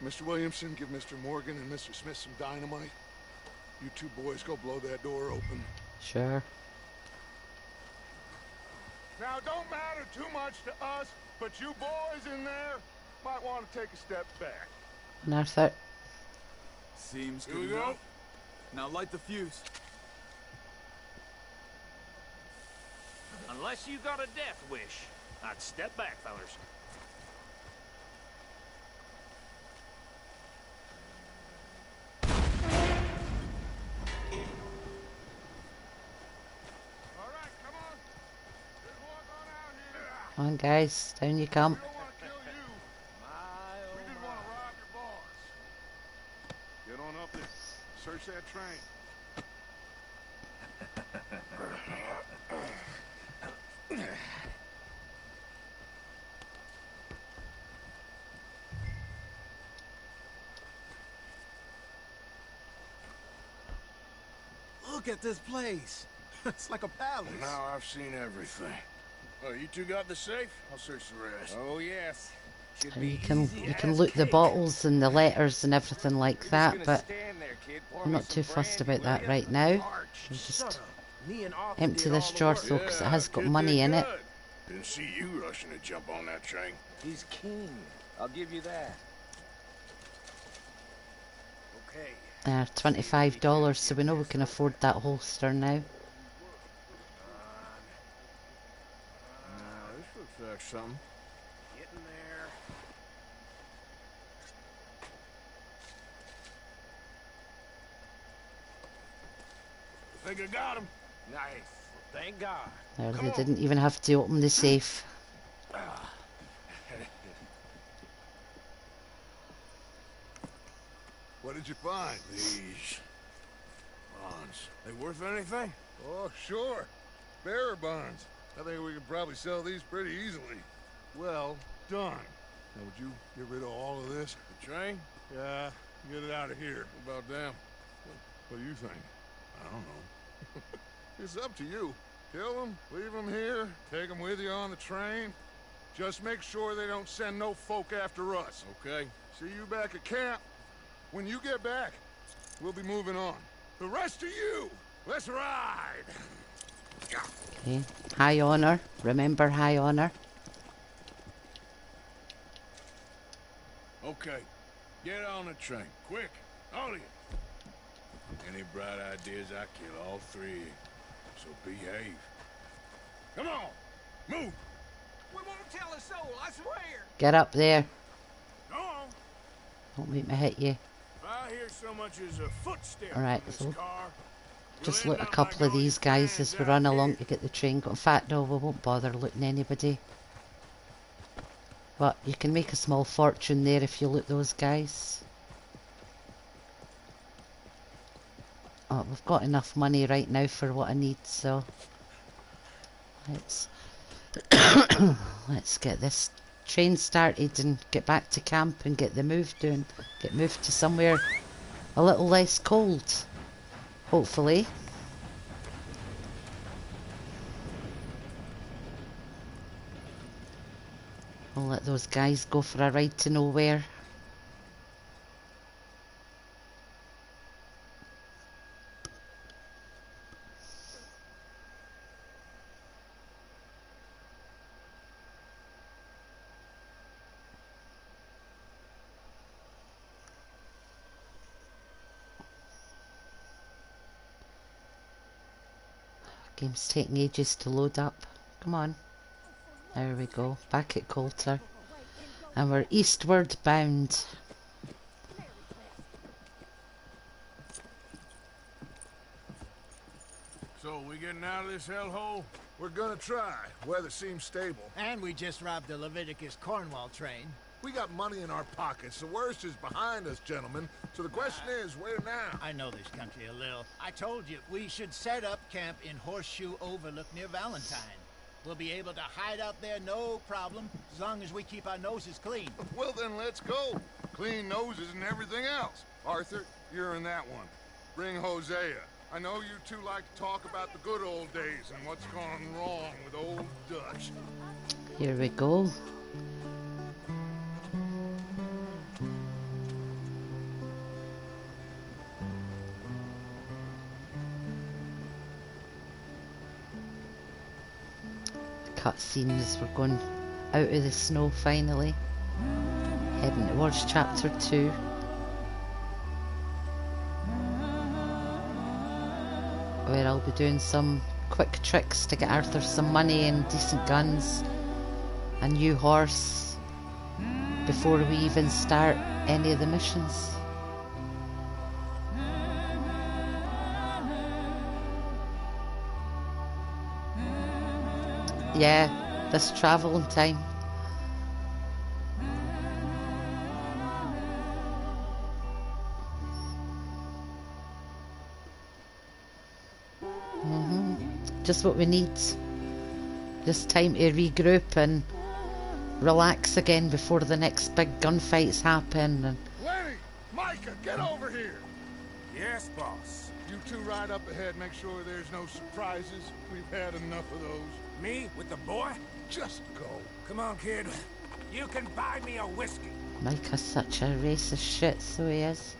Mr. Williamson, give Mr. Morgan and Mr. Smith some dynamite. You two boys go blow that door open. Sure. Now, don't matter too much to us, but you boys in there might want to take a step back. And that's it. Seems Here good we go. enough. Now light the fuse. Unless you got a death wish, I'd step back, fellers. Come on, guys. Down you come. We don't want to kill you. We just want to rob your boss. Get on up there. Search that train. Look at this place. It's like a palace. Now I've seen everything. Oh, you two got the safe? I'll search the rest. Oh, yes. Should And be you can loot the bottles and the letters and everything like that, but stand there, kid. Pour I'm me not some too fussed brandy, about will that ya? right now. Arch, I'll just shut up. Me and Arthur empty did this all the jar work. though, because it has got kid money did in it. good. Didn't see you rushing to jump on that train. He's king. I'll give you that. Okay. $25, so we know we can afford that holster now. This looks like something. Getting there. Think I got him. Nice. Thank God. There, they didn't even have to open the safe. What did you find? These bonds. They worth anything? Oh, sure. Bearer bonds. I think we could probably sell these pretty easily. Well done. Now, would you get rid of all of this? The train? Yeah, get it out of here. What about them? What do you think? I don't know. It's up to you. Kill them, leave them here, take them with you on the train. Just make sure they don't send no folk after us. Okay. See you back at camp. When you get back, we'll be moving on. The rest of you, let's ride! Okay. High honor. Remember high honor. Okay. Get on the train. Quick. All of you. Any bright ideas, I kill all three of you. So behave. Come on. Move. We won't tell a soul, I swear. Get up there. Go on. Don't make me hit you. If I hear so much as a footstep Alright, in so this car, just you'll loot a end up couple like of all these your guys friends as we out run here. along to get the train. In fact, no, we won't bother looting anybody. But you can make a small fortune there if you loot those guys. Oh, we've got enough money right now for what I need, so let's let's get this train started and get back to camp and get the move done. Get moved to somewhere a little less cold, hopefully. We'll let those guys go for a ride to nowhere. Game's taking ages to load up. Come on. There we go, back at Coulter. And we're eastward bound. So, we getting out of this hellhole? We're gonna try. Weather seems stable. And we just robbed the Leviticus Cornwall train. We got money in our pockets. The worst is behind us, gentlemen. So the question is, where now? I know this country a little. I told you, we should set up camp in Horseshoe Overlook near Valentine. We'll be able to hide out there, no problem, as long as we keep our noses clean. Well, then let's go. Clean noses and everything else. Arthur, you're in that one. Bring Hosea. I know you two like to talk about the good old days and what's gone wrong with old Dutch. Here we go. Cutscenes, we're going out of the snow finally. Heading towards chapter 2. Where I'll be doing some quick tricks to get Arthur some money and decent guns, a new horse, before we even start any of the missions. Yeah, this travelling time. Just what we need. Just time to regroup and relax again before the next big gunfights happen. And Lenny! Micah, get over here! Yes, boss. You two ride up ahead, make sure there's no surprises. We've had enough of those. Me? With the boy? Just go. Come on, kid. You can buy me a whiskey. Micah's such a racist shit, so he is.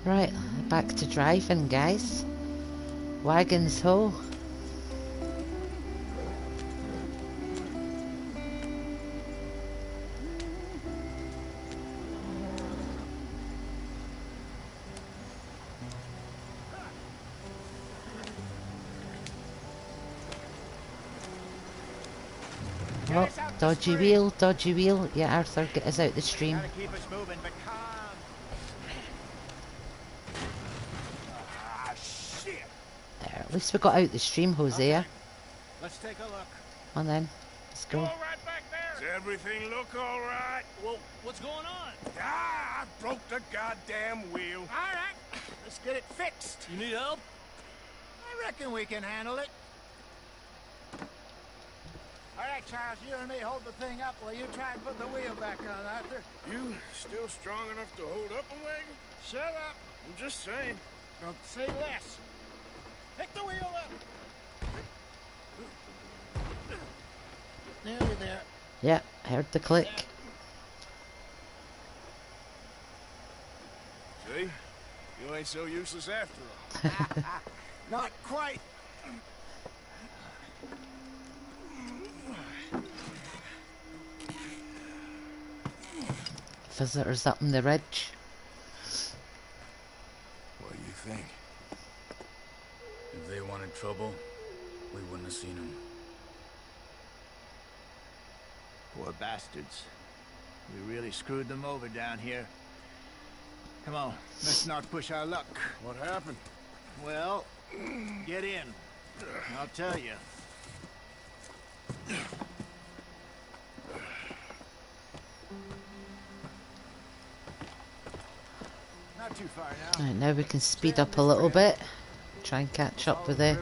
Right, back to driving, guys. Wagons ho. Oh, dodgy wheel, dodgy wheel. Yeah, Arthur, get us out the stream. Gotta keep us moving, but calm. Shit! There, at least we got out the stream, Hosea. Okay. Let's take a look. On then, let's go. All right back there? Does everything look all right? Well, what's going on? Ah, I broke the goddamn wheel. All right, let's get it fixed. You need help? I reckon we can handle it. All right, Charles, you and me hold the thing up while you try and put the wheel back on, Arthur. You still strong enough to hold up a wagon? Shut up. I'm just saying. Don't say less. Pick the wheel up. Nearly there. Yeah, I heard the click. See? You ain't so useless after all. Not quite. Visitors up on the ridge. What do you think? If they wanted trouble, we wouldn't have seen them. Poor bastards. We really screwed them over down here. Come on, let's not push our luck. What happened? Well, get in. I'll tell you. Not too far now. Right, now we can speed up a little bit. Try and catch up with the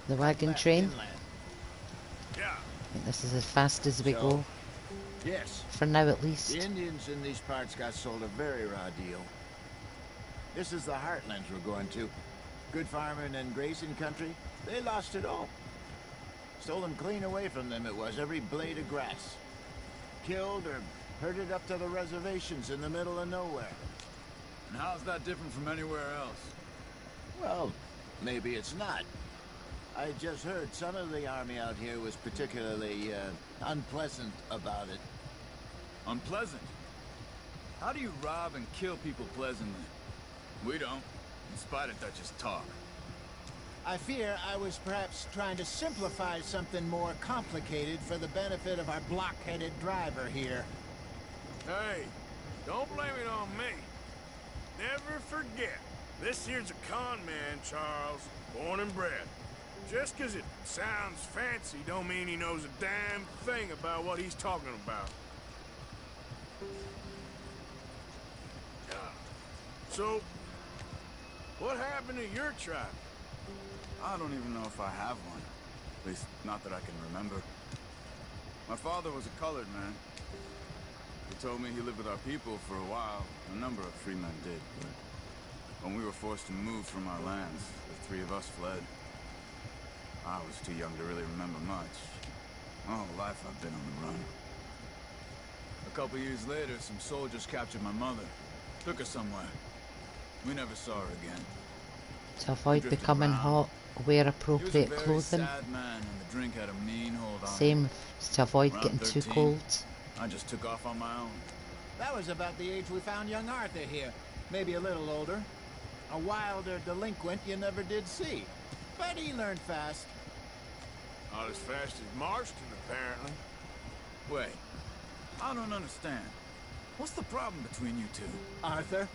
wagon train. Yeah. I think this is as fast as we go. Yes. For now at least. The Indians in these parts got sold a very raw deal. This is the heartlands we're going to. Good farming and grazing country. They lost it all. Stolen clean away from them it was, every blade of grass. Killed or herded up to the reservations in the middle of nowhere. And how's that different from anywhere else? Well, maybe it's not. I just heard some of the army out here was particularly unpleasant about it. Unpleasant? How do you rob and kill people pleasantly? We don't, in spite of Dutch's talk. I fear I was perhaps trying to simplify something more complicated for the benefit of our block-headed driver here. Hey, don't blame it on me. Never forget, this here's a con man, Charles, born and bred. Just 'cause it sounds fancy don't mean he knows a damn thing about what he's talking about. So, what happened to your tribe? I don't even know if I have one. At least, not that I can remember. My father was a colored man. He told me he lived with our people for a while. A number of free men did, but when we were forced to move from our lands, the three of us fled. I was too young to really remember much. My whole life I've been on the run. A couple years later, some soldiers captured my mother. Took her somewhere. We never saw her again. To avoid becoming hot, wear appropriate He was a very clothing. sad man, and the drink had a mean hold on him. Same to avoid Around getting too 13, cold. I just took off on my own. That was about the age we found young Arthur here. Maybe a little older. A wilder delinquent you never did see. But he learned fast. Not as fast as Marston, apparently. Wait, I don't understand. What's the problem between you two? Arthur?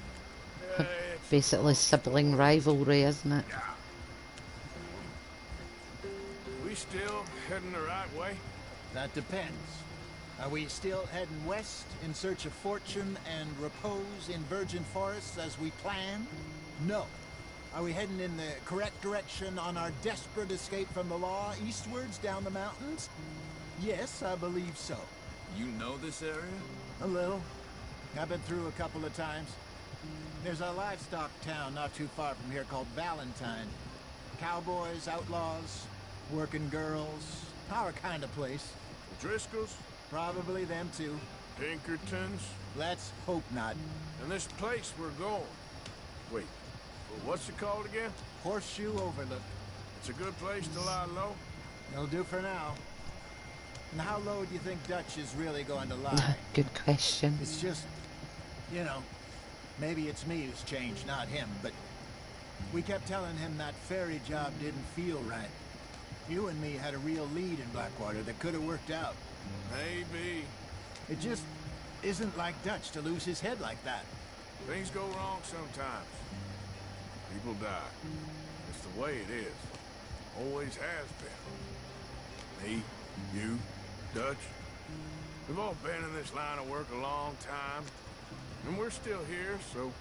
Basically sibling rivalry, isn't it? We still heading the right way? That depends. Are we still heading west in search of fortune and repose in virgin forests as we planned? No. Are we heading in the correct direction on our desperate escape from the law eastwards down the mountains? Yes, I believe so. You know this area? A little. I've been through a couple of times. There's a livestock town not too far from here called Valentine. Cowboys, outlaws, working girls, our kind of place. The Driscolls? Probably them too. Pinkertons? Let's hope not. And this place we're going. Wait, what's it called again? Horseshoe Overlook. It's a good place to lie low? It'll do for now. And how low do you think Dutch is really going to lie? Good question. It's just, you know, maybe it's me who's changed, not him, but we kept telling him that ferry job didn't feel right. You and me had a real lead in Blackwater that could have worked out. Maybe. It just isn't like Dutch to lose his head like that. Things go wrong sometimes. People die. It's the way it is. Always has been. Me, you, Dutch. We've all been in this line of work a long time. And we're still here, so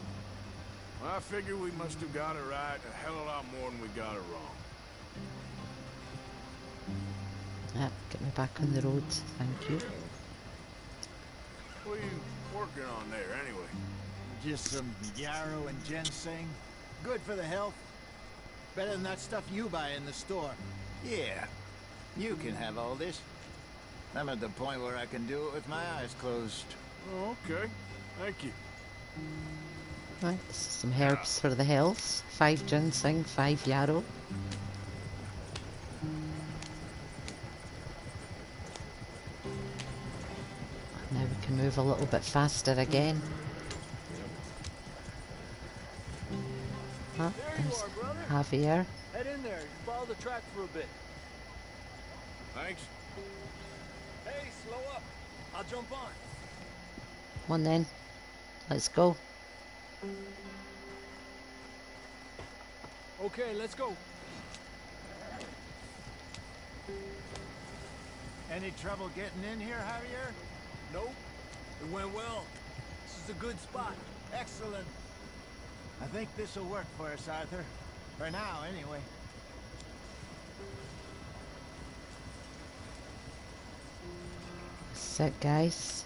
I figure we must have got it right a hell of a lot more than we got it wrong. Yep, get me back on the road, thank you. What are you working on there, anyway? Just some yarrow and ginseng. Good for the health. Better than that stuff you buy in the store. Yeah, you can have all this. I'm at the point where I can do it with my eyes closed. Oh, okay. Thank you. Right, this is some herbs for the health. 5 ginseng, 5 yarrow. Now we can move a little bit faster again. Oh, there's Javier. Head in there. Follow the track for a bit. Thanks. Hey, slow up. I'll jump on. Come on then. Let's go. Okay, let's go. Any trouble getting in here, Javier? Nope. It went well. This is a good spot. Excellent. I think this will work for us, Arthur. For now, anyway. Sit, guys.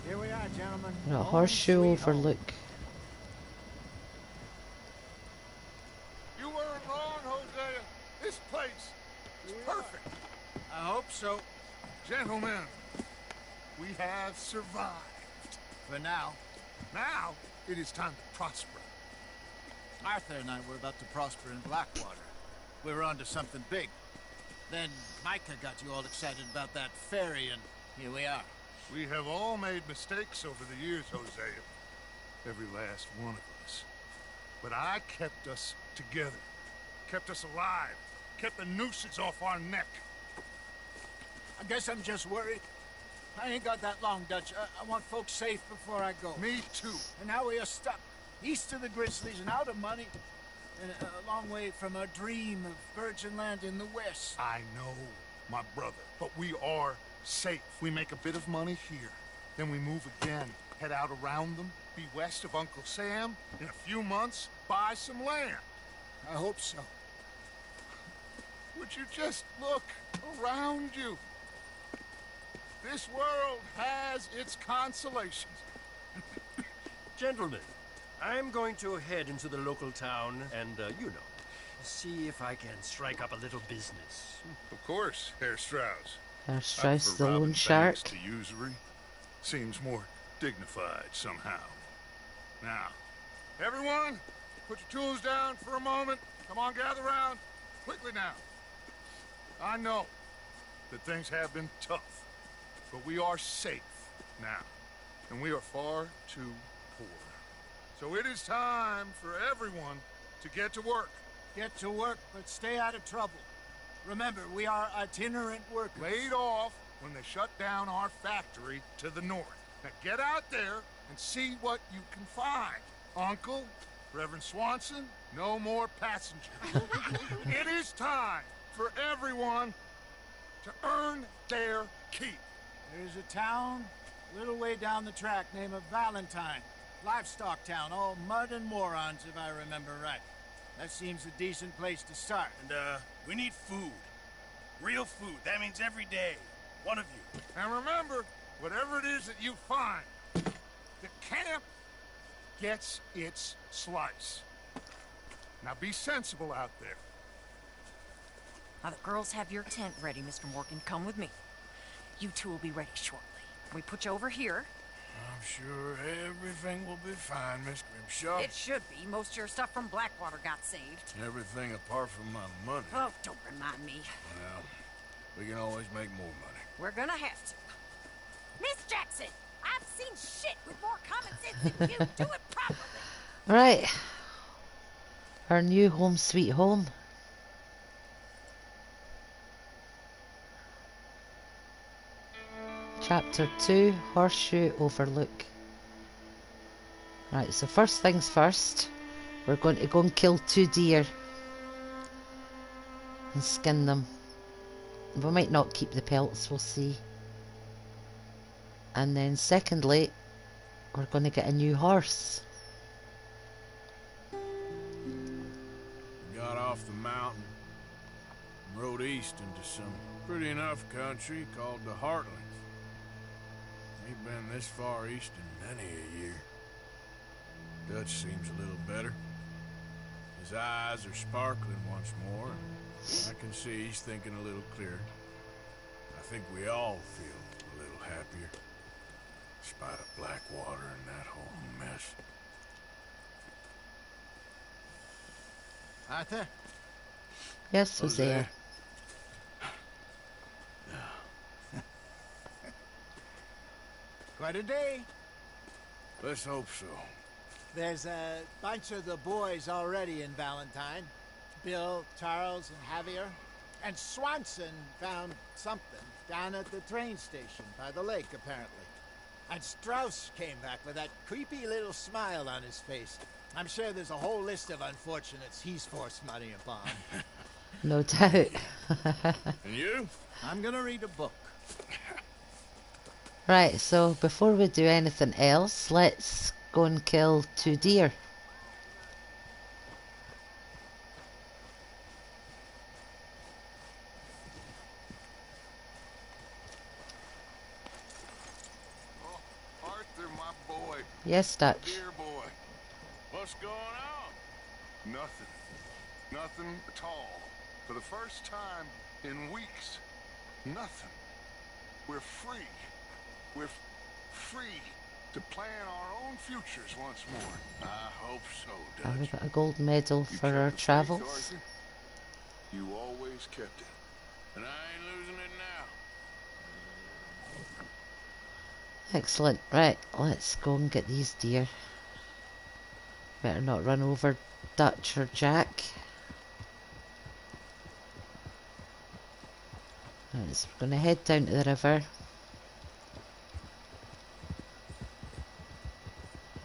Here we are, gentlemen. Got a horseshoe overlook. You weren't wrong, Hosea. This place is perfect. I hope so. Gentlemen, we have survived. For now. Now, it is time to prosper. Arthur and I were about to prosper in Blackwater. We were onto something big. Then Micah got you all excited about that ferry, and here we are. We have all made mistakes over the years, Hosea. Every last one of us. But I kept us together. Kept us alive. Kept the nooses off our neck. I guess I'm just worried. I ain't got that long, Dutch. I want folks safe before I go. Me too. And now we are stuck. East of the Grizzlies and out of money. And a long way from our dream of virgin land in the west. I know, my brother. But we are safe. We make a bit of money here. Then we move again. Head out around them. Be west of Uncle Sam. In a few months, buy some land. I hope so. Would you just look around you? This world has its consolations. Gentlemen, I'm going to head into the local town and, you know, see if I can strike up a little business. Of course, Herr Strauss. Herr Strauss, the loan shark. To usury seems more dignified somehow. Now, everyone, put your tools down for a moment. Come on, gather round. Quickly now. I know that things have been tough, but we are safe now, and we are far too poor. So it is time for everyone to get to work. Get to work, but stay out of trouble. Remember, we are itinerant workers. Laid off when they shut down our factory to the north. Now get out there and see what you can find. Uncle, Reverend Swanson, no more passengers. It is time for everyone to earn their keep. There's a town a little way down the track named Valentine. Livestock town, all mud and morons, if I remember right. That seems a decent place to start. And, we need food. Real food. That means every day. One of you. And remember, whatever it is that you find, the camp gets its slice. Now be sensible out there. Now the girls have your tent ready, Mr. Morgan. Come with me. You two will be ready shortly. We put you over here. I'm sure everything will be fine, Miss Grimshaw. It should be. Most of your stuff from Blackwater got saved. Everything apart from my money. Oh, don't remind me. Well, we can always make more money. We're gonna have to. Miss Jackson, I've seen shit with more common sense than you. Do it properly. Right. Our new home sweet home. Chapter 2, Horseshoe Overlook. Right, so first things first, we're going to go and kill 2 deer and skin them. We might not keep the pelts, we'll see. And then secondly, we're going to get a new horse. We got off the mountain and rode east into some pretty enough country called the Heartlands. Ain't been this far east in many a year. Dutch seems a little better. His eyes are sparkling once more, and I can see he's thinking a little clearer. I think we all feel a little happier, in spite of Blackwater and that whole mess. Arthur? Yes, Hosea. Quite a day. Let's hope so. There's a bunch of the boys already in Valentine. Bill, Charles, and Javier. And Swanson found something down at the train station by the lake, apparently. And Strauss came back with that creepy little smile on his face. I'm sure there's a whole list of unfortunates he's forced money upon. No doubt. And you? I'm gonna read a book. Right, so before we do anything else, let's go and kill 2 deer. Oh, Arthur, my boy. Yes, Dutch. Dear boy. What's going on? Nothing. Nothing at all. For the first time in weeks. Nothing. We're free. We're free to plan our own futures once more. I hope so, And we Dutch. got a gold medal for our travels. Arthur. You always kept it. And I ain't losing it Excellent. Right, let's go and get these deer. Better not run over Dutch or Jack. Right, so we're going to head down to the river,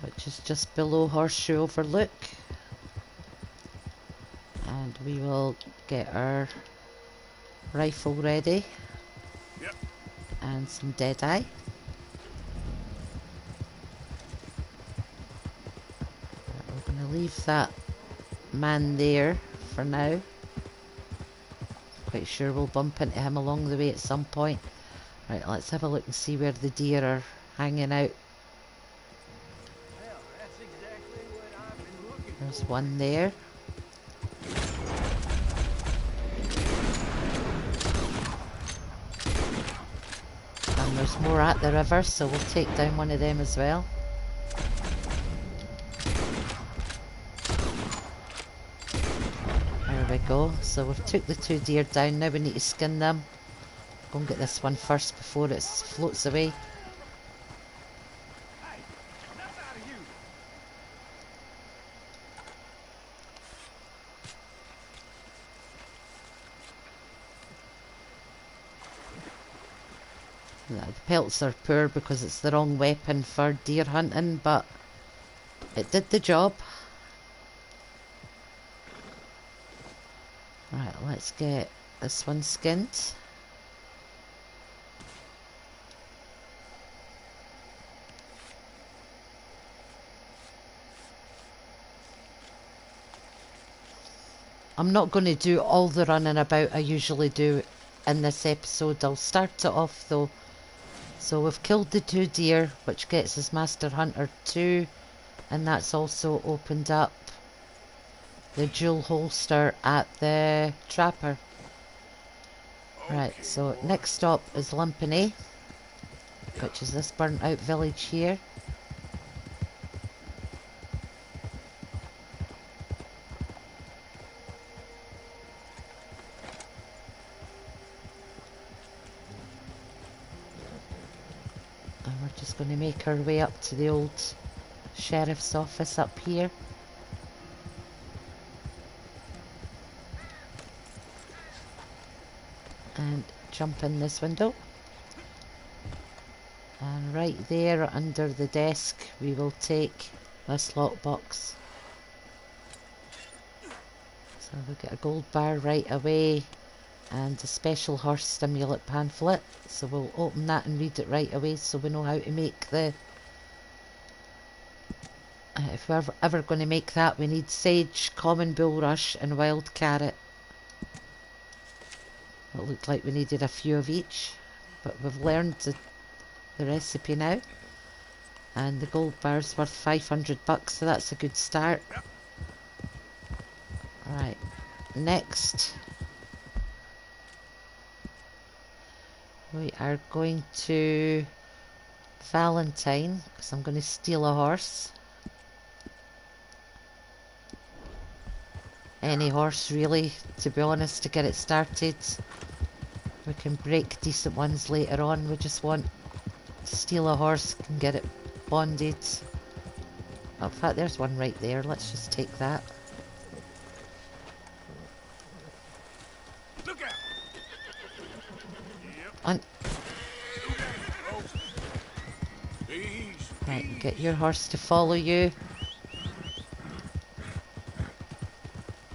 which is just below Horseshoe Overlook. And we will get our rifle ready. Yep. And some Deadeye. We're going to leave that man there for now. Quite sure we'll bump into him along the way at some point. Right, let's have a look and see where the deer are hanging out. There's one there. And there's more at the river, so we'll take down one of them as well. There we go. So we've took the 2 deer down. Now we need to skin them. Go and get this one first before it floats away. The pelts are poor because it's the wrong weapon for deer hunting, but it did the job. Right, let's get this one skinned. I'm not going to do all the running about I usually do in this episode. I'll start it off though. So we've killed the 2 deer, which gets us Master Hunter 2, and that's also opened up the dual holster at the trapper. Right, so next stop is Lumpany, which is this burnt out village here. And we're just going to make our way up to the old sheriff's office up here. And jump in this window. And right there under the desk we will take this lockbox. So we'll get a gold bar right away and a special horse stimulant pamphlet. So we'll open that and read it right away so we know how to make the... if we're ever going to make that, we need sage, common bulrush and wild carrot. It looked like we needed a few of each, but we've learned the recipe now. And the gold bar's worth 500 bucks, so that's a good start. Right, next we are going to Valentine, because I'm going to steal a horse. Any horse really, to be honest, to get it started. We can break decent ones later on. We just want to steal a horse and get it bonded. Oh, in fact, there's one right there. Let's just take that. Look out! On. Right, get your horse to follow you.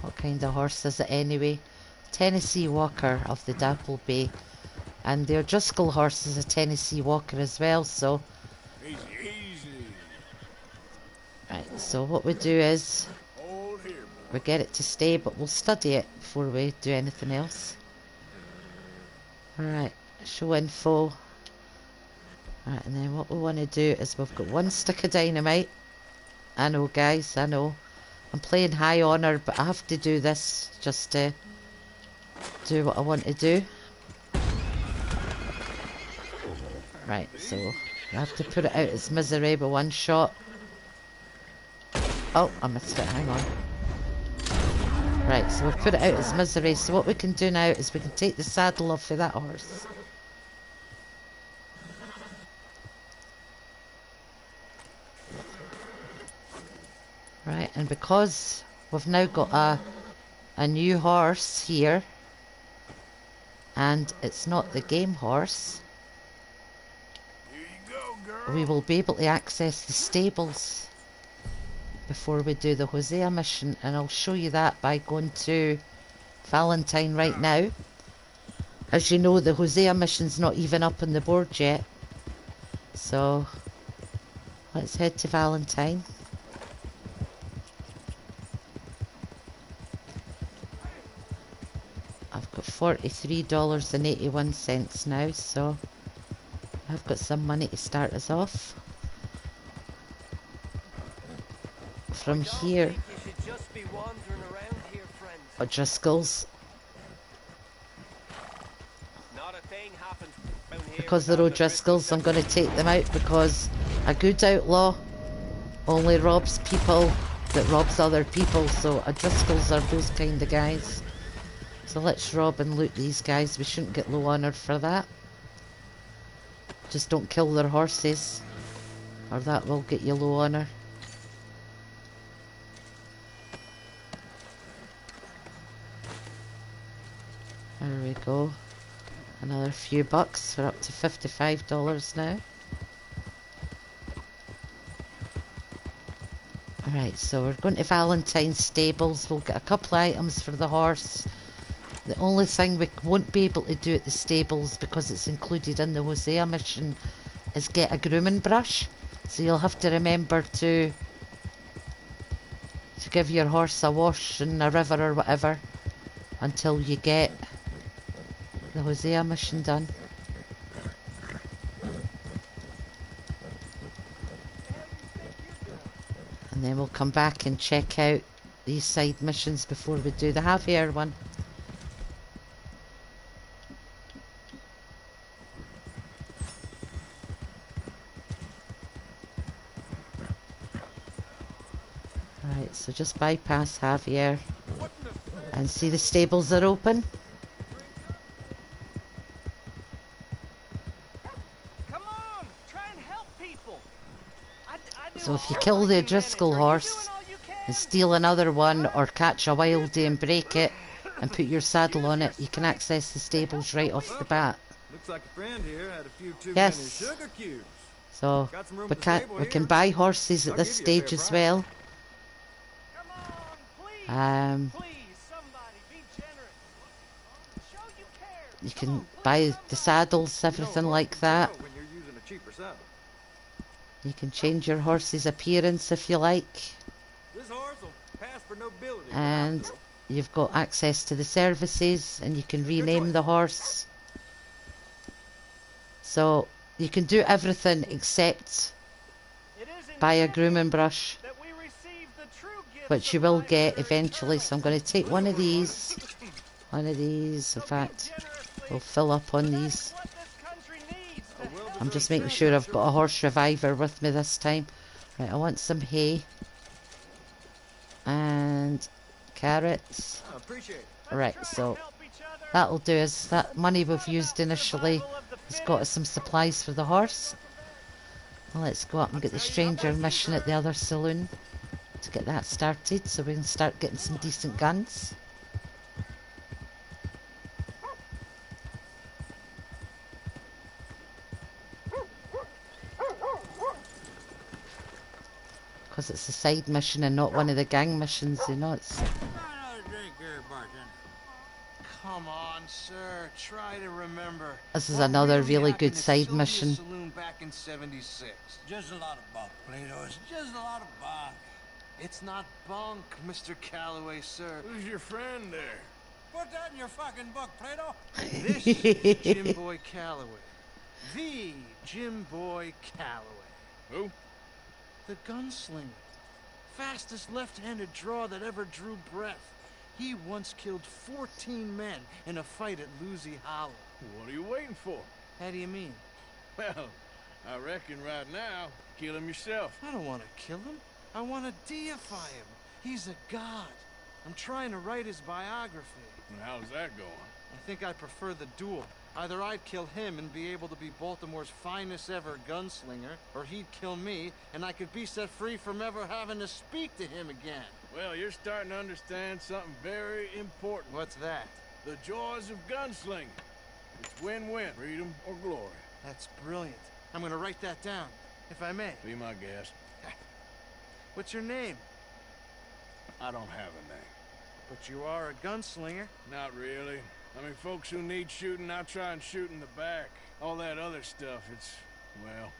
What kind of horse is it anyway? Tennessee Walker of the Dapple Bay. And their Driscoll horse is a Tennessee Walker as well, so... Easy, easy. Right, so what we do is... we get it to stay, but we'll study it before we do anything else. Alright, show info. Right, and then what we want to do is we've got 1 stick of dynamite. I know, guys, I know. I'm playing high honour, but I have to do this just to do what I want to do. Right, so I have to put it out its misery with 1 shot. Oh, I missed it, hang on. Right, so we've put it out its misery, so what we can do now is we can take the saddle off of that horse. And because we've now got a new horse here, and it's not the game horse, Here you go, girl. we will be able to access the stables before we do the Hosea mission, and I'll show you that by going to Valentine right now. As you know, the Hosea mission's not even up on the board yet, so let's head to Valentine. I've got $43.81 now, so I've got some money to start us off. From here, O'Driscoll's. Because they're O'Driscoll's, I'm going to take them out, because a good outlaw only robs people that robs other people, so O'Driscoll's are those kind of guys. So let's rob and loot these guys. We shouldn't get low honour for that. Just don't kill their horses, or that will get you low honour. There we go. Another few bucks. We're up to $55 now. Alright, so we're going to Valentine's stables. We'll get a couple of items for the horse. The only thing we won't be able to do at the stables, because it's included in the Hosea mission, is get a grooming brush. So you'll have to remember to give your horse a wash in a river or whatever until you get the Hosea mission done. And then we'll come back and check out these side missions before we do the Javier one. Right, so just bypass Javier and see the stables are open. So if you kill the O'Driscoll horse and steal another one, or catch a wildie and break it and put your saddle on it, you can access the stables right off the bat. Looks like a friend here had a few too Yes. many sugar cubes. So Got some room we at the stable can here. buy horses at I'll this give you a fair stage as price. well. You can buy the saddles, everything like that. When you're using a cheaper saddle. You can change your horse's appearance if you like. This horse will pass for nobility. And you've got access to the services, and you can rename the horse. So you can do everything except buy a grooming brush, which you will get eventually. So I'm going to take one of these. In fact, we'll fill up on these. I'm just making sure I've got a horse reviver with me this time. Right, I want some hay and carrots. Right, so that'll do us. That money we've used initially has got us some supplies for the horse. Well, let's go up and get the stranger mission at the other saloon to get that started, so we can start getting some decent guns. Because it's a side mission and not one of the gang missions, you know. It's Come on, sir. Try to remember. This is another really good side mission. Saloon back in '76. Just a lot of bunk, Plato. It's just a lot of bunk. It's not bunk, Mr. Calloway, sir. Who's your friend there? Put that in your fucking book, Plato. This is Jim Boy Calloway. The Jim Boy Calloway. Who? The gunslinger. Fastest left-handed draw that ever drew breath. He once killed 14 men in a fight at Lucy Hollow. What are you waiting for? How do you mean? Well, I reckon right now, kill him yourself. I don't want to kill him. I want to deify him. He's a god. I'm trying to write his biography. And how's that going? I think I prefer the duel. Either I'd kill him and be able to be Baltimore's finest ever gunslinger, or he'd kill me and I could be set free from ever having to speak to him again. Well, you're starting to understand something very important. What's that? The joys of gunslinging. It's win-win, freedom or glory. That's brilliant. I'm gonna write that down, if I may. Be my guest. What's your name? I don't have a name. But you are a gunslinger. Not really. I mean, folks who need shooting, I try and shoot in the back. All that other stuff, it's, well,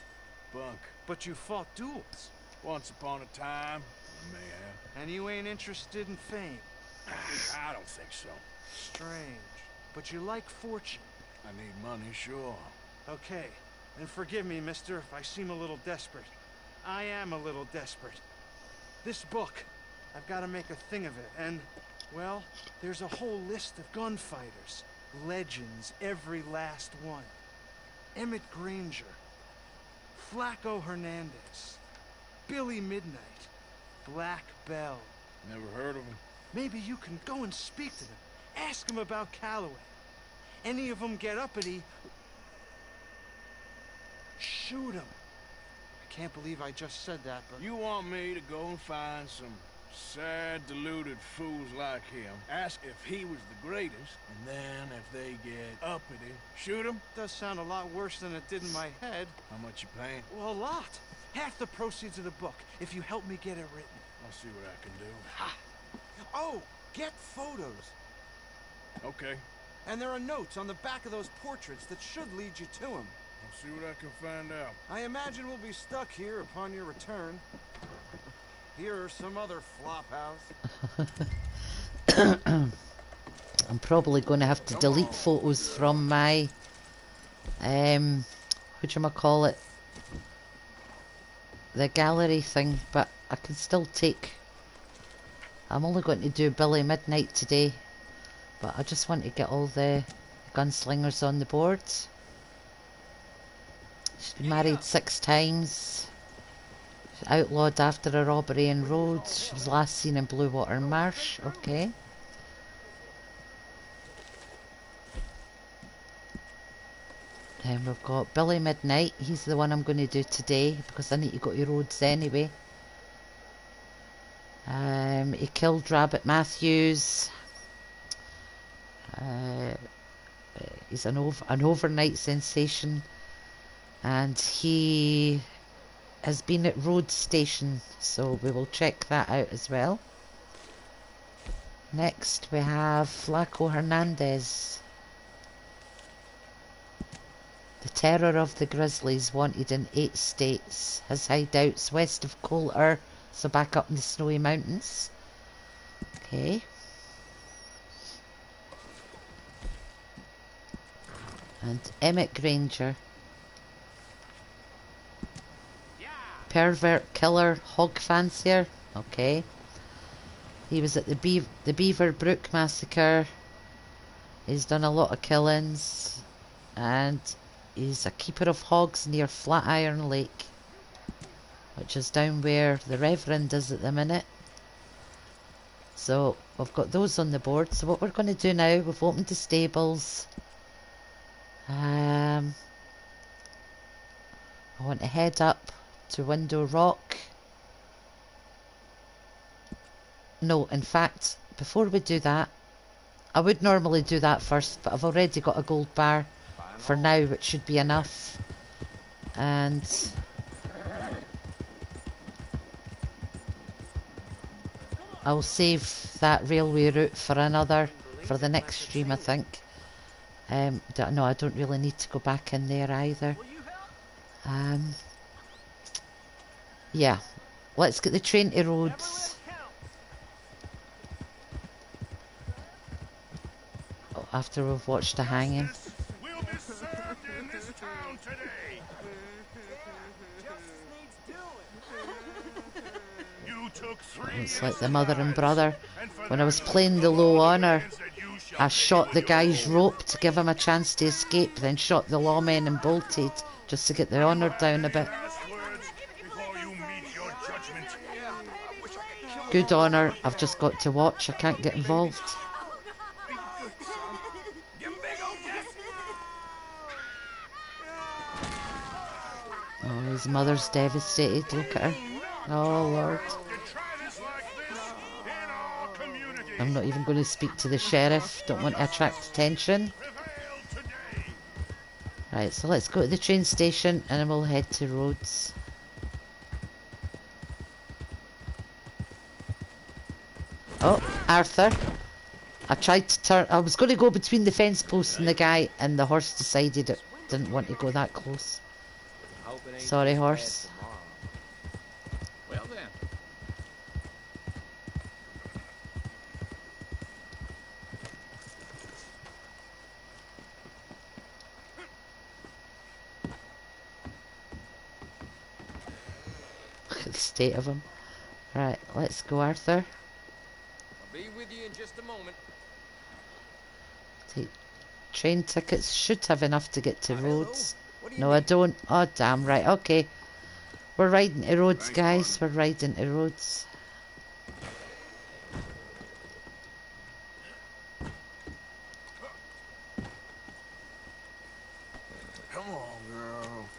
bunk. But you fought duels. Once upon a time, I may have. And you ain't interested in fame. I don't think so. Strange. But you like fortune. I need money, sure. Okay. And forgive me, mister, if I seem a little desperate. I am a little desperate. This book, I've got to make a thing of it, and, well, there's a whole list of gunfighters. Legends, every last one. Emmett Granger. Flaco Hernandez. Billy Midnight. Black Bell. Never heard of him. Maybe you can go and speak to them. Ask them about Calloway. Any of them get uppity, shoot them. I can't believe I just said that, but... You want me to go and find some sad, deluded fools like him, ask if he was the greatest, and then if they get uppity, shoot him? Does sound a lot worse than it did in my head. How much you paying? Well, a lot. Half the proceeds of the book, if you help me get it written. I'll see what I can do. Ha! Oh, get photos. Okay. And there are notes on the back of those portraits that should lead you to him. I'll see what I can find out. I imagine we'll be stuck here upon your return. Here are some other flophouse. I'm probably going to have to delete photos from my, whatchamacallit, the gallery thing, but I can still take, I'm only going to do Billy Midnight today, but I just want to get all the gunslingers on the board. She's been married 6 times. She's outlawed after a robbery in Rhodes. She was last seen in Blue Water Marsh. Okay. Then we've got Billy Midnight. He's the one I'm going to do today because I need to go to Rhodes anyway. He killed Rabbit Matthews. He's an overnight sensation, and he has been at Rhodes Station, so we will check that out as well. Next we have Flaco Hernandez. The terror of the Grizzlies, wanted in 8 states, has hideouts west of Coulter, so back up in the Snowy Mountains. Okay. And Emmett Granger. Pervert killer, hog fancier. Okay. He was at the Beaver Brook massacre. He's done a lot of killings. And he's a keeper of hogs near Flatiron Lake, which is down where the Reverend is at the minute. So we've got those on the board. So what we're going to do now, we've opened the stables. I want to head up to Window Rock. No, in fact, before we do that, I would normally do that first, but I've already got a gold bar for now, which should be enough. And I'll save that railway route for the next stream, I think. No, I don't really need to go back in there either. Yeah, let's get the train to Rhodes. Oh, after we've watched a hanging. Will be served in this town today. You took 3 It's like the mother and brother. When I was playing the low honour, I shot the guy's rope to give him a chance to escape, then shot the lawmen and bolted just to get the honour down a bit. Good honour, I've just got to watch, I can't get involved. Oh, his mother's devastated. Look at her. Oh, Lord. I'm not even going to speak to the sheriff. Don't want to attract attention. Right, so let's go to the train station and then we'll head to Rhodes. Oh, Arthur. I tried to turn... I was going to go between the fence post and the guy, and the horse decided it didn't want to go that close. Sorry, horse. Well then. Look at the state of him. Right, let's go, Arthur. I'll be with you in just a moment. Take train tickets. Should have enough to get to Rhodes. No, I don't. Oh, damn. Right, okay. We're riding to Rhodes, guys. We're riding to Rhodes. Come on, girl.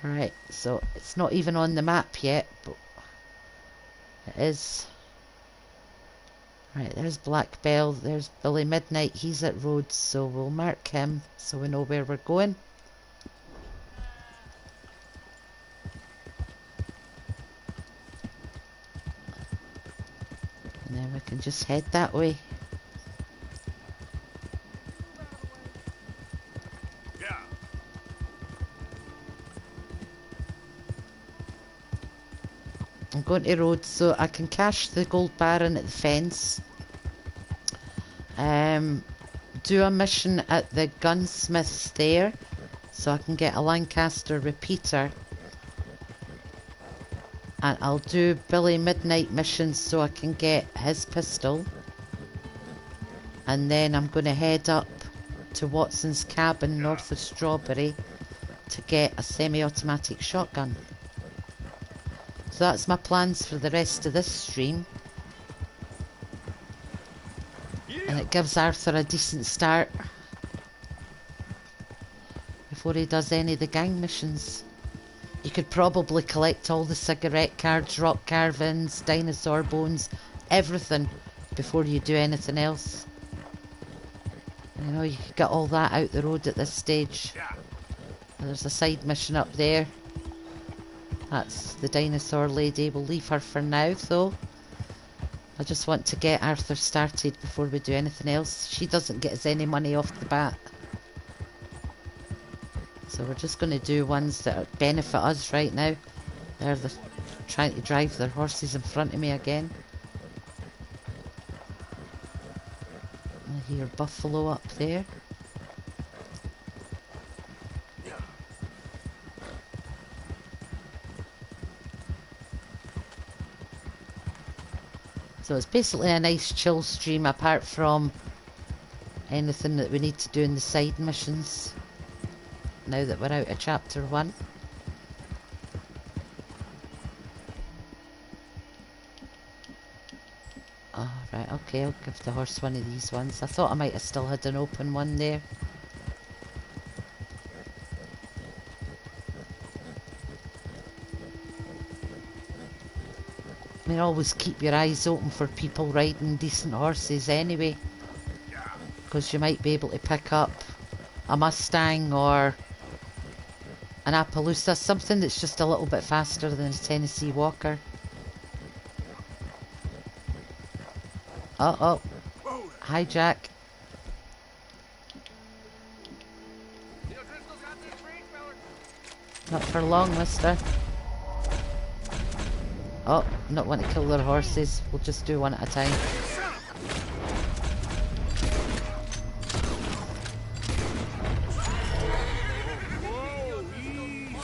Right, so it's not even on the map yet, but it is. Right, there's Black Bell, there's Billy Midnight, he's at Rhodes, so we'll mark him so we know where we're going. And then we can just head that way. I'm going to Rhodes so I can cash the gold baron at the fence. Do a mission at the gunsmith's there so I can get a Lancaster repeater. And I'll do Billy Midnight missions so I can get his pistol. And then I'm going to head up to Watson's cabin north of Strawberry to get a semi-automatic shotgun. So that's my plans for the rest of this stream. And it gives Arthur a decent start before he does any of the gang missions. You could probably collect all the cigarette cards, rock carvings, dinosaur bones, everything before you do anything else. You know, you could get all that out the road at this stage. And there's a side mission up there. That's the dinosaur lady. We'll leave her for now, though. I just want to get Arthur started before we do anything else. She doesn't get us any money off the bat. So we're just going to do ones that benefit us right now. They're trying to drive their horses in front of me again. I hear buffalo up there. So it's basically a nice chill stream apart from anything that we need to do in the side missions. Now that we're out of chapter 1. Oh, right, okay, I'll give the horse one of these ones. I thought I might have still had an open one there. I mean, always keep your eyes open for people riding decent horses anyway. Because you might be able to pick up a Mustang or an Appaloosa, something that's just a little bit faster than a Tennessee Walker. Uh-oh. Hi, Jack. Not for long, mister. Oh, not want to kill their horses. We'll just do one at a time.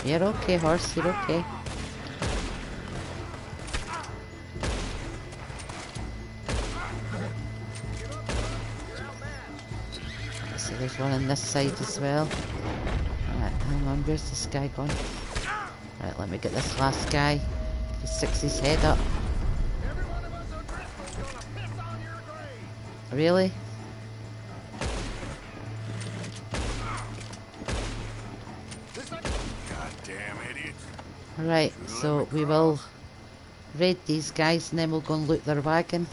You're okay, horse. You're okay. So there's one on this side as well. Alright, hang on. Where's this guy gone? Right, let me get this last guy. He sticks his head up. Really? Right, so we will raid these guys and then we'll go and loot their wagon.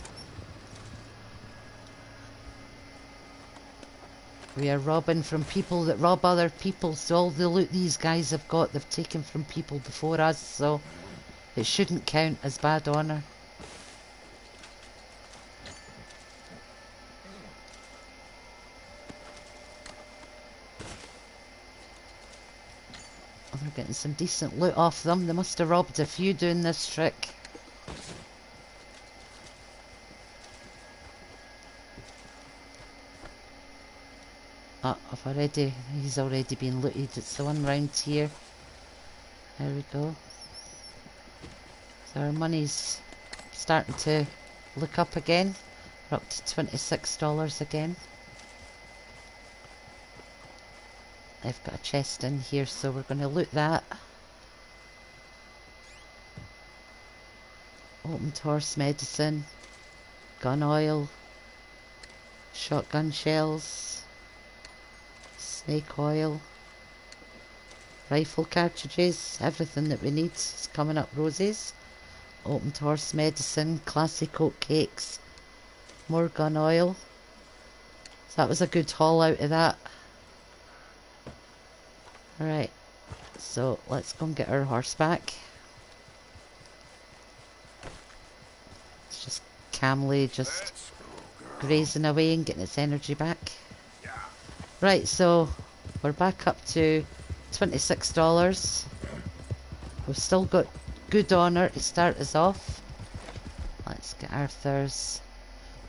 We are robbing from people that rob other people, so all the loot these guys have got, they've taken from people before us, so it shouldn't count as bad honour. Oh, they're getting some decent loot off them. They must have robbed a few doing this trick. Oh, he's already been looted. It's the one round here. There we go. So our money's starting to look up again. We're up to $26 again. I've got a chest in here, so we're going to loot that. Opened horse medicine, gun oil, shotgun shells, snake oil, rifle cartridges, everything that we need is coming up roses. Opened horse medicine, classic oat cakes, more gun oil. So that was a good haul out of that. Alright, so let's go and get our horse back. It's just calmly just grazing away and getting its energy back. Right, so we're back up to $26. We've still got good honour to start us off. Let's get Arthur's.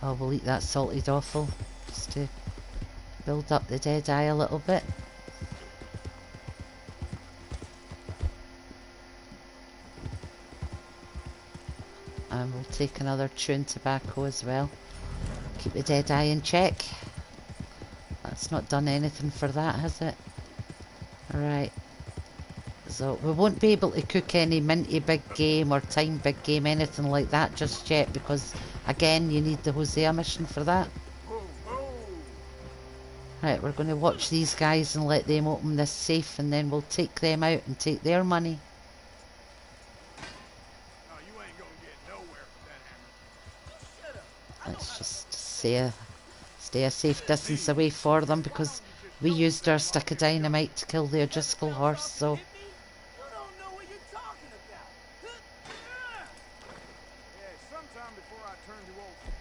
Oh, we'll eat that salted offal just to build up the dead eye a little bit. And we'll take another chewing tobacco as well. Keep the dead eye in check. That's not done anything for that, has it? Alright. So we won't be able to cook any minty big game or time big game, anything like that just yet, because again you need the Hosea mission for that. Right, we're going to watch these guys and let them open this safe, and then we'll take them out and take their money. Let's just stay a safe distance away for them, because we used our stick of dynamite to kill the O'Driscoll horse, so... Sometime before I turn you over.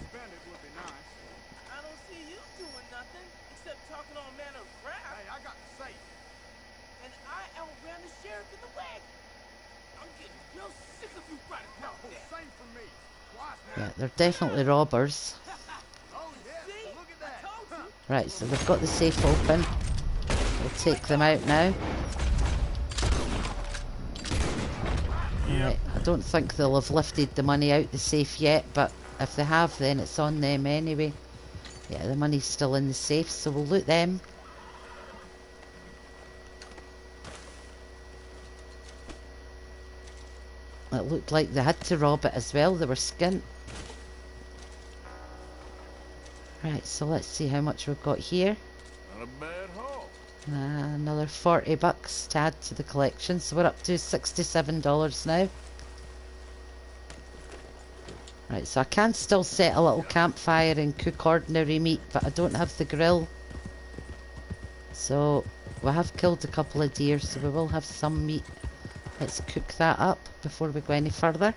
Spend it would be nice. I don't see you doing nothing except talking all manner of crap. Hey, I got the safe. And I outran the sheriff in the wagon. I'm getting real sick of you right now. Same for me. Yeah, they're definitely robbers. Oh, yeah. Look at that. Right, so we've got the safe open. We'll take them out now. Right, I don't think they'll have lifted the money out the safe yet, but if they have, then it's on them anyway. Yeah, the money's still in the safe, so we'll loot them. It looked like they had to rob it as well, they were skint. Right, so let's see how much we've got here. Not a bad haul. Another $40 to add to the collection, so we're up to $67 now. Right, so I can still set a little campfire and cook ordinary meat, but I don't have the grill. So we have killed a couple of deer, so we will have some meat. Let's cook that up before we go any further.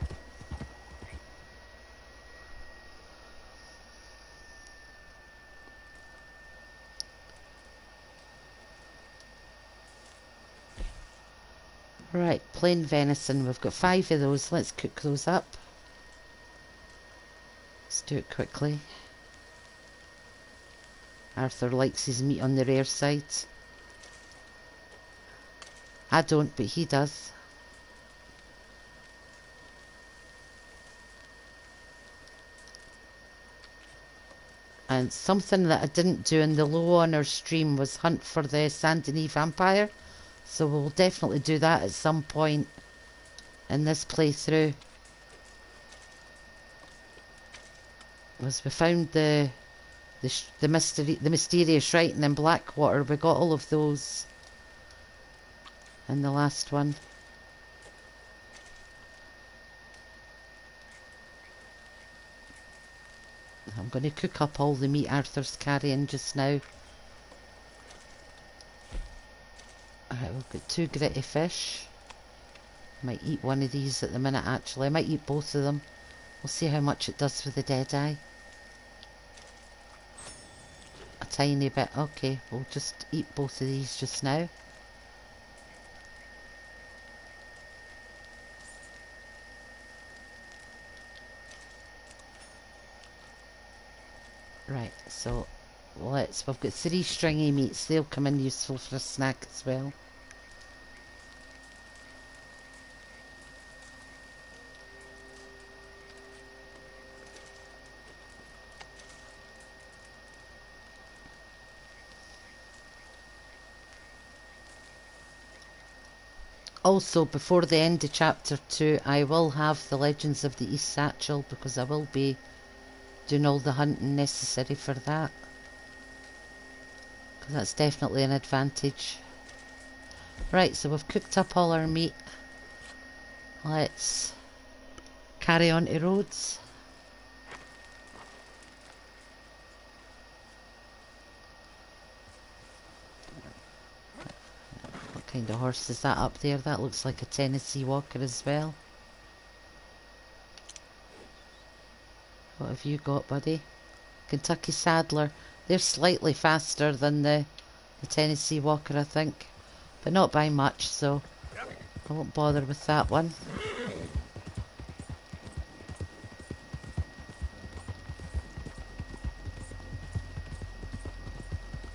Right, plain venison. We've got 5 of those. Let's cook those up. Let's do it quickly. Arthur likes his meat on the rare side. I don't, but he does. And something that I didn't do in the low honour stream was hunt for the Saint Denis vampire. So we'll definitely do that at some point in this playthrough. As we found the mysterious writing in Blackwater, we got all of those And the last one. I'm going to cook up all the meat Arthur's carrying just now. Alright, we've got 2 gritty fish. Might eat one of these at the minute actually. I might eat both of them. We'll see how much it does for the dead eye. A tiny bit. Okay, we'll just eat both of these just now. Right, so we've got 3 stringy meats. They'll come in useful for a snack as well. Also, before the end of chapter 2, I will have the Legends of the East Satchel because I will be doing all the hunting necessary for that. Because that's definitely an advantage. Right, so we've cooked up all our meat. Let's carry on to Rhodes. What kind of horse is that up there? That looks like a Tennessee Walker as well. What have you got, buddy? Kentucky Saddler. They're slightly faster than the Tennessee Walker, I think. But not by much, so I won't bother with that one.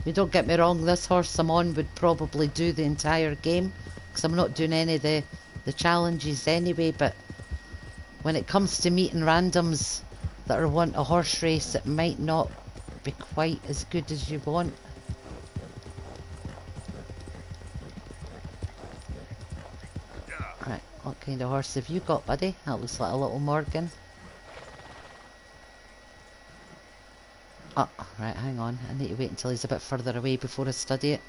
You don't get me wrong, this horse I'm on would probably do the entire game, because I'm not doing any of the challenges anyway, but when it comes to meeting randoms that are want a horse race, it might not be quite as good as you want. Right, what kind of horse have you got, buddy? That looks like a little Morgan. Oh, right, hang on. I need to wait until he's a bit further away before I study it.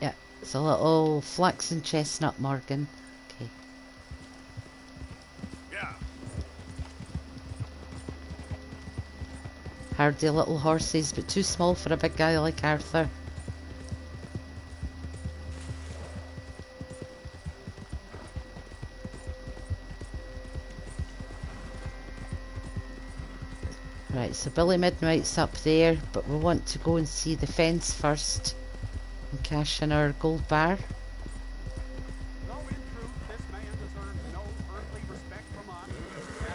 Yeah, it's a little flaxen chestnut Morgan. Okay. Yeah. Hardy little horses, but too small for a big guy like Arthur. Right, so Billy Midnight's up there, but we want to go and see the fence first and cash in our gold bar.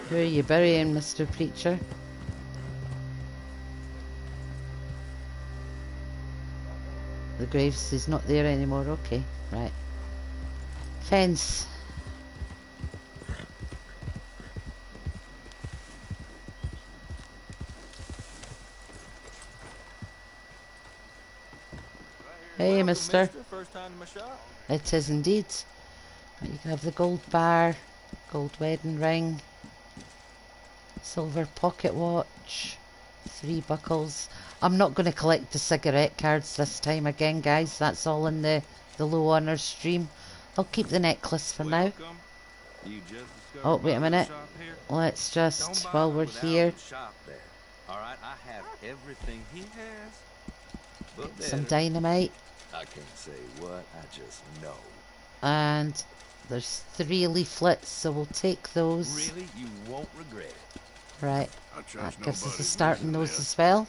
Who are you burying, Mr. Preacher? The graves is not there anymore, okay, right. Fence. Hey, mister. First time in my shop. It is indeed. Right, you can have the gold bar, gold wedding ring, silver pocket watch, 3 buckles. I'm not going to collect the cigarette cards this time again, guys. That's all in the low honours stream. I'll keep the necklace for now. Oh, wait a minute. Let's just, while we're here, Alright, I have everything he has. get some dynamite. I can't say what, I just know. And there's 3 leaflets, so we'll take those. Really, you won't regret it. Right, that gives us a start in those as well.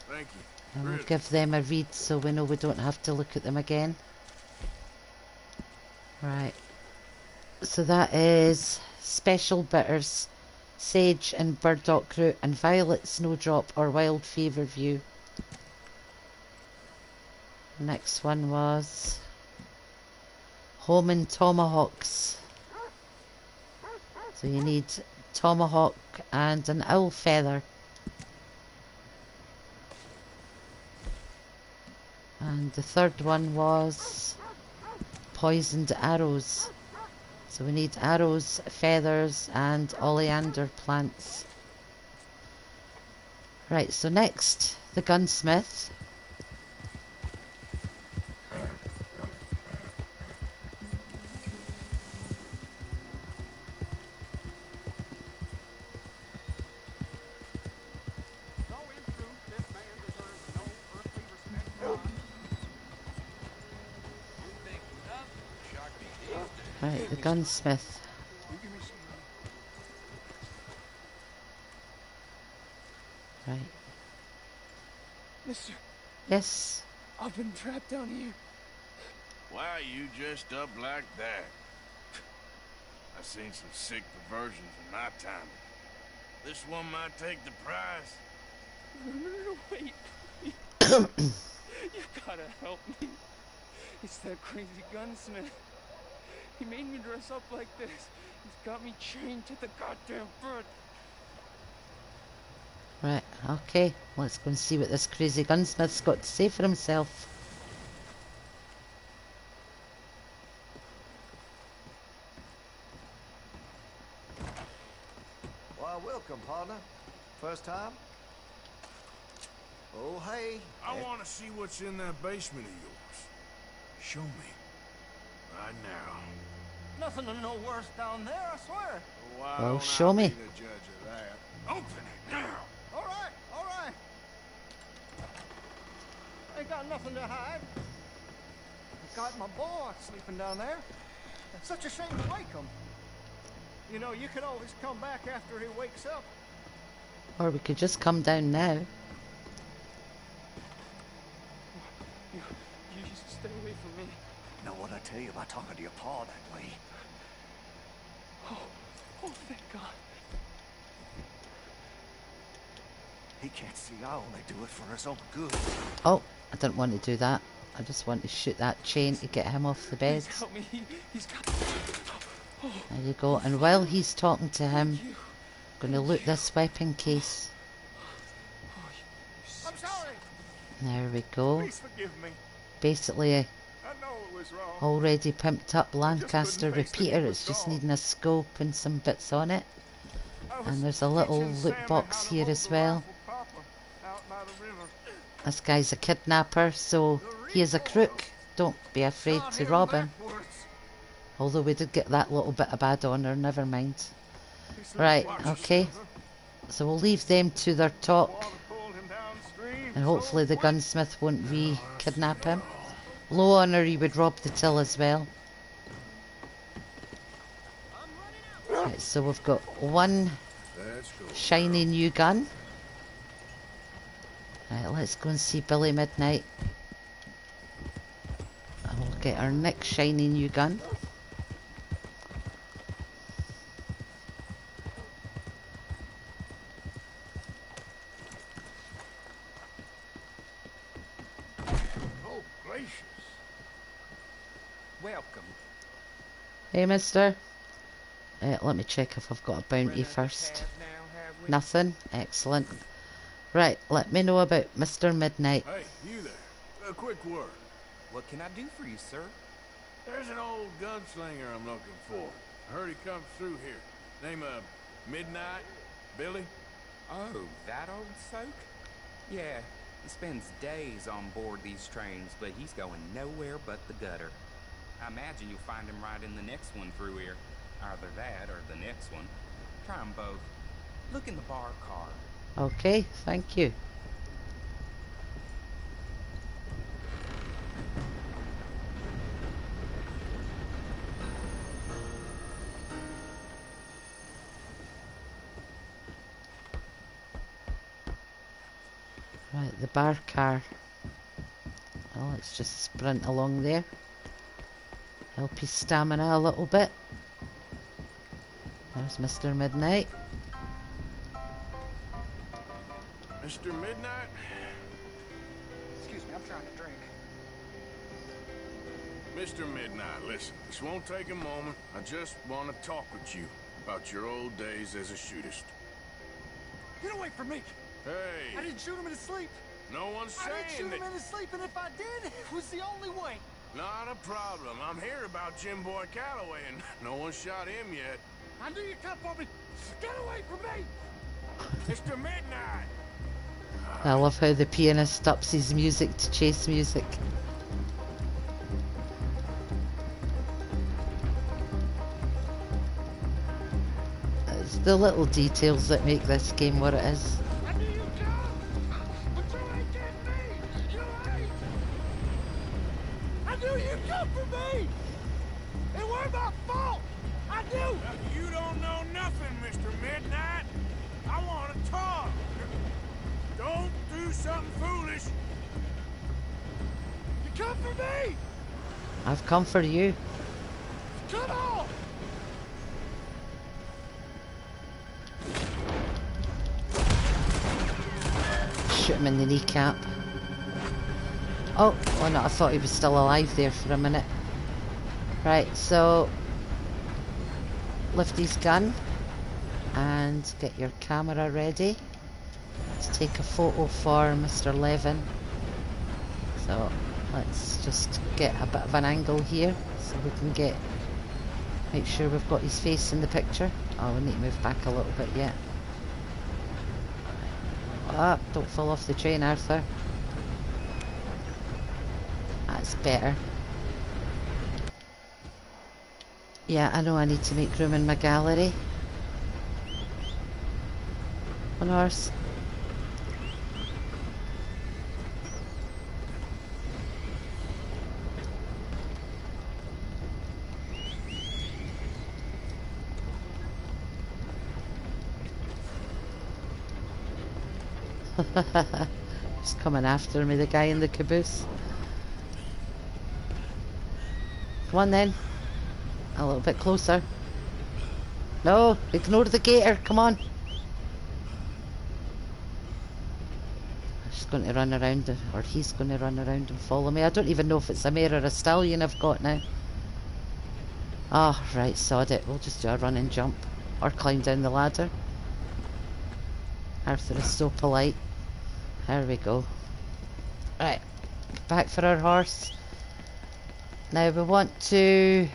Thank you. And we'll give them a read so we know we don't have to look at them again. Right, so that is special bitters, sage and burdock root, and violet snowdrop or wild fever view. Next one was Homan tomahawks. So you need tomahawk and an owl feather. And the third one was poisoned arrows. So we need arrows, feathers and oleander plants. Right, so next, the gunsmith. Right, the gunsmith. Right. Mister, Yes. I've been trapped down here. Why are you dressed up like that? I've seen some sick perversions in my time. This one might take the prize. No, wait. You gotta help me. It's that crazy gunsmith. He made me dress up like this. He's got me chained to the goddamn bed. Right, okay. Let's go and see what this crazy gunsmith's got to say for himself. Why, welcome, partner. First time? Oh, hey. I want to see what's in that basement of yours. Show me. Right now. Nothing to no worse down there, I swear. Well, show me. The judge of that. Open it now. All right, all right. Ain't got nothing to hide. I got my boy sleeping down there. It's such a shame to wake him. You know, you could always come back after he wakes up. Or we could just come down now. You just stay away from me. Know what I tell you about talking to your pa that way? Oh, thank God. He can't see I only do it for his own good. Oh, I didn't want to do that. I just want to shoot that chain to get him off the bed. Please help me. He's got... There you go. And while he's talking to him, I'm going to loot this weapon case. I'm sorry. There we go. Please forgive me. Basically, I know it was wrong. already pimped up Lancaster repeater. It's just needing a scope and some bits on it. And there's a little loot box here as well. This guy's a kidnapper, so he is a crook. Don't be afraid to rob him. Although we did get that little bit of bad honour, never mind. Right, okay. So we'll leave them to their talk. And hopefully the gunsmith won't re-kidnap him. Low honour, he would rob the till as well. Right, so we've got one shiny new gun. Right, let's go and see Billy Midnight. And we'll get our next shiny new gun. Oh, gracious. Welcome. Hey, mister. Let me check if I've got a bounty first. Nothing? Excellent. Right, let me know about Mr. Midnight. Hey, you there. A quick word. What can I do for you, sir? There's an old gunslinger I'm looking for. I heard he comes through here. Name of Midnight? Billy? Oh, that old soak? Yeah, he spends days on board these trains, but he's going nowhere but the gutter. I imagine you'll find him right in the next one through here. Either that or the next one. Try them both. Look in the bar car. Okay, thank you. Right, the bar car. Well, let's just sprint along there. Help his stamina a little bit. There's Mr. Midnight. Mr. Midnight? Excuse me, I'm trying to drink. Mr. Midnight, listen, this won't take a moment. I just want to talk with you about your old days as a shootist. Get away from me! Hey! I didn't shoot him in his sleep! No one's I didn't saying shoot him that... in his sleep, and if I did, it was the only way! Not a problem. I'm here about Jim Boy Calloway, and no one shot him yet. I knew you'd come for me! Get away from me! Mr. Midnight! I love how the pianist ups his music to chase music. It's the little details that make this game what it is. I knew you'd come! But you ain't getting me! You ain't! I knew you'd come for me! And where my father? I've come for you. Come on! Shoot him in the kneecap. Oh no, I thought he was still alive there for a minute. Right, so lift his gun and get your camera ready to take a photo for Mr. Levin. So let's just get a bit of an angle here so we can make sure we've got his face in the picture. Oh, we need to move back a little bit yet. Ah, don't fall off the train, Arthur. That's better. Yeah, I know I need to make room in my gallery. On horse. He's coming after me, the guy in the caboose. Come on then. A little bit closer. No, ignore the gator, come on. I'm just going to run around, or he's going to run around and follow me. I don't even know if it's a mare or a stallion I've got now. Oh, right, sod it. We'll just do a run and jump. Or climb down the ladder. Arthur is so polite. There we go. Right, back for our horse. Now we want to...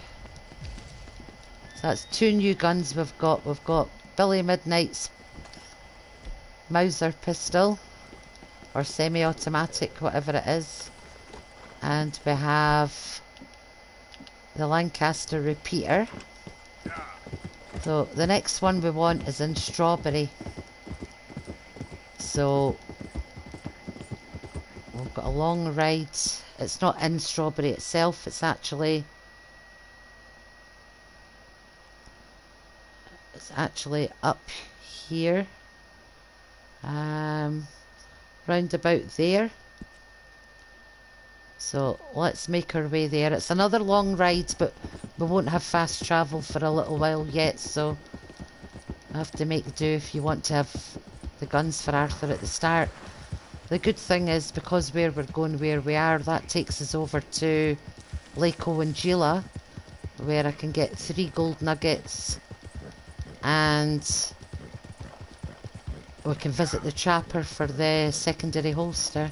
So that's 2 new guns we've got. We've got Billy Midnight's Mauser pistol. Or semi-automatic, whatever it is. And we have the Lancaster repeater. So the next one we want is in Strawberry. So we've got a long ride. It's not in Strawberry itself, it's actually up here. Round about there. So let's make our way there. It's another long ride, but we won't have fast travel for a little while yet, so I have to make do if you want to have the guns for Arthur at the start. The good thing is, because we're going where we are, that takes us over to Lake Owenjila, where I can get 3 gold nuggets and we can visit the trapper for the secondary holster.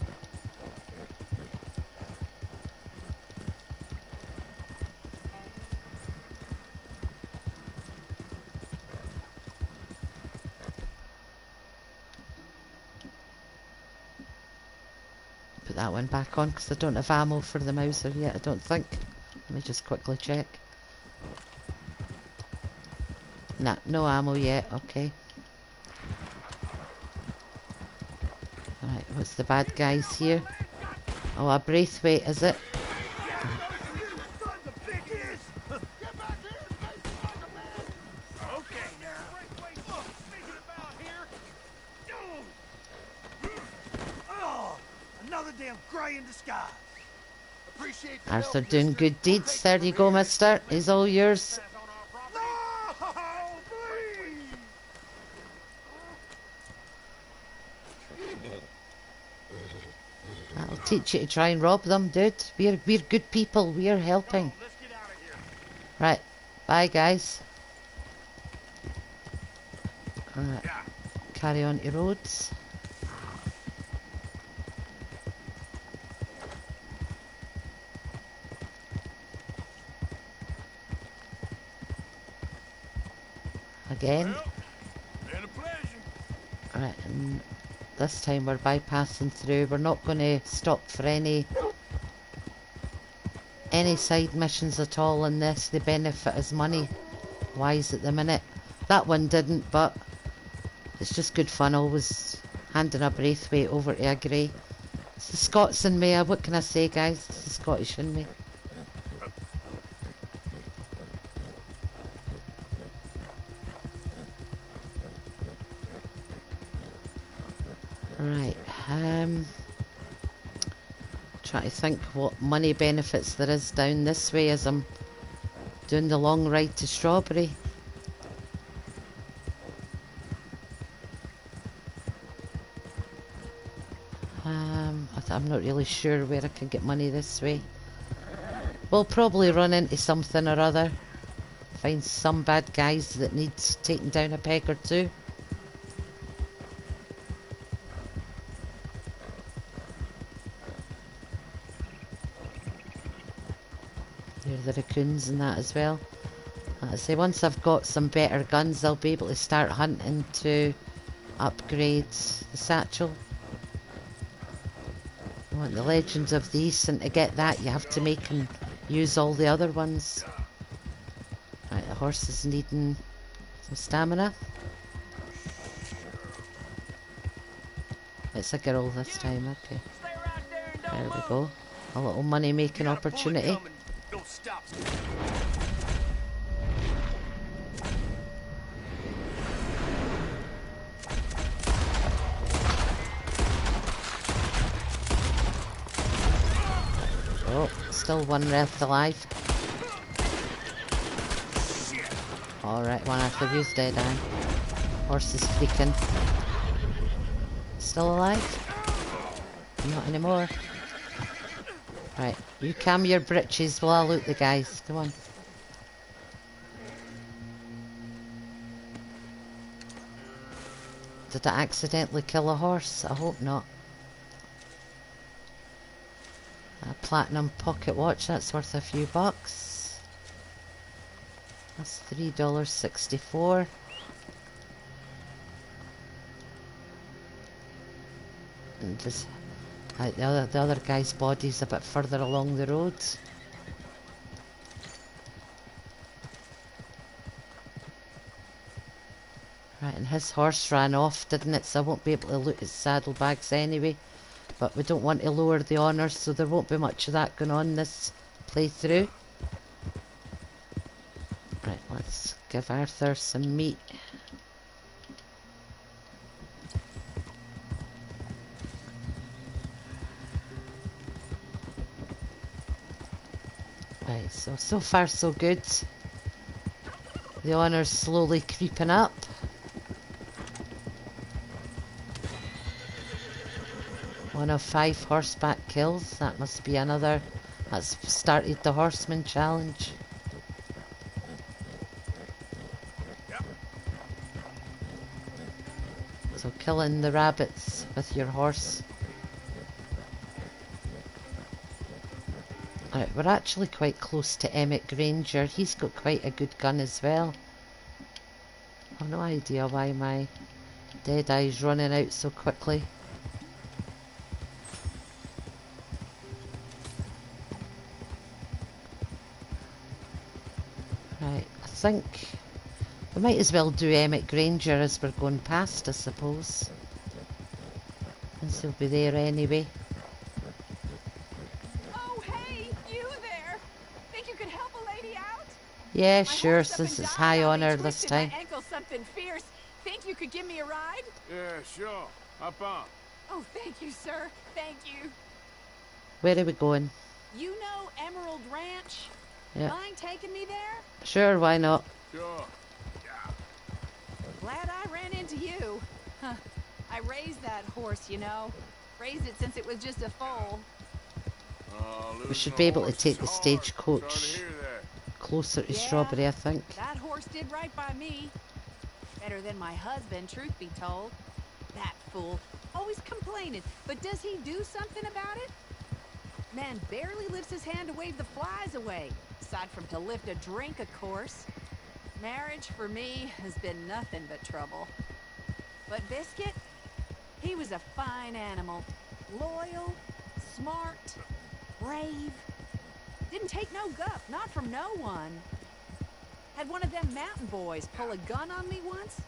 Put that one back on because I don't have ammo for the Mauser yet, I don't think. Let me just quickly check. Nah, no ammo yet, okay. Alright, what's the bad guys here? Oh, a Braithwaite, is it? Another damn gray in disguise. Arthur doing good deeds. There you go, mister. He's all yours. That'll teach you to try and rob them, dude. We're good people. We're helping. Right. Bye, guys. Carry on to roads. Again. Right, and this time we're bypassing through. We're not going to stop for any side missions at all in this. They benefit us money wise at the minute. That one didn't, but it's just good fun always handing a Braithwaite over to a grey. It's the Scots in me. What can I say, guys? It's the Scottish in me. Right, Trying to think what money benefits there is down this way as I'm doing the long ride to Strawberry. I'm not really sure where I can get money this way. We'll probably run into something or other. Find some bad guys that needs taking down a peg or two. There are the raccoons and that as well. Like I say, once I've got some better guns, I'll be able to start hunting to upgrade the satchel. I want the Legends of the East, and to get that you have to make and use all the other ones. Right, the horse is needing some stamina. It's a girl this time, okay. There we go. A little money making opportunity. Oh, still one left alive. Alright, one after you's dead, Anne. Horse is freaking. Still alive? Not anymore. Right, you calm your britches while I loot the guys. Come on. Did I accidentally kill a horse? I hope not. A platinum pocket watch, that's worth a few bucks. That's $3.64. And this, right, the other guy's body's a bit further along the road. Right, and his horse ran off, didn't it? So I won't be able to loot his saddlebags anyway. But we don't want to lower the honours, so there won't be much of that going on this playthrough. Right, let's give Arthur some meat. Right, so far so good. The honours slowly creeping up. One of 5 horseback kills. That must be another. That's started the horseman challenge. So killing the rabbits with your horse. Right, we're actually quite close to Emmett Granger. He's got quite a good gun as well. I've no idea why my Deadeye's running out so quickly. Right, I think we might as well do Emmett Granger as we're going past, I suppose. Since he'll be there anyway. Oh, hey, you there! Think you could help a lady out? Yeah, sure, since it's high honour this time. My ankle something fierce. Think you could give me a ride? Yeah, sure. Hop on. Oh, thank you, sir. Thank you. Where are we going? You know Emerald Ranch? Yeah. Mind taking me there? Sure, why not? Sure. Glad I ran into you. Huh. I raised that horse, you know. Raised it since it was just a foal. We should be able to take the stagecoach closer to Strawberry, I think. That horse did right by me. Better than my husband, truth be told. That fool. Always complaining. But does he do something about it? Man barely lifts his hand to wave the flies away. Aside from to lift a drink, of course. Marriage, for me, has been nothing but trouble. But Biscuit, he was a fine animal. Loyal, smart, brave. Didn't take no guff, not from no one. Had one of them mountain boys pull a gun on me once.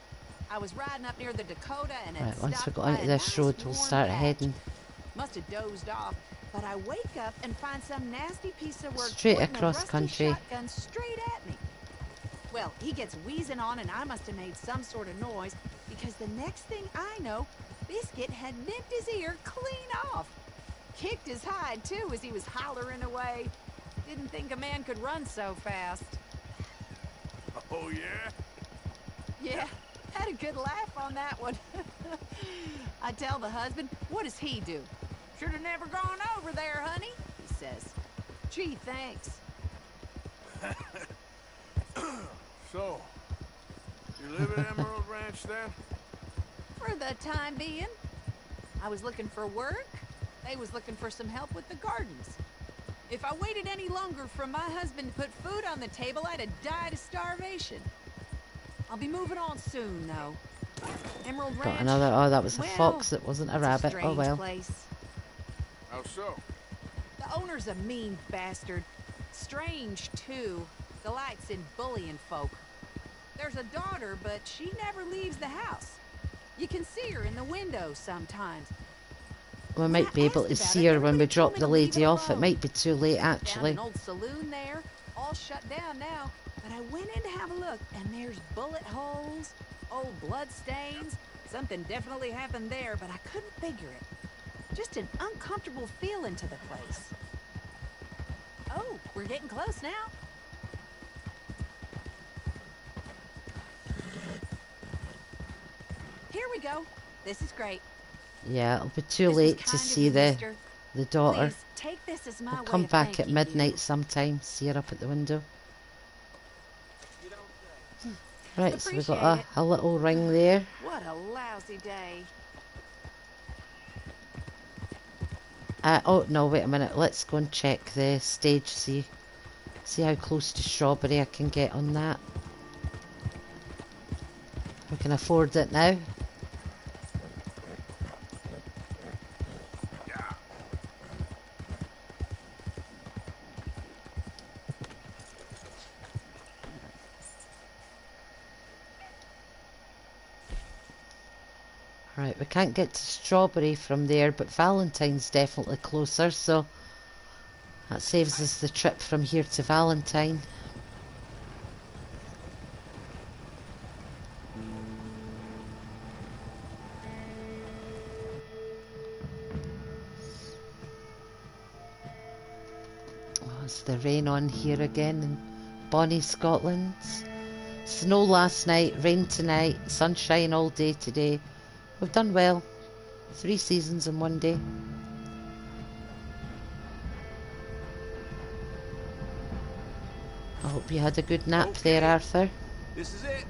I was riding up near the Dakota and it Right, once we stopped got by onto a this nice road, we'll warm start patch. heading Must have dozed off, but I wake up and find some nasty piece of work straight pointing a across rusty country. shotgun straight at me. Well, he gets wheezing on and I must have made some sort of noise because the next thing I know, Biscuit had nipped his ear clean off. kicked his hide, too, as he was hollering away. Didn't think a man could run so fast. Oh, yeah? Yeah, had a good laugh on that one. I tell the husband, what does he do? Should have never gone over there, honey, he says. Gee, thanks. So, you live at Emerald Ranch then? For the time being. I was looking for work. They was looking for some help with the gardens. If I waited any longer for my husband to put food on the table, I'd have died of starvation. I'll be moving on soon, though. Emerald Ranch. Got another. Oh, that was a well, fox. It wasn't a rabbit. strange Oh well. Place. How so? The owner's a mean bastard. Strange, too. Delights in bullying folk. There's a daughter, but she never leaves the house. You can see her in the window sometimes. We might be able to see her when we drop the lady off. It might be too late, actually. An old saloon there, all shut down now. But I went in to have a look, and there's bullet holes, old blood stains. Something definitely happened there, but I couldn't figure it. Just an uncomfortable feeling to the place. Oh, we're getting close now. Here we go. This is great. Yeah, it'll be too late to see the daughter. Please, take this as my We'll way come of back at thanking midnight you. sometime. See her up at the window. Right, so we've got a little ring there. What a lousy day. Oh no, wait a minute. Let's go and check the stage. See how close to Strawberry I can get on that. We can afford it now. Right, we can't get to Strawberry from there, but Valentine's definitely closer, so that saves us the trip from here to Valentine. Oh, it's the rain on here again in bonny Scotland. Snow last night, rain tonight, sunshine all day today. We've done well. 3 seasons in one day. I hope you had a good nap there, Arthur. This is it.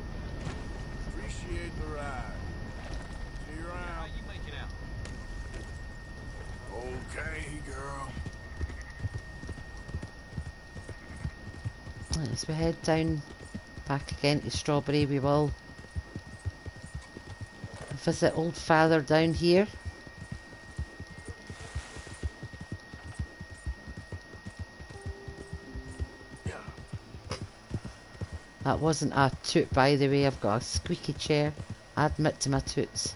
Appreciate the ride. See you around. How you making out? Okay, girl. As we head down back again to Strawberry, we will visit old father down here. That wasn't a toot, by the way. I've got a squeaky chair. I admit to my toots.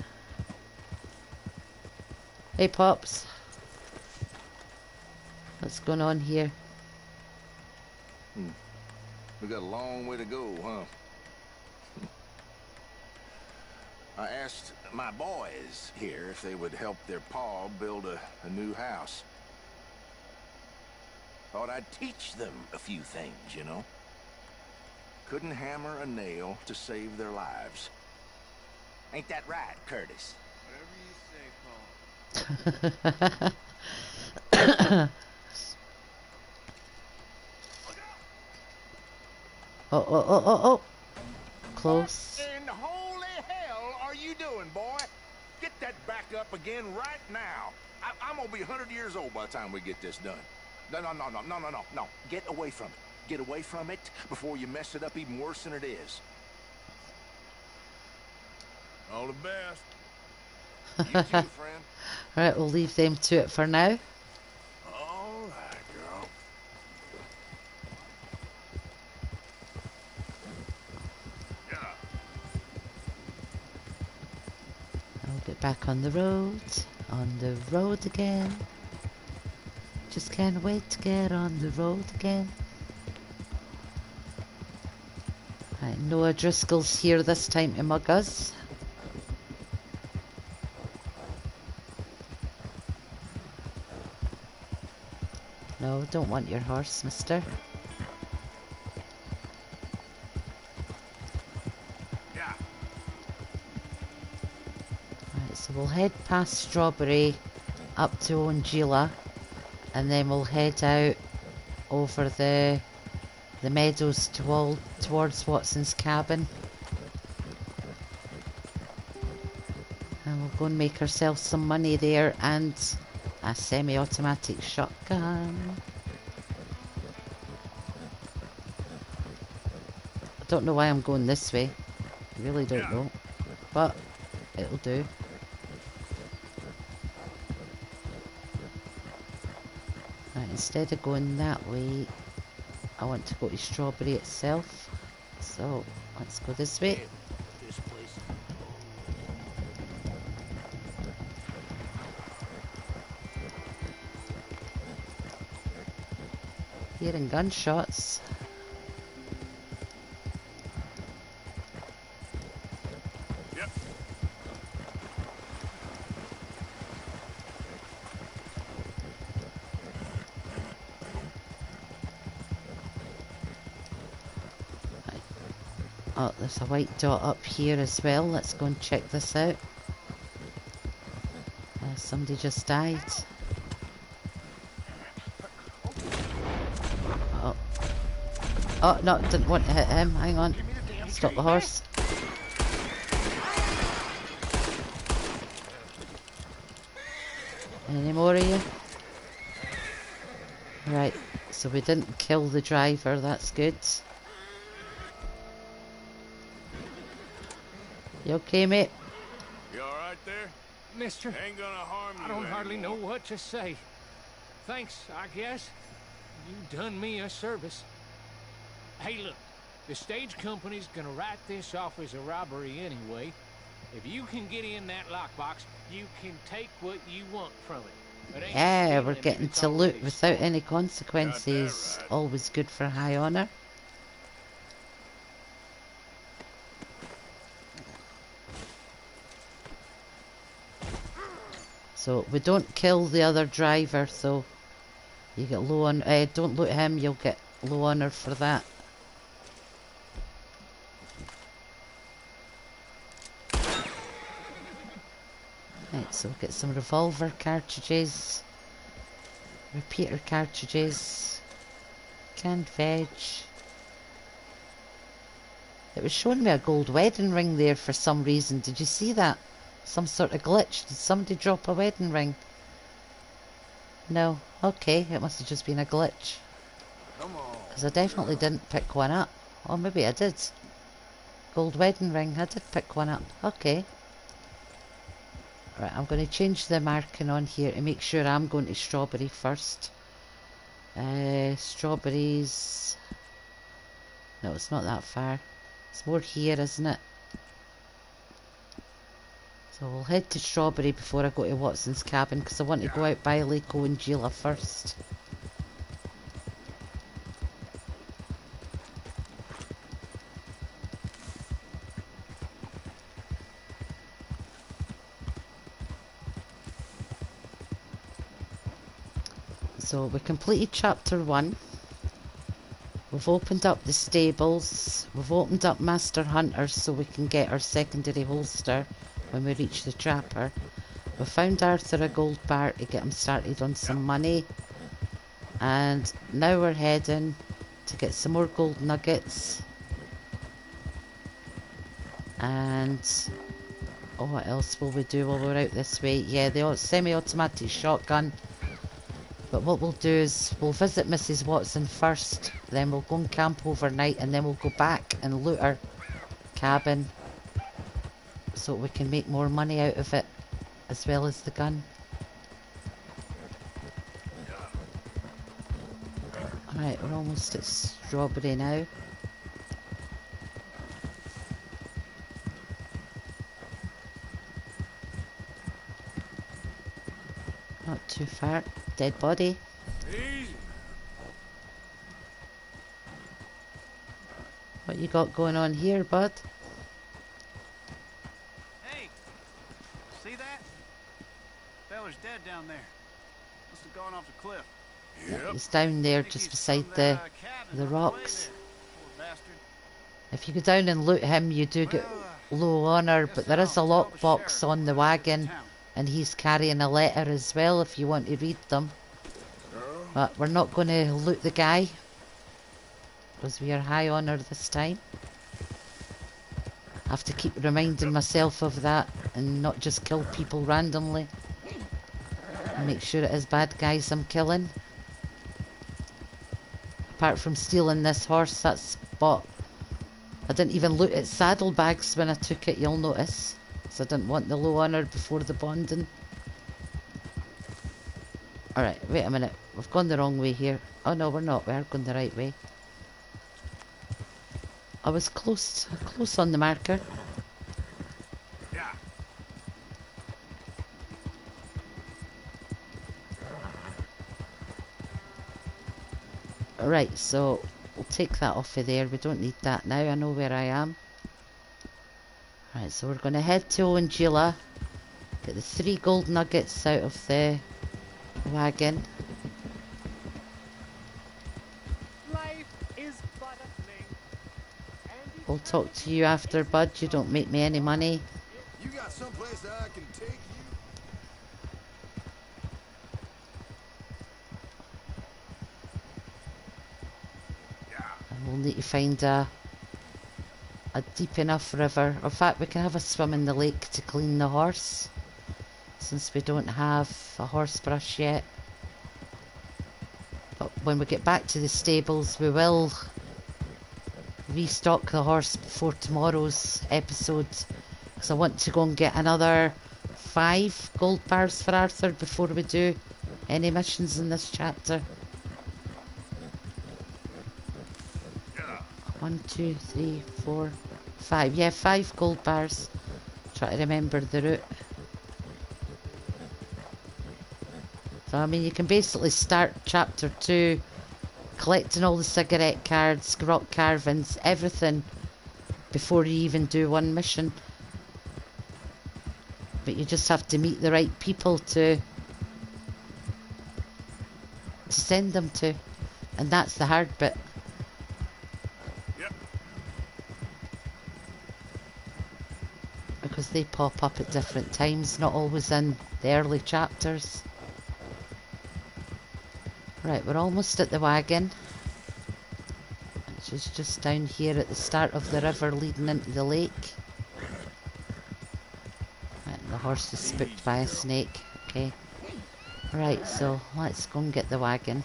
Hey, Pops. What's going on here? We got a long way to go, huh? I asked my boys here if they would help their pa build a new house. Thought I'd teach them a few things, you know? Couldn't hammer a nail to save their lives. Ain't that right, Curtis? Whatever you say, Paul. Oh. Close. What in holy hell are you doing, boy? Get that back up again right now. I'm gonna be 100 years old by the time we get this done. No. Get away from it. Get away from it before you mess it up even worse than it is. All the best. You too, friend. Right, we'll leave them to it for now. All right, girl. I'll get back on the road. On the road again. Just can't wait to get on the road again. Right, Noah Driscoll's here this time to mug us. No, don't want your horse, mister. Yeah. Right, so we'll head past Strawberry up to Ongila, and then we'll head out over the meadows towards Watson's cabin. And we'll go and make ourselves some money there and a semi-automatic shotgun. I don't know why I'm going this way. I really don't know. But it'll do. Right, instead of going that way, I want to go to Strawberry itself. So let's go this way. This place. Hearing gunshots. Yep. Oh, there's a white dot up here as well. Let's go and check this out. Somebody just died. Oh. Oh, no, didn't want to hit him. Hang on. Stop the horse. Any more of you? Right, so we didn't kill the driver. That's good. You okay, mate? You alright there? Mister, Ain't gonna harm you I don't hardly know anymore. what to say. Thanks, I guess. You done me a service. Hey, look. The stage company's gonna write this off as a robbery anyway. If you can get in that lockbox, you can take what you want from it. It ain't Yeah, we're stealing if getting it's to loot already without stolen. any consequences. Always good for high honour. So we don't kill the other driver, so you get low on. Don't loot him. You'll get low honour for that. Right, so we'll get some revolver cartridges, repeater cartridges, canned veg. It was showing me a gold wedding ring there for some reason. Did you see that? Some sort of glitch. Did somebody drop a wedding ring? No. Okay, it must have just been a glitch. Come on. Because I definitely didn't pick one up. Or maybe I did. Gold wedding ring. I did pick one up. Okay. Right, I'm going to change the marking on here to make sure I'm going to Strawberry first. Strawberries. No, it's not that far. It's more here, isn't it? So we'll head to Strawberry before I go to Watson's cabin, because I want to go out by Lake Ongila first. So we completed chapter 1. We've opened up the stables. We've opened up Master Hunters so we can get our secondary holster when we reach the trapper. We found Arthur a gold bar to get him started on some money. And now we're heading to get some more gold nuggets. And oh, what else will we do while we're out this way? Yeah, the semi-automatic shotgun. But what we'll do is we'll visit Mrs. Watson first, then we'll go and camp overnight, and then we'll go back and loot her cabin so we can make more money out of it, as well as the gun. Alright, we're almost at Strawberry now. Not too far. Dead body. Easy. What you got going on here, bud? Hey, see that? Feller's dead down there. Must have gone off the cliff. It's down there just beside the rocks. If you go down and loot him, you do get low honour, but there is a lockbox on the wagon, and he's carrying a letter as well if you want to read them. But we're not going to loot the guy, because we are high honour this time. I have to keep reminding myself of that, and not just kill people randomly. And make sure it is bad guys I'm killing. Apart from stealing this horse, that's bought. I didn't even loot its saddlebags when I took it, you'll notice. So I didn't want the low honour before the bonding. Alright, wait a minute. We've gone the wrong way here. Oh no, we're not. We are going the right way. I was close on the marker. Right, so we'll take that off of there. We don't need that now. I know where I am. Right, so we're going to head to Angela. Get the 3 gold nuggets out of the wagon. We'll talk to you after, bud. You don't make me any money. You got someplace that I can take you? And we'll need to find a deep enough river. In fact, we can have a swim in the lake to clean the horse, since we don't have a horse brush yet. But when we get back to the stables, we will restock the horse before tomorrow's episode, because I want to go and get another 5 gold bars for Arthur before we do any missions in this chapter. 1, 2, 3, 4, 5. Yeah, 5 gold bars. Try to remember the route. So I mean, you can basically start chapter 2 collecting all the cigarette cards, rock carvings, everything before you even do one mission. But you just have to meet the right people to send them to, and that's the hard bit. Because they pop up at different times, not always in the early chapters. Right, we're almost at the wagon, which is just down here at the start of the river leading into the lake. Right, the horse is spooked by a snake. Okay. Right, so let's go and get the wagon.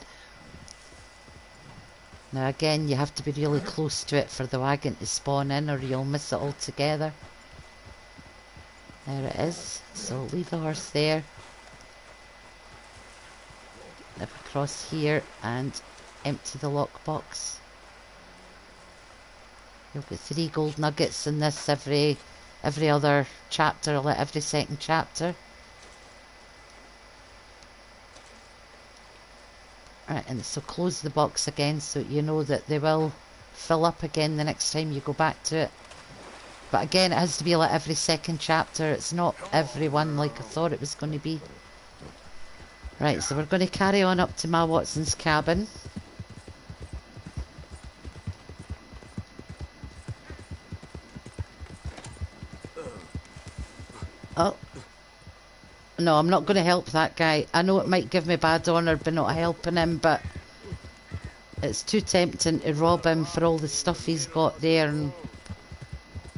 Now again, you have to be really close to it for the wagon to spawn in, or you'll miss it altogether. There it is. So leave the horse there. Across here and empty the lockbox. You'll get 3 gold nuggets in this every other chapter, like every second chapter. Right, and so close the box again so you know that they will fill up again the next time you go back to it. But again, it has to be like every second chapter. It's not every one like I thought it was going to be. Right, so we're going to carry on up to Ma Watson's cabin. Oh. No, I'm not going to help that guy. I know it might give me bad honour by not helping him, but it's too tempting to rob him for all the stuff he's got there, and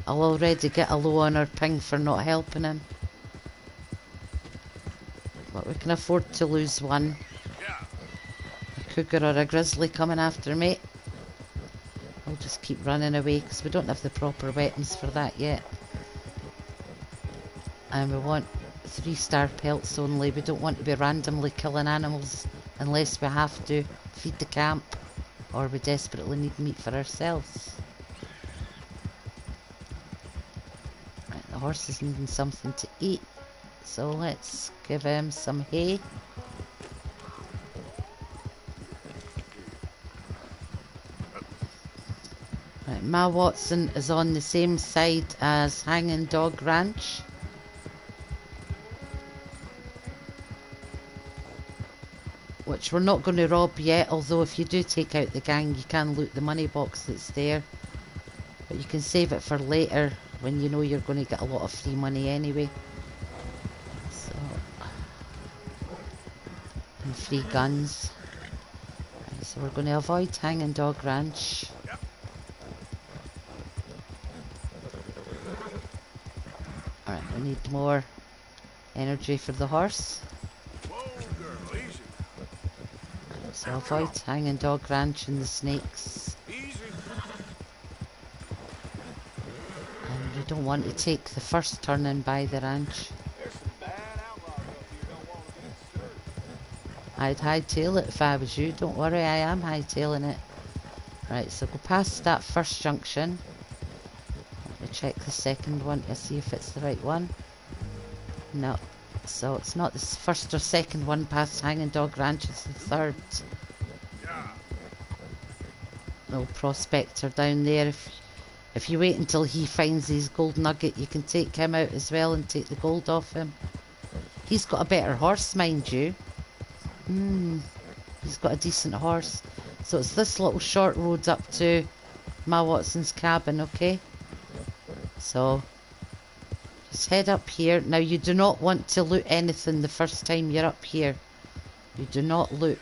I'll already get a low honour ping for not helping him. But we can afford to lose one. A cougar or a grizzly coming after me. I'll just keep running away because we don't have the proper weapons for that yet. And we want 3-star pelts only. We don't want to be randomly killing animals unless we have to feed the camp or we desperately need meat for ourselves. Right, the horse is needing something to eat. So let's give him some hay. Right, Ma Watson is on the same side as Hanging Dog Ranch. which we're not going to rob yet, although if you do take out the gang you can loot the money box that's there, but you can save it for later when you know you're going to get a lot of free money anyway. So, and free guns. Right, so we're going to avoid Hanging Dog Ranch. Alright, we need more energy for the horse. So avoid Hanging Dog Ranch and the snakes. And you don't want to take the first turning by the ranch. I'd hightail it if I was you. Don't worry, I am hightailing it. Right, so go past that first junction. Let me check the second one to see if it's the right one. No. So it's not the first or second one past Hanging Dog Ranch, it's the third. No prospector down there. If you wait until he finds his gold nugget, you can take him out as well and take the gold off him. He's got a better horse, mind you. He's got a decent horse. So it's this little short road up to Ma Watson's cabin, okay? So just head up here. Now you do not want to loot anything the first time you're up here. You do not loot.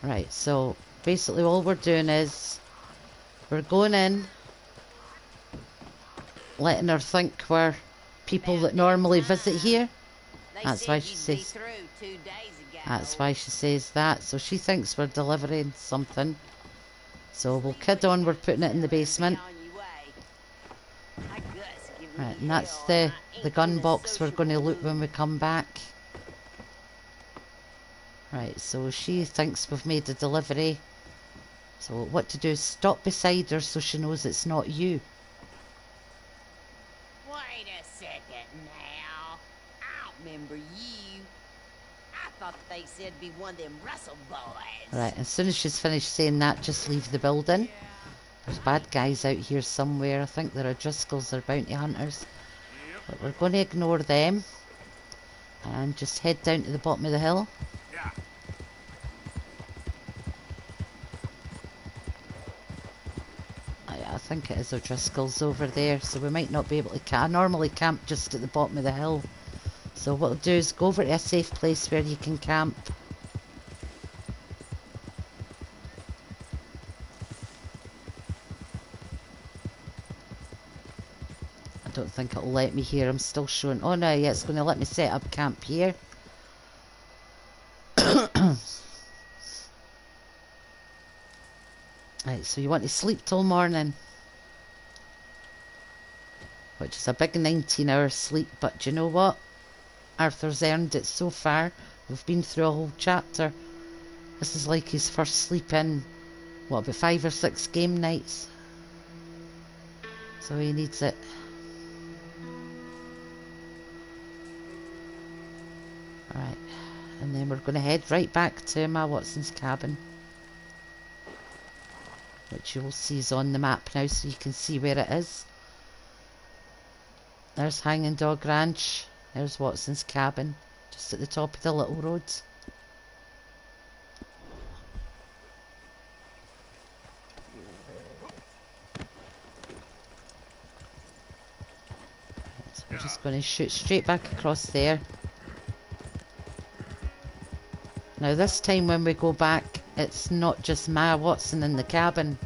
Right, so basically all we're doing is we're going in, letting her think we're people that normally visit here. That's why she says that. So she thinks we're delivering something. So we'll kid on we're putting it in the basement. Right, and that's the gun box we're going to loot when we come back. Right, so she thinks we've made a delivery. So what to do is stop beside her so she knows it's not you. Wait a second now. I remember you. I thought they said be one of them Russell boys. Right, as soon as she's finished saying that, just leave the building. There's bad guys out here somewhere. I think they're Driscolls, they're bounty hunters. But we're going to ignore them. And just head down to the bottom of the hill. I think it is O'Driscoll's over there, so we might not be able to camp. I normally camp just at the bottom of the hill. So what we'll do is go over to a safe place where you can camp. I don't think it'll let me here. I'm still showing. Oh no, yeah, it's going to let me set up camp here. Right, so you want to sleep till morning. Which is a big 19-hour sleep, but do you know what? Arthur's earned it so far. We've been through a whole chapter. This is like his first sleep in, what, about 5 or 6 game nights? So he needs it. Alright, and then we're going to head right back to Ma Watson's cabin. Which you will see is on the map now, so you can see where it is. There's Hanging Dog Ranch. There's Watson's cabin, just at the top of the little road. So we're just going to shoot straight back across there. Now this time when we go back, it's not just Ma Watson in the cabin.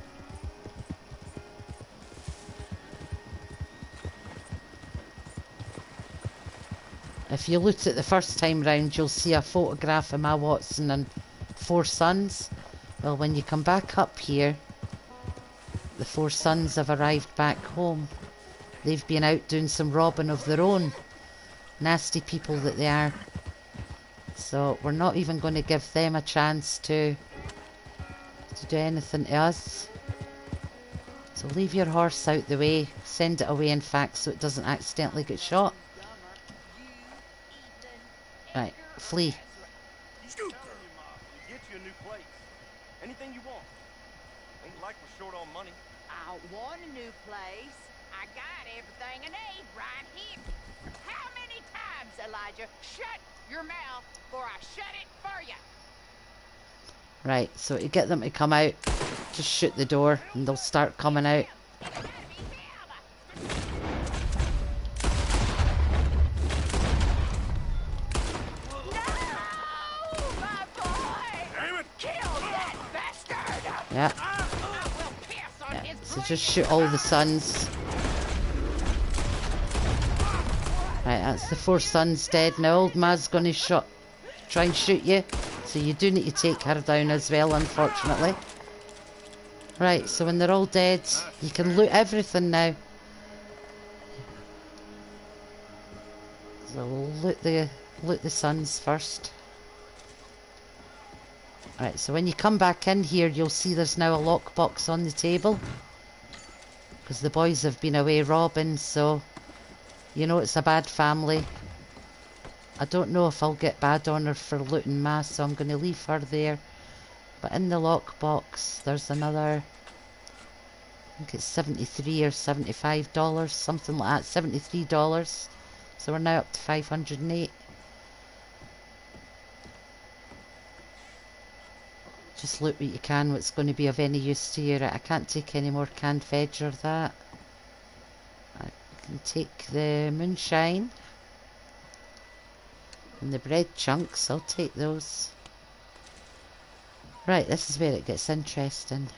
If you loot it the first time round, you'll see a photograph of Ma Watson and 4 sons. Well, when you come back up here, the 4 sons have arrived back home. They've been out doing some robbing of their own. Nasty people that they are. So we're not even going to give them a chance to do anything to us. So leave your horse out the way. Send it away, in fact, so it doesn't accidentally get shot. Right, flee. Get you a new place. Anything you want. Ain't like we're short on money. I don't want a new place. I got everything I need right here. How many times, Elijah? Shut your mouth before I shut it for you. Right, so to get them to come out, just shoot the door and they'll start coming out. Yeah. Yeah. So just shoot all the sons. Right, that's the 4 sons dead. Now old Ma's gonna try and shoot you. So you do need to take her down as well, unfortunately. Right, so when they're all dead, you can loot everything now. So we'll loot the sons first. Right, so when you come back in here, you'll see there's now a lockbox on the table. Because the boys have been away robbing, so you know it's a bad family. I don't know if I'll get bad on her for looting Ma, so I'm going to leave her there. But in the lockbox, there's another, I think it's $73 or $75, something like that, $73. So we're now up to 508. Just loot what you can, what's going to be of any use to you. Right, I can't take any more canned veg or that. I can take the moonshine. And the bread chunks, I'll take those. Right, this is where it gets interesting.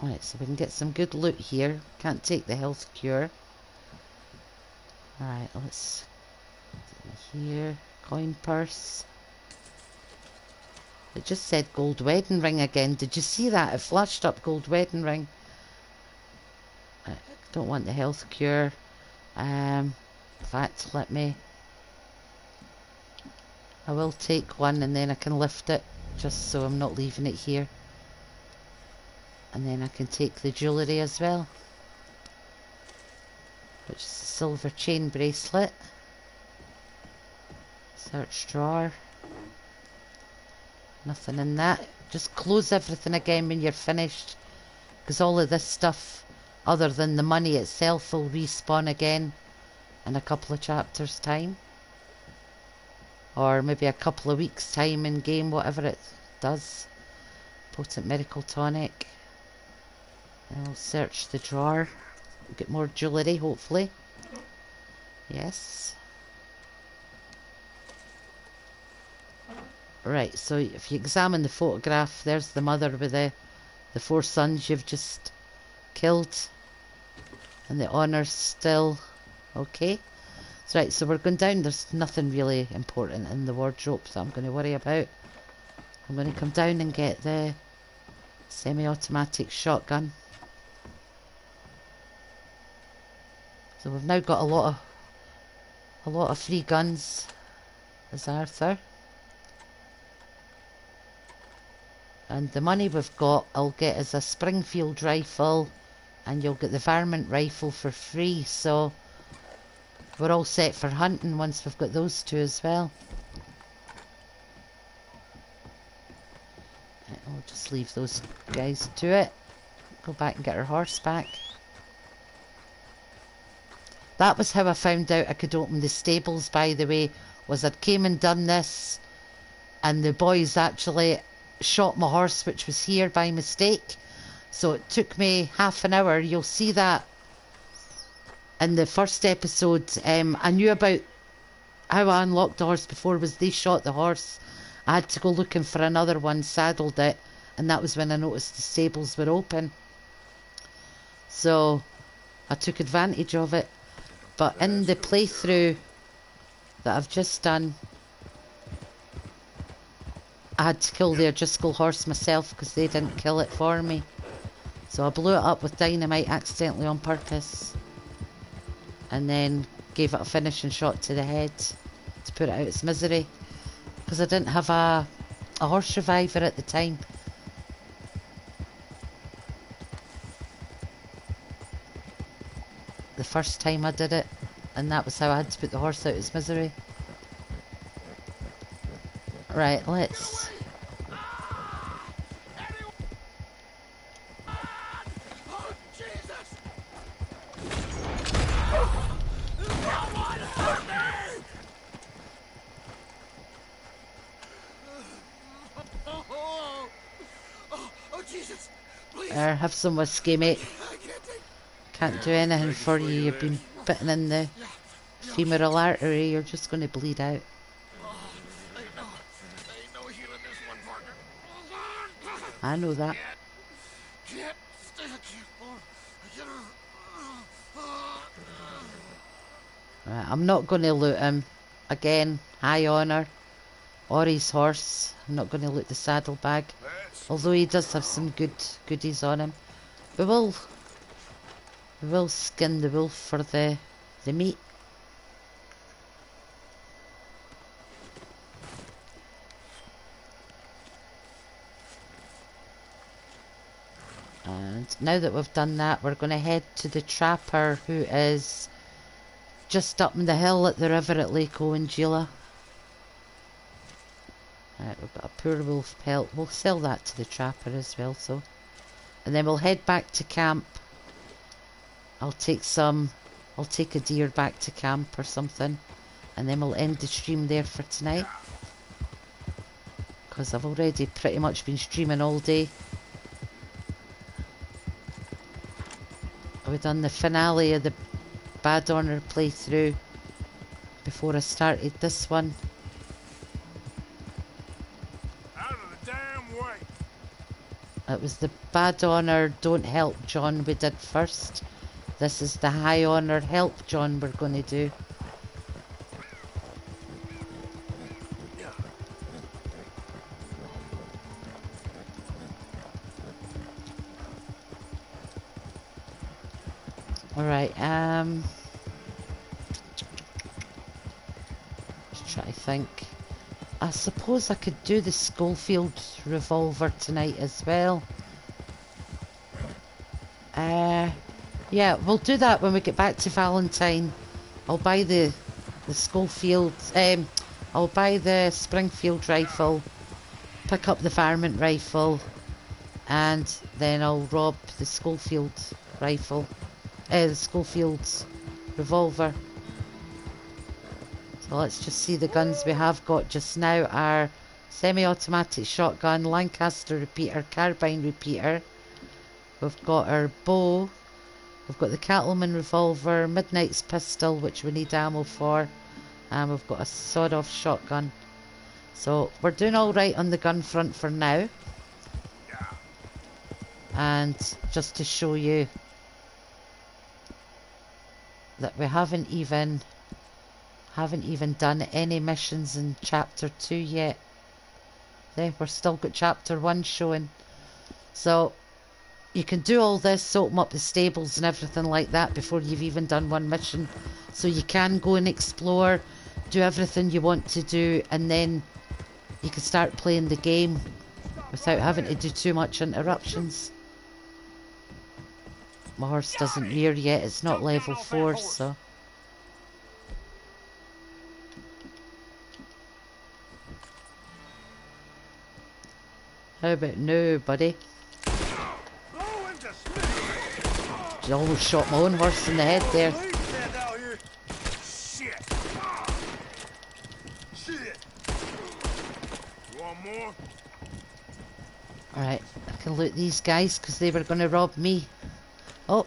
Right, so we can get some good loot here. Can't take the health cure. Alright, let's do here. Coin purse. It just said gold wedding ring again. Did you see that? It flashed up gold wedding ring. I don't want the health cure. In fact, let me... I will take one and then I can lift it, just so I'm not leaving it here. And then I can take the jewellery as well, which is a silver chain bracelet. Search drawer. Nothing in that. Just close everything again when you're finished, because all of this stuff, other than the money itself, will respawn again in a couple of chapters' time. Or maybe a couple of weeks' time in game, whatever it does. Potent Miracle Tonic. And I'll search the drawer. Get more jewellery, hopefully. Yes. Right, so if you examine the photograph, there's the mother with the 4 sons you've just killed. And the honour's still okay. Right, so we're going down. There's nothing really important in the wardrobe that I'm going to worry about. I'm going to come down and get the semi-automatic shotgun. So we've now got a lot of free guns as Arthur. And the money we've got, I'll get as a Springfield rifle, and you'll get the varmint rifle for free. So we're all set for hunting once we've got those 2 as well. I'll just leave those guys to it. Go back and get our horse back. That was how I found out I could open the stables, by the way, was I'd came and done this, and the boys actually shot my horse, which was here by mistake. So it took me half an hour. You'll see that in the first episode. I knew about how I unlocked the horse before was they shot the horse. I had to go looking for another one, saddled it, and that was when I noticed the stables were open. So I took advantage of it. But in the playthrough that I've just done, I had to kill the O'Driscoll horse myself because they didn't kill it for me. So I blew it up with dynamite accidentally on purpose, and then gave it a finishing shot to the head to put it out its misery, because I didn't have a horse reviver at the time. The first time I did it, and that was how I had to put the horse out its misery. Right, let's... There, have some whiskey, mate. Can't do anything for you. You've been bitten in the femoral artery. You're just going to bleed out. I know that. Right, I'm not going to loot him. Again, high honour. Or his horse. I'm not going to loot the saddlebag. Although he does have some good goodies on him. We will skin the wolf for the meat. And now that we've done that, we're going to head to the trapper who is just up in the hill at the river at Lake Owenjila. Right, we've got a poor wolf pelt. We'll sell that to the trapper as well, so. And then we'll head back to camp. I'll take a deer back to camp or something. And then we'll end the stream there for tonight. Because I've already pretty much been streaming all day. We've done the finale of the Bad Honor playthrough before I started this one. Out of the damn way. It was the Bad Honor Don't Help John we did first. This is the High Honor Help John we're going to do. Alright, just try to think. I suppose I could do the Schofield revolver tonight as well. Yeah, we'll do that when we get back to Valentine. I'll buy the Schofield, I'll buy the Springfield rifle, pick up the varmint rifle, and then I'll rob the Schofield rifle. The Schofield's revolver. So let's just see the guns we have got just now are semi-automatic shotgun, Lancaster repeater, carbine repeater. We've got our bow. We've got the Cattleman revolver, Midnight's pistol, which we need ammo for. And we've got a sawed-off shotgun. So we're doing alright on the gun front for now. And just to show you that we haven't even done any missions in chapter 2 yet. There, we're still got chapter 1 showing. So you can do all this, open up the stables and everything like that before you've even done one mission. So you can go and explore, do everything you want to do, and then you can start playing the game without having to do too much interruptions. My horse doesn't rear yet, it's not level 4, so. How about no, buddy? I almost shot my own horse in the head there. Alright, I can loot these guys because they were going to rob me. Oh,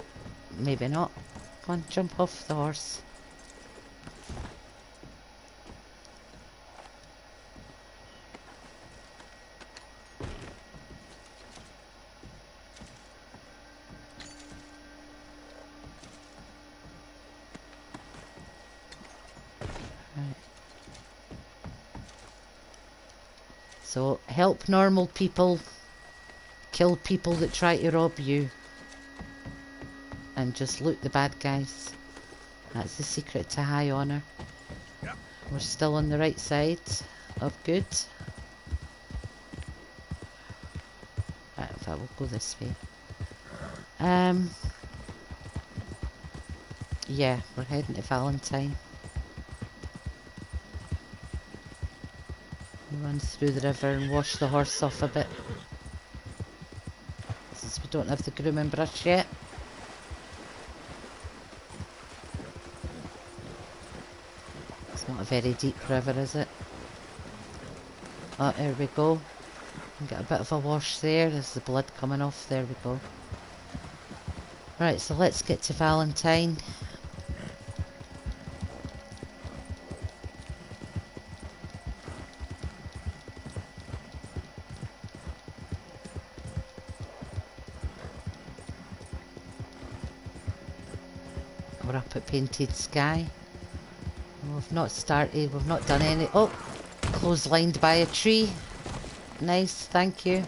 maybe not. Come on, jump off the horse. Right. So, help normal people, kill people that try to rob you. And just loot the bad guys. That's the secret to high honour. Yep. We're still on the right side of good. Right, in fact, we'll go this way. Yeah, we're heading to Valentine. We'll run through the river and wash the horse off a bit. Since we don't have the grooming brush yet. Not a very deep river, is it? Oh, there we go. Get a bit of a wash there. There's the blood coming off. There we go. Right, so let's get to Valentine. We're up at Painted Sky. We've not started, we've not done any... Oh! Clotheslined by a tree. Nice, thank you.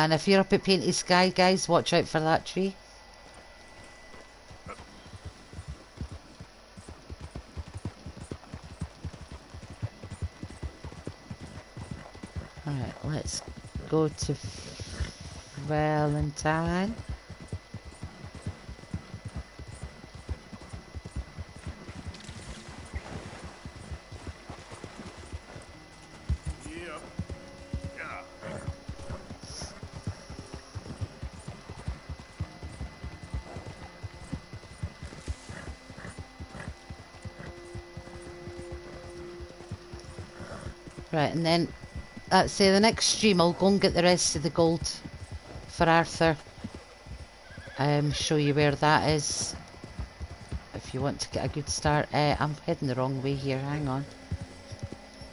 And if you're up at Painted Sky, guys, watch out for that tree. Alright, let's go to Valentine. Right, and then that's the next stream. I'll go and get the rest of the gold for Arthur. Show you where that is if you want to get a good start. I'm heading the wrong way here. Hang on.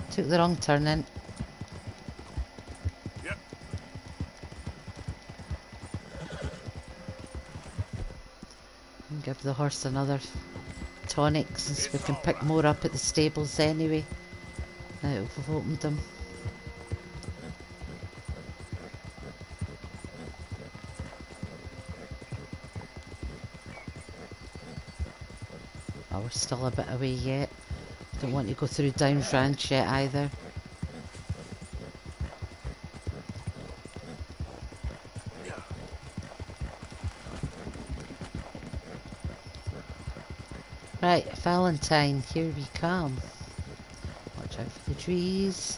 Took the wrong turn in. Yep. Give the horse another tonic since we can pick more up at the stables anyway. Now we've opened them. Oh, we're still a bit away yet. Don't want to go through Downs Ranch yet either. Right, Valentine, here we come. Watch out for the trees.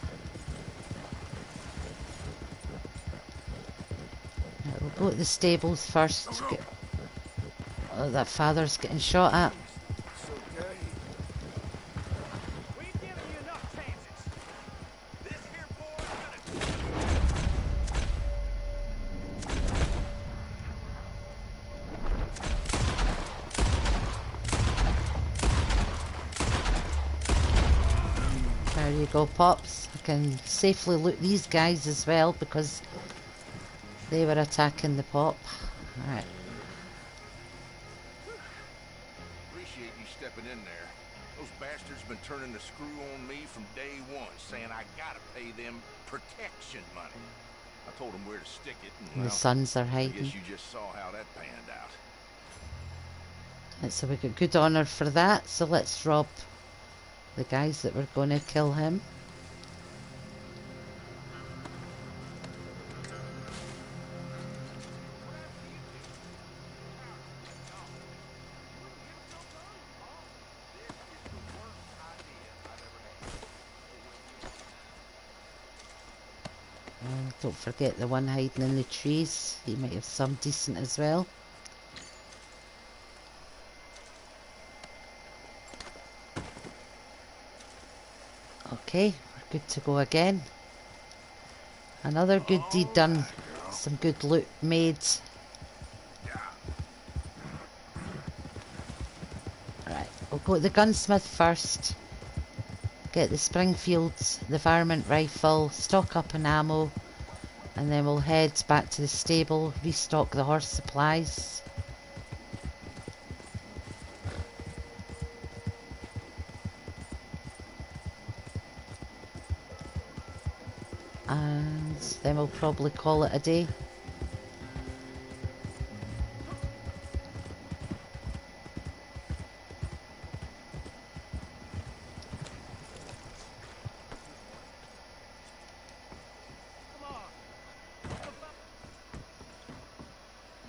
Right, we'll go to the stables first. Oh, that father's getting shot at. There you go, Pops. I can safely loot these guys as well because they were attacking the Pop. Alright. Appreciate you stepping in there. Those bastards been turning the screw on me from day one, saying I gotta pay them protection money. I told them where to stick it, and And well, the sons are I hiding. guess you just saw how that panned out. Right, so we got good honour for that, so let's rob the guys that were going to kill him. Don't forget the one hiding in the trees. He might have some decent as well. Okay, we're good to go again. Another good deed done. Some good loot made. Alright, we'll go to the gunsmith first. Get the Springfields, the varmint rifle, stock up on ammo, and then we'll head back to the stable, restock the horse supplies. And then we'll probably call it a day.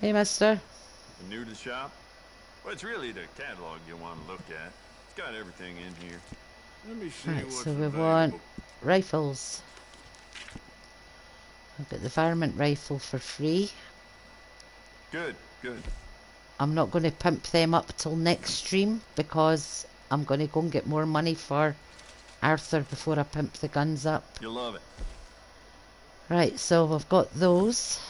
Hey, mister. New to the shop? Well, it's really the catalog you want to look at. It's got everything in here. Let me see Right, what's so we available. want rifles. I've got the varmint rifle for free. Good, good. I'm not going to pimp them up till next stream because I'm going to go and get more money for Arthur before I pimp the guns up. You'll love it. Right, so we've got those.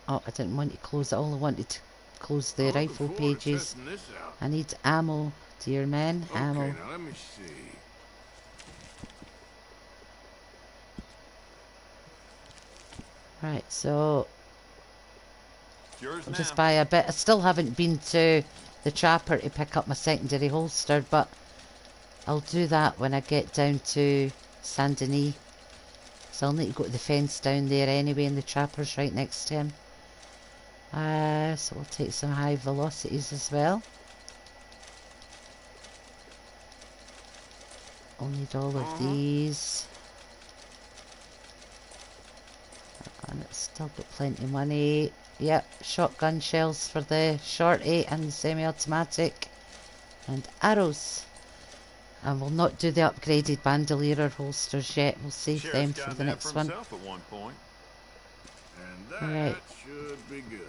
Oh, I didn't want to close it. I only wanted to close the rifle pages. I need ammo, dear men. Ammo. Okay, now let me see. Right, so Yours I'll now. just buy a bit. I still haven't been to the trapper to pick up my secondary holster, but I'll do that when I get down to Saint Denis. So I'll need to go to the fence down there anyway, and the trapper's right next to him. So we'll take some high velocities as well. I'll need all of these. And it's still got plenty of money. Yep, shotgun shells for the shorty and the semi-automatic. And arrows. And we'll not do the upgraded bandolier holsters yet. We'll save them for the next one. At one point. And that Right. should be good.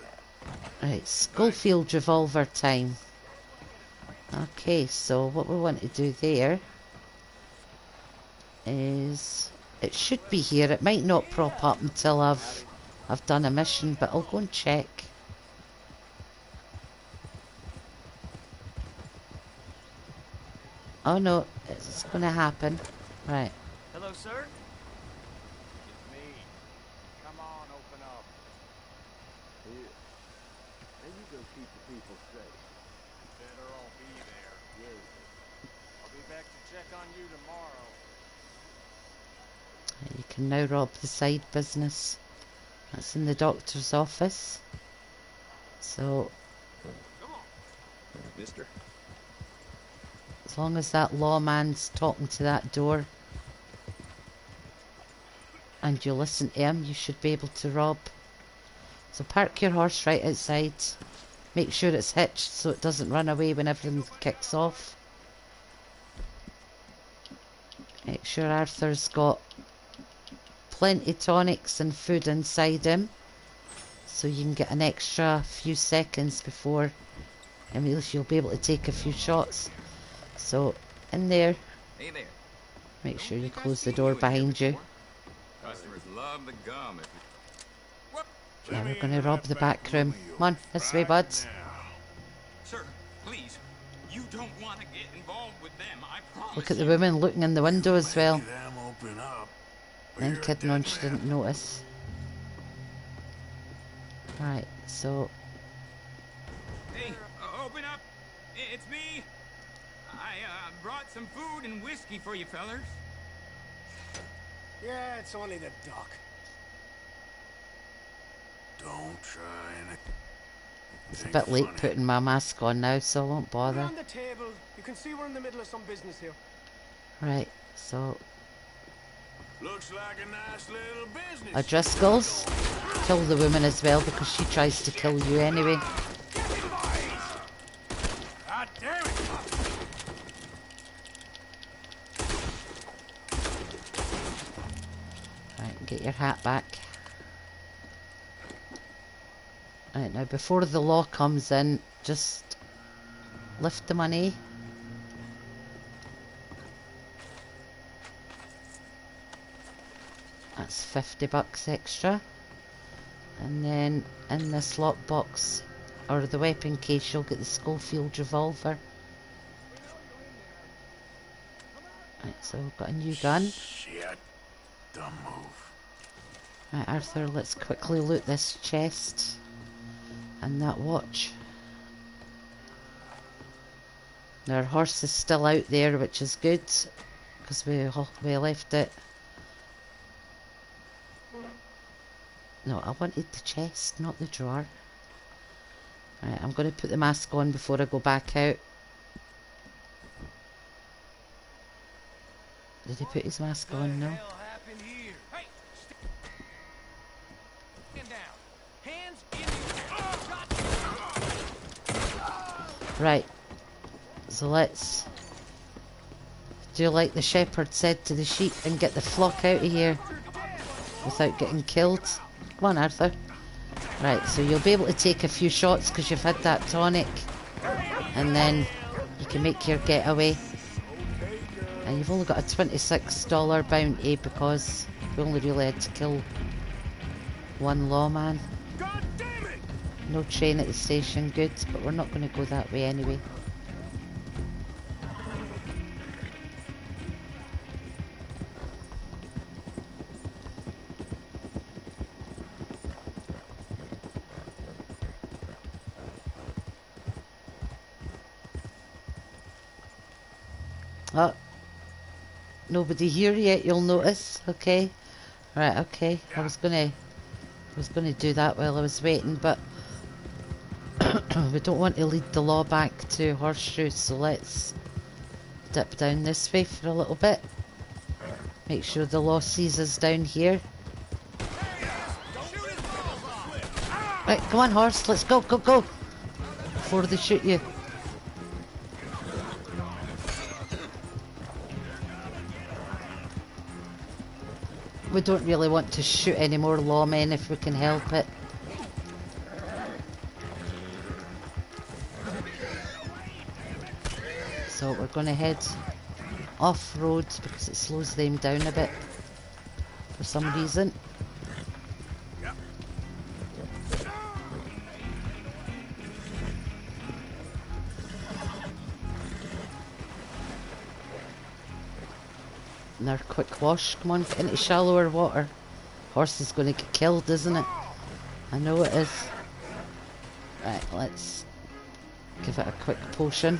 Right, Schofield revolver time. Okay, so what we want to do there is, it should be here. It might not prop up until I've done a mission, but I'll go and check. Oh no, it's going to happen. Right. Hello, sir? It's me. Come on, open up. Here. There you go, keep the people safe. Better all be there. Yeah. I'll be back to check on you tomorrow. You can now rob the side business. That's in the doctor's office. So, Mister. as long as that lawman's talking to that door and you listen to him, you should be able to rob. So park your horse right outside. Make sure it's hitched so it doesn't run away when everything kicks off. Make sure Arthur's got plenty tonics and food inside him, so you can get an extra few seconds before, at least you'll be able to take a few shots. So in there, Hey there. make sure you close the door behind you. Customers love the gum. Yeah, we're going to rob the back room. Come on, this way, buds. Sir, please. You don't want to get involved with them, I promise. Look at the woman looking in the window as well. Them open up. Then kidding on, she didn't notice. Right, so Hey, open up. It's me. I brought some food and whiskey for you fellers. Yeah, it's only the doc. Don't try and... it's a bit late putting my mask on now, so I won't We're bother. on the table. You can see we're in the middle of some business here. Right, so Looks like a nice little business. O'Driscoll's, kill the woman as well because she tries to kill you anyway. God damn it! Right, get your hat back. Right, now before the law comes in, just lift the money. That's $50 extra. And then in this lockbox, or the weapon case, you'll get the Schofield revolver. Right, so we've got a new gun. Shit. Dumb move. Right, Arthur, let's quickly loot this chest and that watch. Now our horse is still out there, which is good because we left it. No, I wanted the chest, not the drawer. Right, I'm going to put the mask on before I go back out. Did he put his mask on? No. Hey, stand down. Hands in your... Right, so let's do like the shepherd said to the sheep and get the flock out of here without getting killed. Come on, Arthur. Right, so you'll be able to take a few shots because you've had that tonic, and then you can make your getaway. And you've only got a $26 bounty because we only really had to kill one lawman. God damn! No train at the station, good, but we're not going to go that way anyway. Oh, nobody here yet, you'll notice. Okay. Right, okay. I was gonna do that while I was waiting, but we don't want to lead the law back to Horseshoe, so let's dip down this way for a little bit. Make sure the law sees us down here. Right, come on, horse, let's go, go, go! Before they shoot you. We don't really want to shoot any more lawmen if we can help it. So we're going to head off-road because it slows them down a bit for some reason. And our quick wash. Come on, get into shallower water. Horse is going to get killed, isn't it? I know it is. Right, let's give it a quick potion.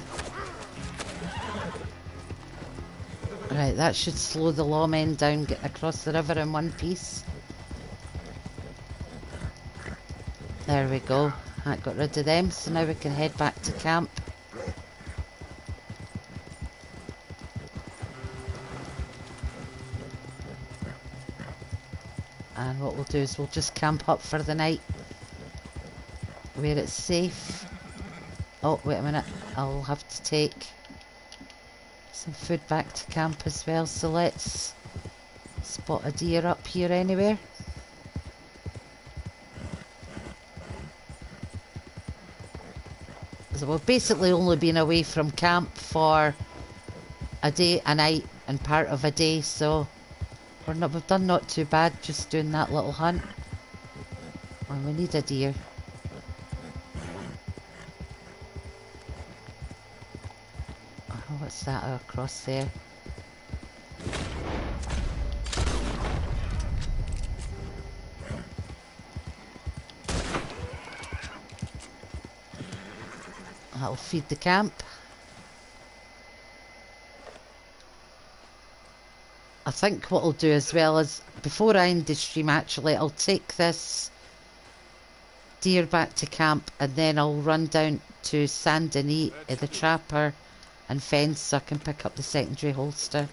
Right, that should slow the lawmen down getting across the river in one piece. There we go. That got rid of them, so now we can head back to camp. And what we'll do is we'll just camp up for the night where it's safe. Oh, wait a minute. I'll have to take some food back to camp as well, so let's spot a deer up here anywhere. So we've basically only been away from camp for a day, a night, and part of a day, so we've done not too bad just doing that little hunt. And we need a deer. Oh, what's that across there? That'll feed the camp. I think what I'll do as well is, before I end the stream actually, I'll take this deer back to camp and then I'll run down to Saint Denis, the trapper and fence, so I can pick up the secondary holster.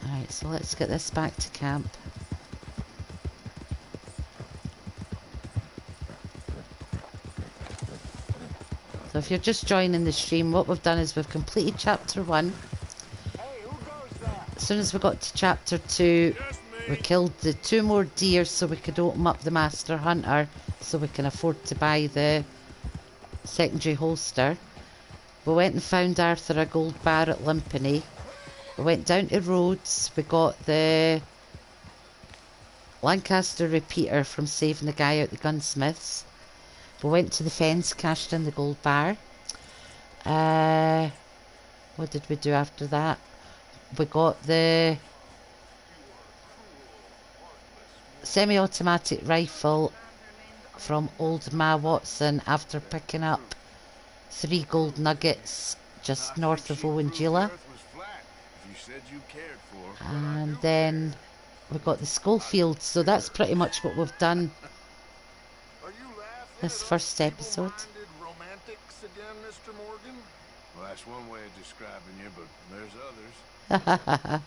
Alright, so let's get this back to camp. So if you're just joining the stream, what we've done is we've completed chapter 1. As soon as we got to chapter 2, we killed the 2 more deer so we could open up the Master Hunter so we can afford to buy the secondary holster. We went and found Arthur a gold bar at Limpany. We went down to Rhodes. We got the Lancaster repeater from saving the guy out the gunsmiths. We went to the fence, cashed in the gold bar. What did we do after that? We got the semi-automatic rifle from old Ma Watson after picking up 3 gold nuggets just north of Owenjila. And then we got the Schofield, so that's pretty much what we've done this first episode. Again, Mr. Morgan? Well, that's one way of describing you, but there's others.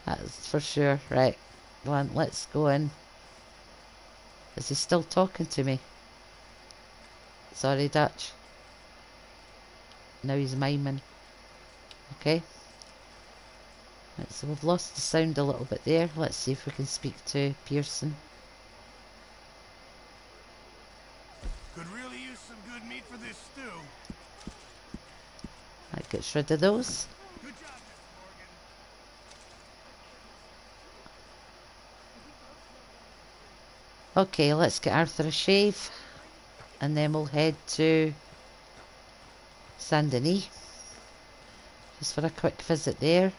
That's for sure. Right, go on, let's go in. Is he still talking to me? Sorry, Dutch. Now he's miming. Okay. Right, so we've lost the sound a little bit there. Let's see if we can speak to Pearson. Could really use some good meat for this stew. That gets rid of those. Good job, Mr. Morgan. Okay, let's get Arthur a shave. And then we'll head to Saint Denis. Just for a quick visit there.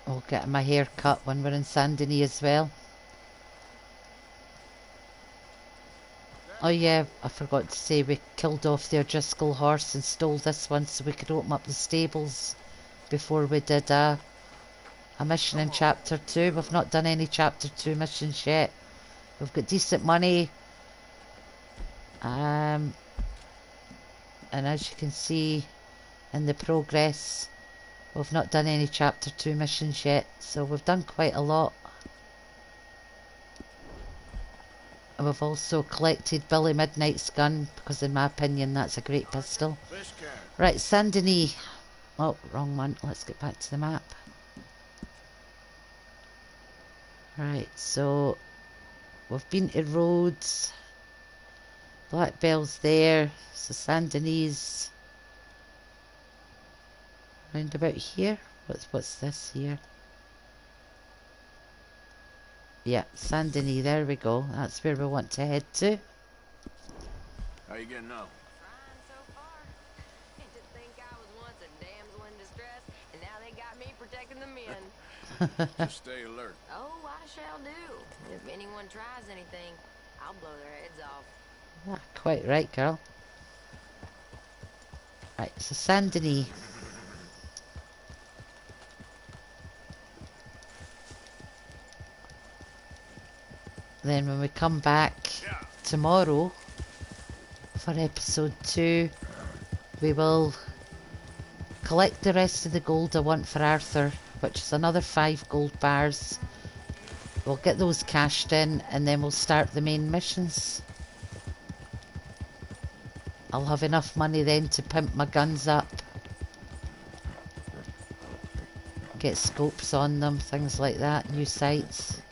I'll get my hair cut when we're in Saint Denis as well. Oh yeah, I forgot to say we killed off the O'Driscoll horse and stole this one so we could open up the stables before we did a mission in chapter 2. We've not done any chapter 2 missions yet. We've got decent money. And as you can see in the progress, we've not done any chapter 2 missions yet, so we've done quite a lot. And we've also collected Billy Midnight's gun, because in my opinion that's a great pistol. Right, Saint Denis. Oh, wrong one. Let's get back to the map. Right, so we've been to Rhodes. Black Bell's there. So Saint Denis. Round about here. What's this here? Yeah, Saint Denis, there we go. That's where we want to head to. How you getting now? Fine so far. To think I was once a damsel in distress, and now they got me protecting the men. Just stay alert. Oh, I shall do. If anyone tries anything, I'll blow their heads off. Ah, quite right, girl. Right, so Saint Denis. Then when we come back tomorrow for episode 2, we will collect the rest of the gold I want for Arthur, which is another 5 gold bars. We'll get those cashed in and then we'll start the main missions. I'll have enough money then to pimp my guns up. Get scopes on them, things like that, new sights.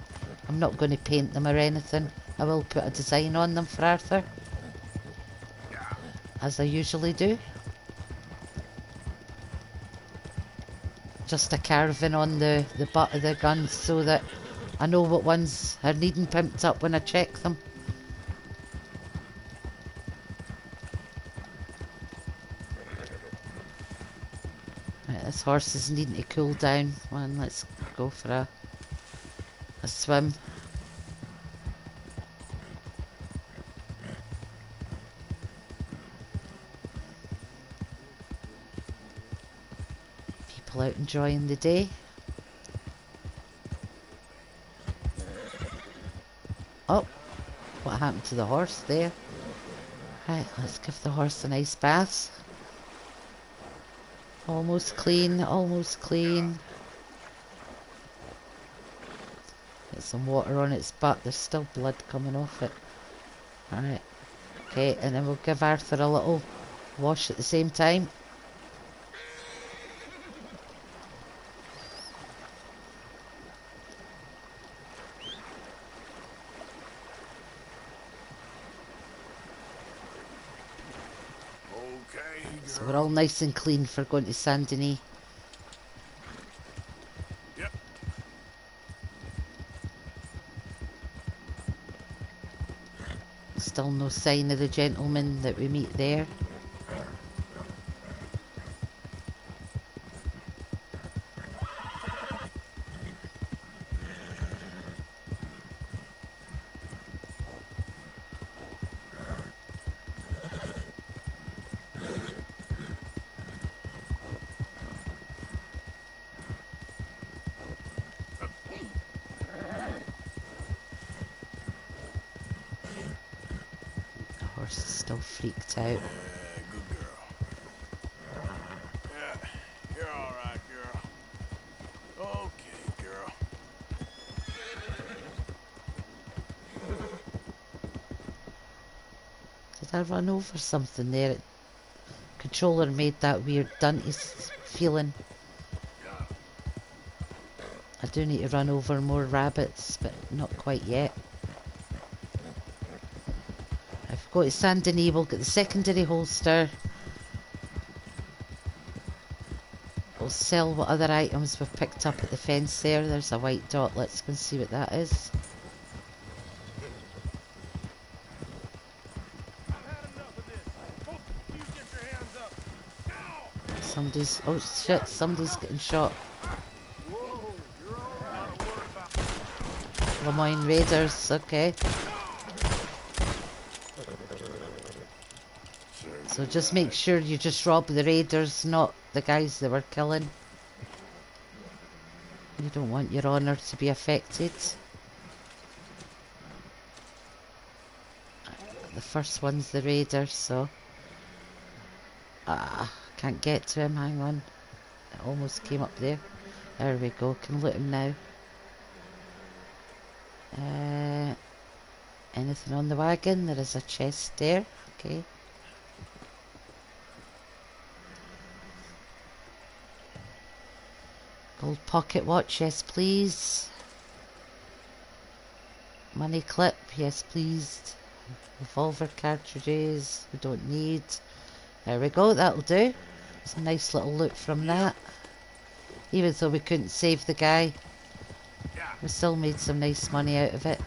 I'm not going to paint them or anything. I will put a design on them for Arthur, as I usually do. Just a carving on the butt of the guns so that I know what ones are needing pimped up when I check them. Right, this horse is needing to cool down. Come on, let's go for a swim. People out enjoying the day. Oh, what happened to the horse there? Right, let's give the horse a nice bath. Almost clean, almost clean. Get some water on its butt. There's still blood coming off it. Alright. Okay, and then we'll give Arthur a little wash at the same time. Okay, So we're all nice and clean for going to Saint Denis. Yep. Still no sign of the gentleman that we meet there. The horse is still freaked out. Good girl. Yeah, you're all right, girl. Okay, girl. Did I run over something there? Controller made that weird dunty feeling. I do need to run over more rabbits, but not quite yet. If we go to Saint Denis, we'll get the secondary holster. We'll sell what other items we've picked up at the fence there. There's a white dot. Let's go and see what that is. Somebody's... Oh shit, somebody's getting shot. Lemoyne Raiders, okay. So just make sure you just rob the raiders, not the guys they were killing. You don't want your honour to be affected. The first one's the raiders, so... can't get to him, hang on. It almost came up there. There we go, can loot him now. Anything on the wagon? There is a chest there, okay. Gold pocket watch, yes please. Money clip, yes please. Revolver cartridges, we don't need. There we go, that'll do. Some nice little loot from that. Even though we couldn't save the guy, we still made some nice money out of it.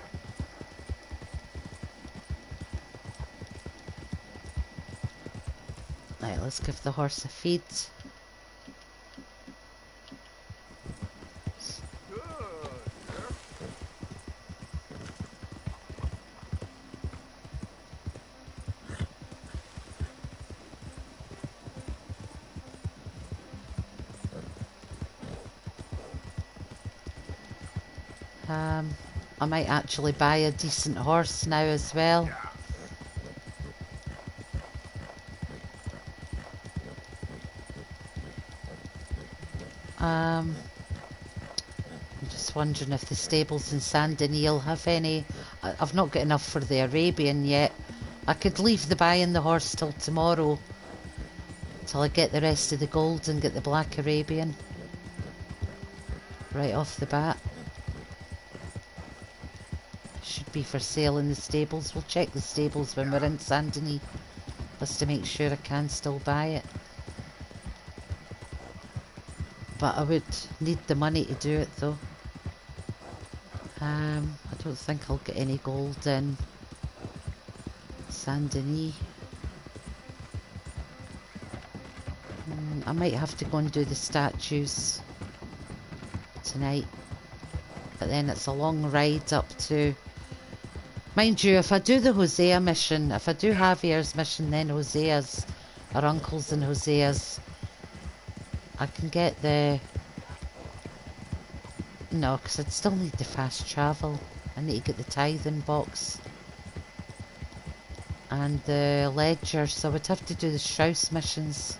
Right, let's give the horse a feed. I might actually buy a decent horse now as well. I'm just wondering if the stables in Saint Denis will have any. I've not got enough for the Arabian yet. I could leave the buying the horse till tomorrow, till I get the rest of the gold and get the black Arabian right off the bat. Should be for sale in the stables. We'll check the stables when we're in Saint Denis, just to make sure I can still buy it. But I would need the money to do it though. I don't think I'll get any gold in Saint Denis. I might have to go and do the statues tonight. But then it's a long ride up to... Mind you, if I do the Hosea mission, if I do Javier's mission, then Hosea's, or Uncle's and Hosea's, I can get the... No, because I'd still need the fast travel. I need to get the tithing box. And the ledger, so I would have to do the Strauss missions.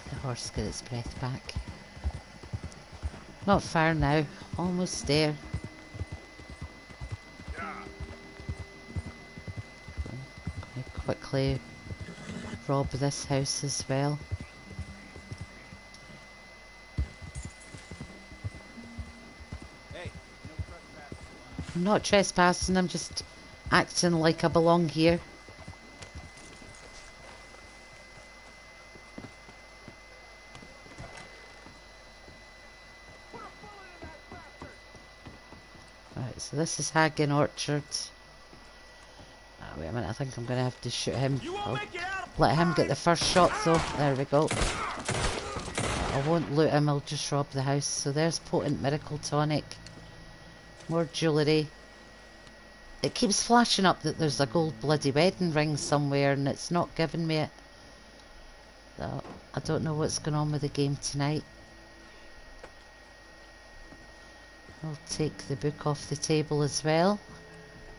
The horse got its breath back. Not far now, almost there. I quickly rob this house as well. I'm not trespassing, I'm just acting like I belong here. Right, so this is Haggin Orchard. Wait a minute, I think I'm going to have to shoot him. I'll let him get the first shot though. There we go. I won't loot him, I'll just rob the house. So there's potent miracle tonic. More jewellery. It keeps flashing up that there's a gold bloody wedding ring somewhere and it's not giving me it. So I don't know what's going on with the game tonight. I'll take the book off the table as well.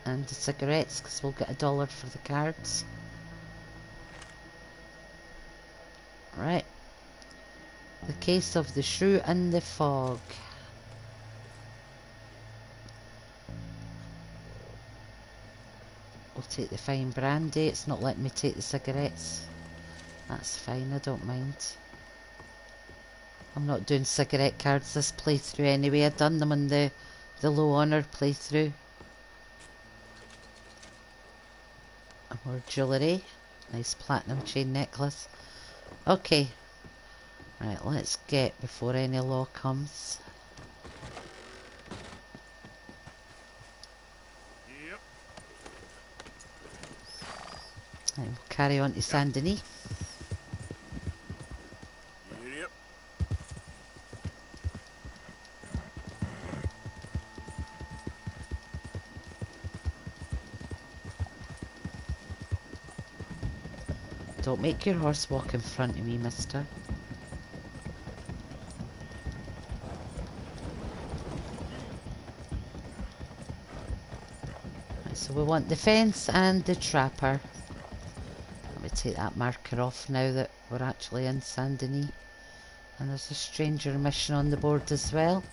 And the cigarettes, because we'll get $1 for the cards. Right. The Case of the Shrew and the Fog. We'll take the fine brandy. It's not letting me take the cigarettes. That's fine, I don't mind. I'm not doing cigarette cards this playthrough anyway. I've done them on the the low honor playthrough. More jewellery. Nice platinum chain necklace. Okay. Right, let's get before any law comes. Yep. Right, we'll carry on to Saint Denis. Yep. Don't make your horse walk in front of me, mister. Right, so we want the fence and the trapper. Let me take that marker off now that we're actually in Saint Denis. And there's a stranger mission on the board as well.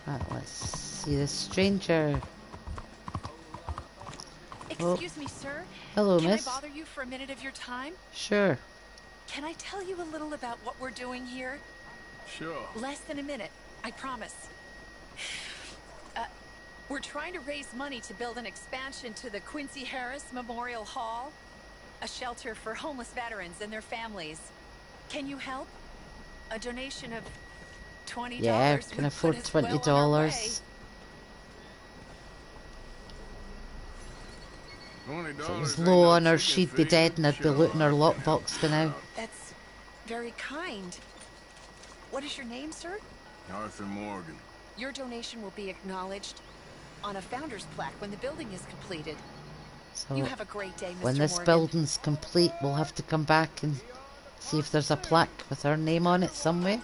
Right, let's see the stranger. Excuse me, sir. Hello, Can miss. I bother you for a minute of your time? Sure. Can I tell you a little about what we're doing here? Sure. Less than a minute, I promise. We're trying to raise money to build an expansion to the Quincy Harris Memorial Hall, a shelter for homeless veterans and their families. Can you help? A donation of $20 Yeah, can would afford put us well on our way. $20. If it was low on her, she'd be dead and I'd be looting her lockbox by now. That's very kind. What is your name, sir? Arthur Morgan. Your donation will be acknowledged on a founder's plaque when the building is completed. So You have a great day, Mr. when this Morgan. building's complete, we'll have to come back and see if there's a plaque with her name on it somewhere.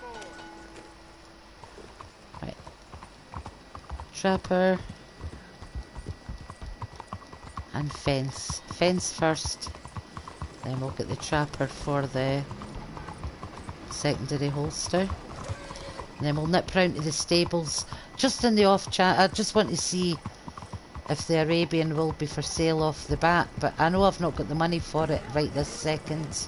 Right. Trapper. And fence. Fence first. Then we'll get the trapper for the secondary holster. And then we'll nip round to the stables. Just in the off chance, I just want to see if the Arabian will be for sale off the bat. But I know I've not got the money for it right this second.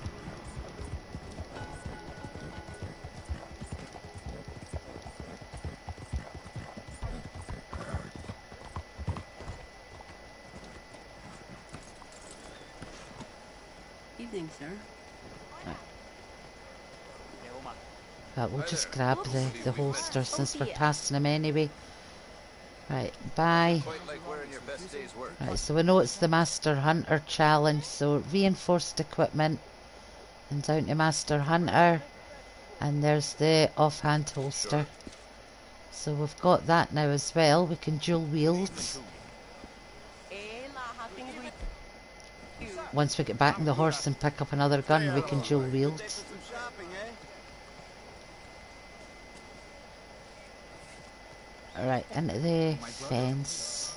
Evening, sir. But we'll just grab the holster since we're passing him anyway. Right, bye. Right, so we know it's the Master Hunter challenge, so reinforced equipment and down to Master Hunter, and there's the offhand holster. So we've got that now as well. We can dual wield. Once we get back on the horse and pick up another gun, we can dual wield. Alright, into the fence.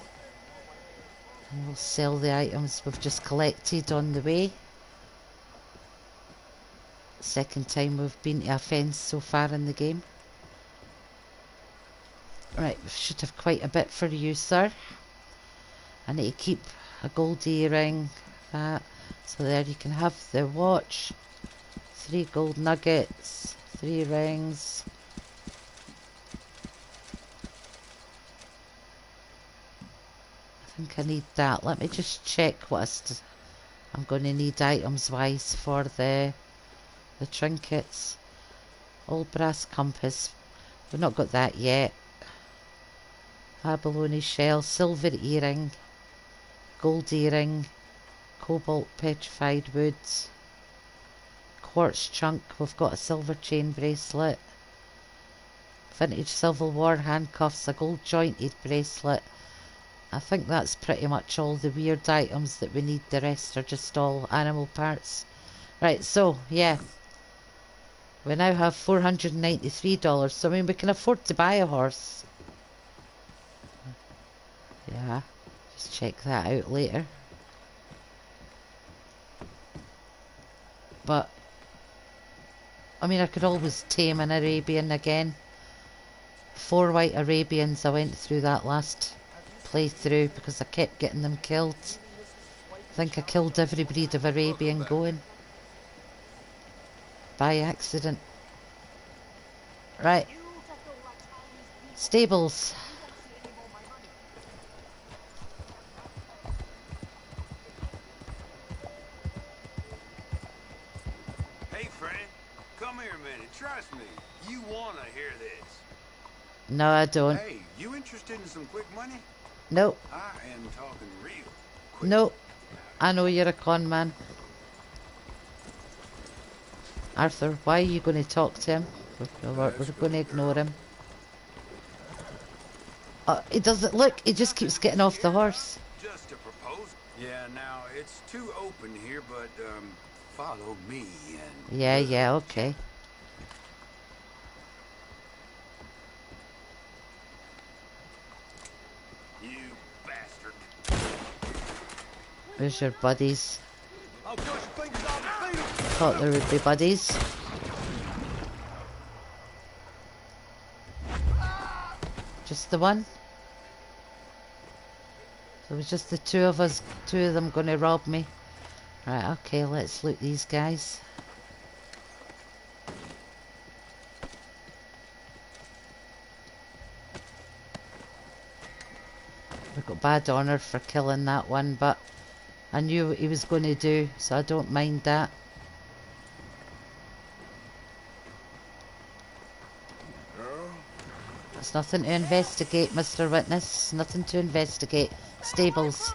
And we'll sell the items we've just collected on the way. Second time we've been to a fence so far in the game. Right, we should have quite a bit for you, sir. I need to keep a gold earring. That. So there you can have the watch. 3 gold nuggets. 3 rings. I think I need that. Let me just check what I'm going to need items wise for the trinkets. Old brass compass. We've not got that yet. Abalone shell, silver earring, gold earring, cobalt petrified wood, quartz chunk. We've got a silver chain bracelet, vintage Civil War handcuffs, a gold jointed bracelet. I think that's pretty much all the weird items that we need. The rest are just all animal parts. Right, so yeah, we now have $493, so I mean we can afford to buy a horse. Yeah, just check that out later. But I mean I could always tame an Arabian again 4 white Arabians. I went through that last playthrough because I kept getting them killed. I think I killed every breed of Arabian going by accident. Right. Stables. Hey, friend, come here a minute. Trust me, you wanna hear this. No, I don't. Hey, you interested in some quick money? Nope. I am talking real. Nope. I know you're a con man. Arthur, why are you going to talk to him? We're going to ignore him. He doesn't look. He just keeps getting off the horse. Just a proposal. Yeah, now it's too open here, but follow me and. Yeah, okay. You bastard. Where's your buddies? Thought there would be buddies. Just the one? So it was just the two of us, two of them going to rob me. Right, okay, let's loot these guys. We got bad honour for killing that one, but I knew what he was going to do, so I don't mind that. There's nothing to investigate, Mr. Witness. Nothing to investigate. Stables.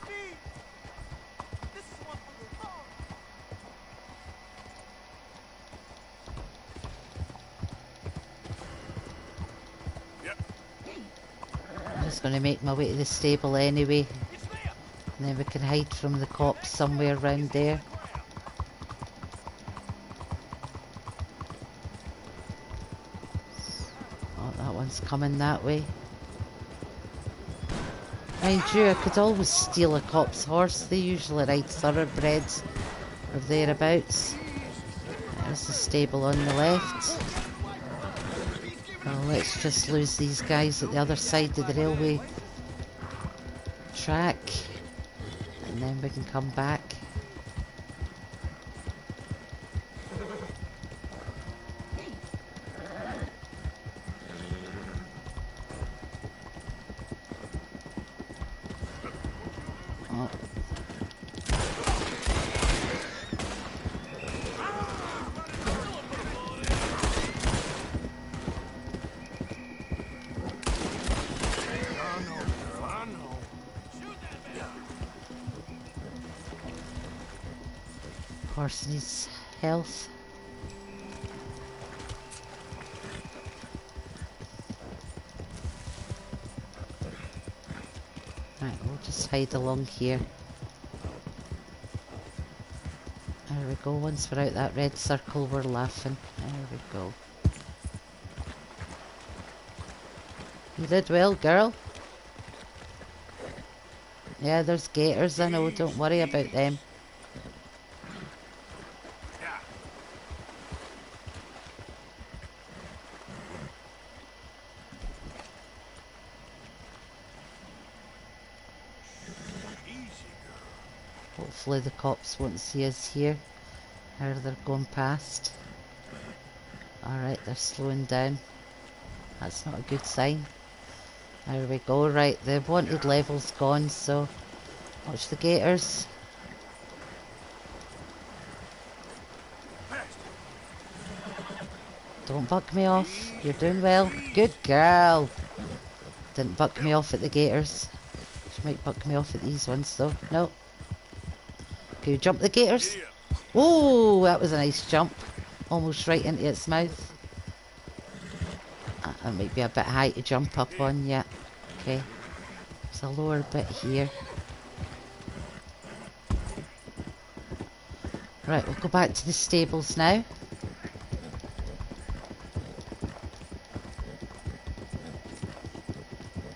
I'm just going to make my way to the stable anyway. And then we can hide from the cops somewhere around there. Oh, that one's coming that way. Mind you, I could always steal a cop's horse. They usually ride thoroughbreds or thereabouts. There's the stable on the left. Well, let's just lose these guys at the other side of the railway track. And then we can come back. Oh. Horse needs health. Right, we'll just hide along here. There we go, once we're out that red circle we're laughing. There we go. You did well, girl. Yeah, there's gators, I know, don't worry about them. Hopefully the cops won't see us here. Or they're going past. Alright, they're slowing down. That's not a good sign. There we go. Right, the wanted level's gone, so watch the gators. Don't buck me off. You're doing well. Good girl. Didn't buck me off at the gators. She might buck me off at these ones though. No. Can you jump the gators? Oh, that was a nice jump. Almost right into its mouth. That might be a bit high to jump up on, yeah. Okay. There's a lower bit here. Right, we'll go back to the stables now.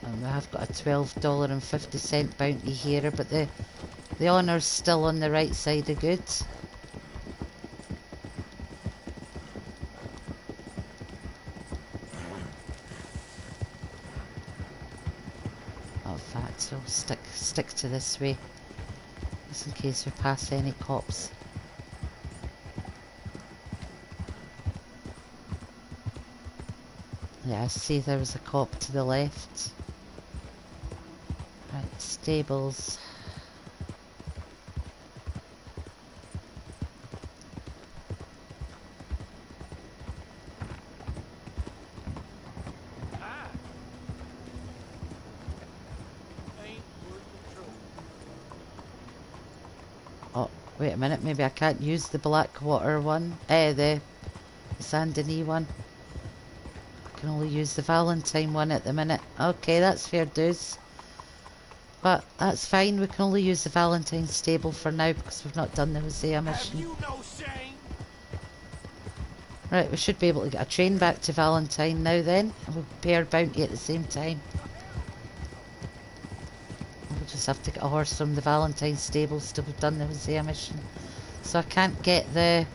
And we have got a $12.50 bounty here, but the honour's still on the right side of goods. In fact, I'll stick to this way, just in case we pass any cops. Yeah, I see there was a cop to the left. Right, stables. Oh, wait a minute, maybe I can't use the Blackwater one. The Saint Denis one. I can only use the Valentine one at the minute. Okay, that's fair dues. But that's fine, we can only use the Valentine stable for now because we've not done the Hosea mission. Have you no shame? Right, we should be able to get a train back to Valentine now then. And we'll pay our bounty at the same time. We'll just have to get a horse from the Valentine stables till we've done the Hosea mission. So I can't get the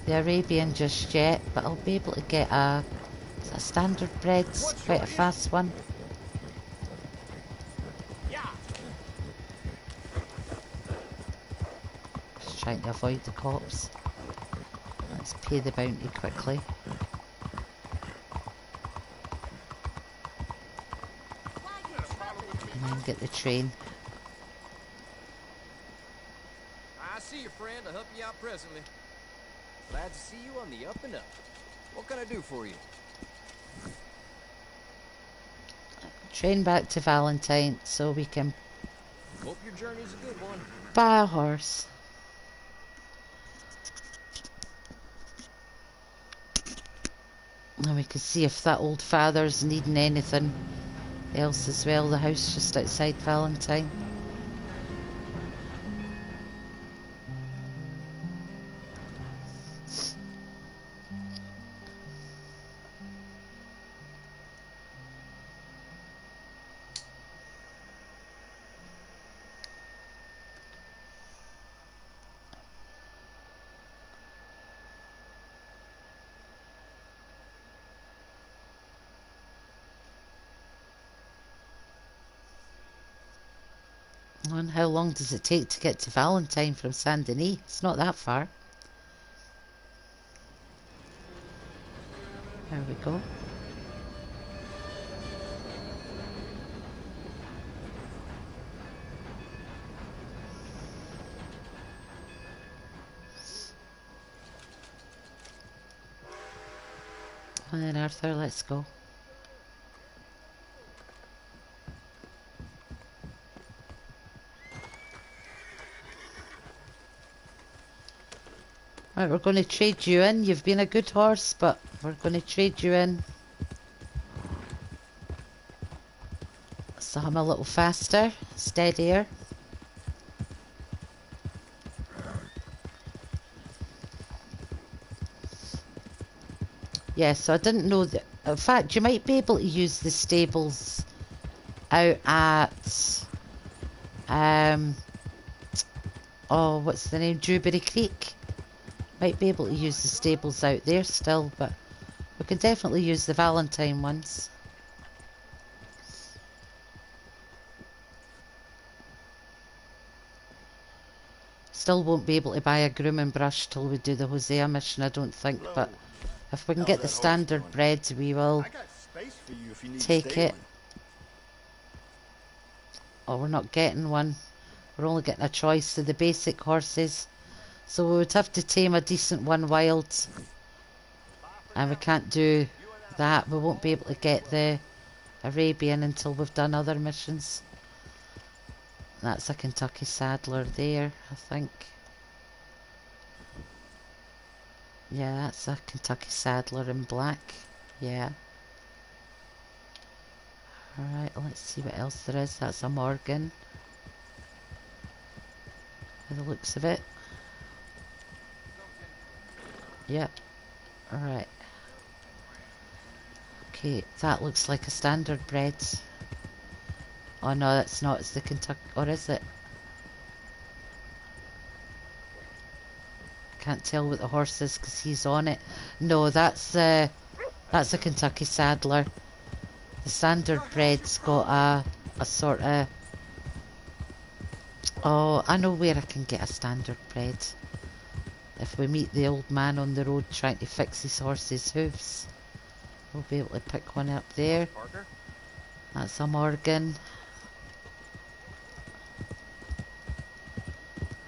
Arabian just yet, but I'll be able to get a standard bread, quite a fast one. Just trying to avoid the cops. Let's pay the bounty quickly. And then get the train. I see you, friend. I'll help you out presently. Glad to see you on the up and up. What can I do for you? Train back to Valentine so we can Hope your journey's a good one. buy a horse. And we can see if that old father's needing anything else as well. The house just outside Valentine. And how long does it take to get to Valentine from Saint Denis? It's not that far. There we go. And then Arthur, let's go. Right, we're going to trade you in. You've been a good horse, but we're going to trade you in. So I'm a little faster, steadier. Yeah, so I didn't know that. In fact, you might be able to use the stables out at oh, what's the name? Dewberry Creek. Might be able to use the stables out there still, but we can definitely use the Valentine ones. Still won't be able to buy a groom and brush till we do the Hosea mission, I don't think, but if we can get the standard bread, we will take it. Oh, we're not getting one. We're only getting a choice of the basic horses. So we would have to tame a decent one wild. And we can't do that. We won't be able to get the Arabian until we've done other missions. That's a Kentucky Saddler there, I think. Yeah, that's a Kentucky Saddler in black. Yeah. Alright, let's see what else there is. That's a Morgan. By the looks of it. Yep. Alright. Okay, that looks like a standard bread. Oh no, that's not. It's the Kentucky... Or is it? Can't tell what the horse is because he's on it. No, that's a Kentucky Saddler. The standard bread's got a sort of... Oh, I know where I can get a standard bread. If we meet the old man on the road trying to fix his horse's hooves, we'll be able to pick one up there. Parker? That's a Morgan.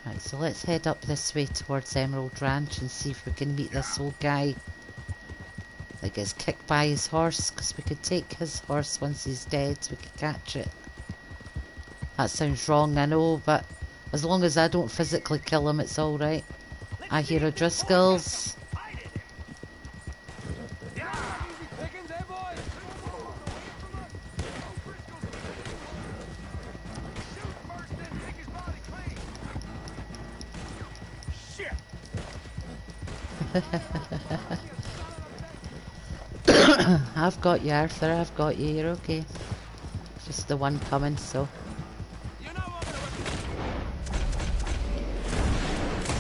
Right, so let's head up this way towards Emerald Ranch and see if we can meet this old guy that gets kicked by his horse, because we could take his horse once he's dead. We could catch it. That sounds wrong, I know, but as long as I don't physically kill him, it's alright. I hear O'Driscolls. I've got you, Arthur, I've got you, you're okay. Just the one coming, so.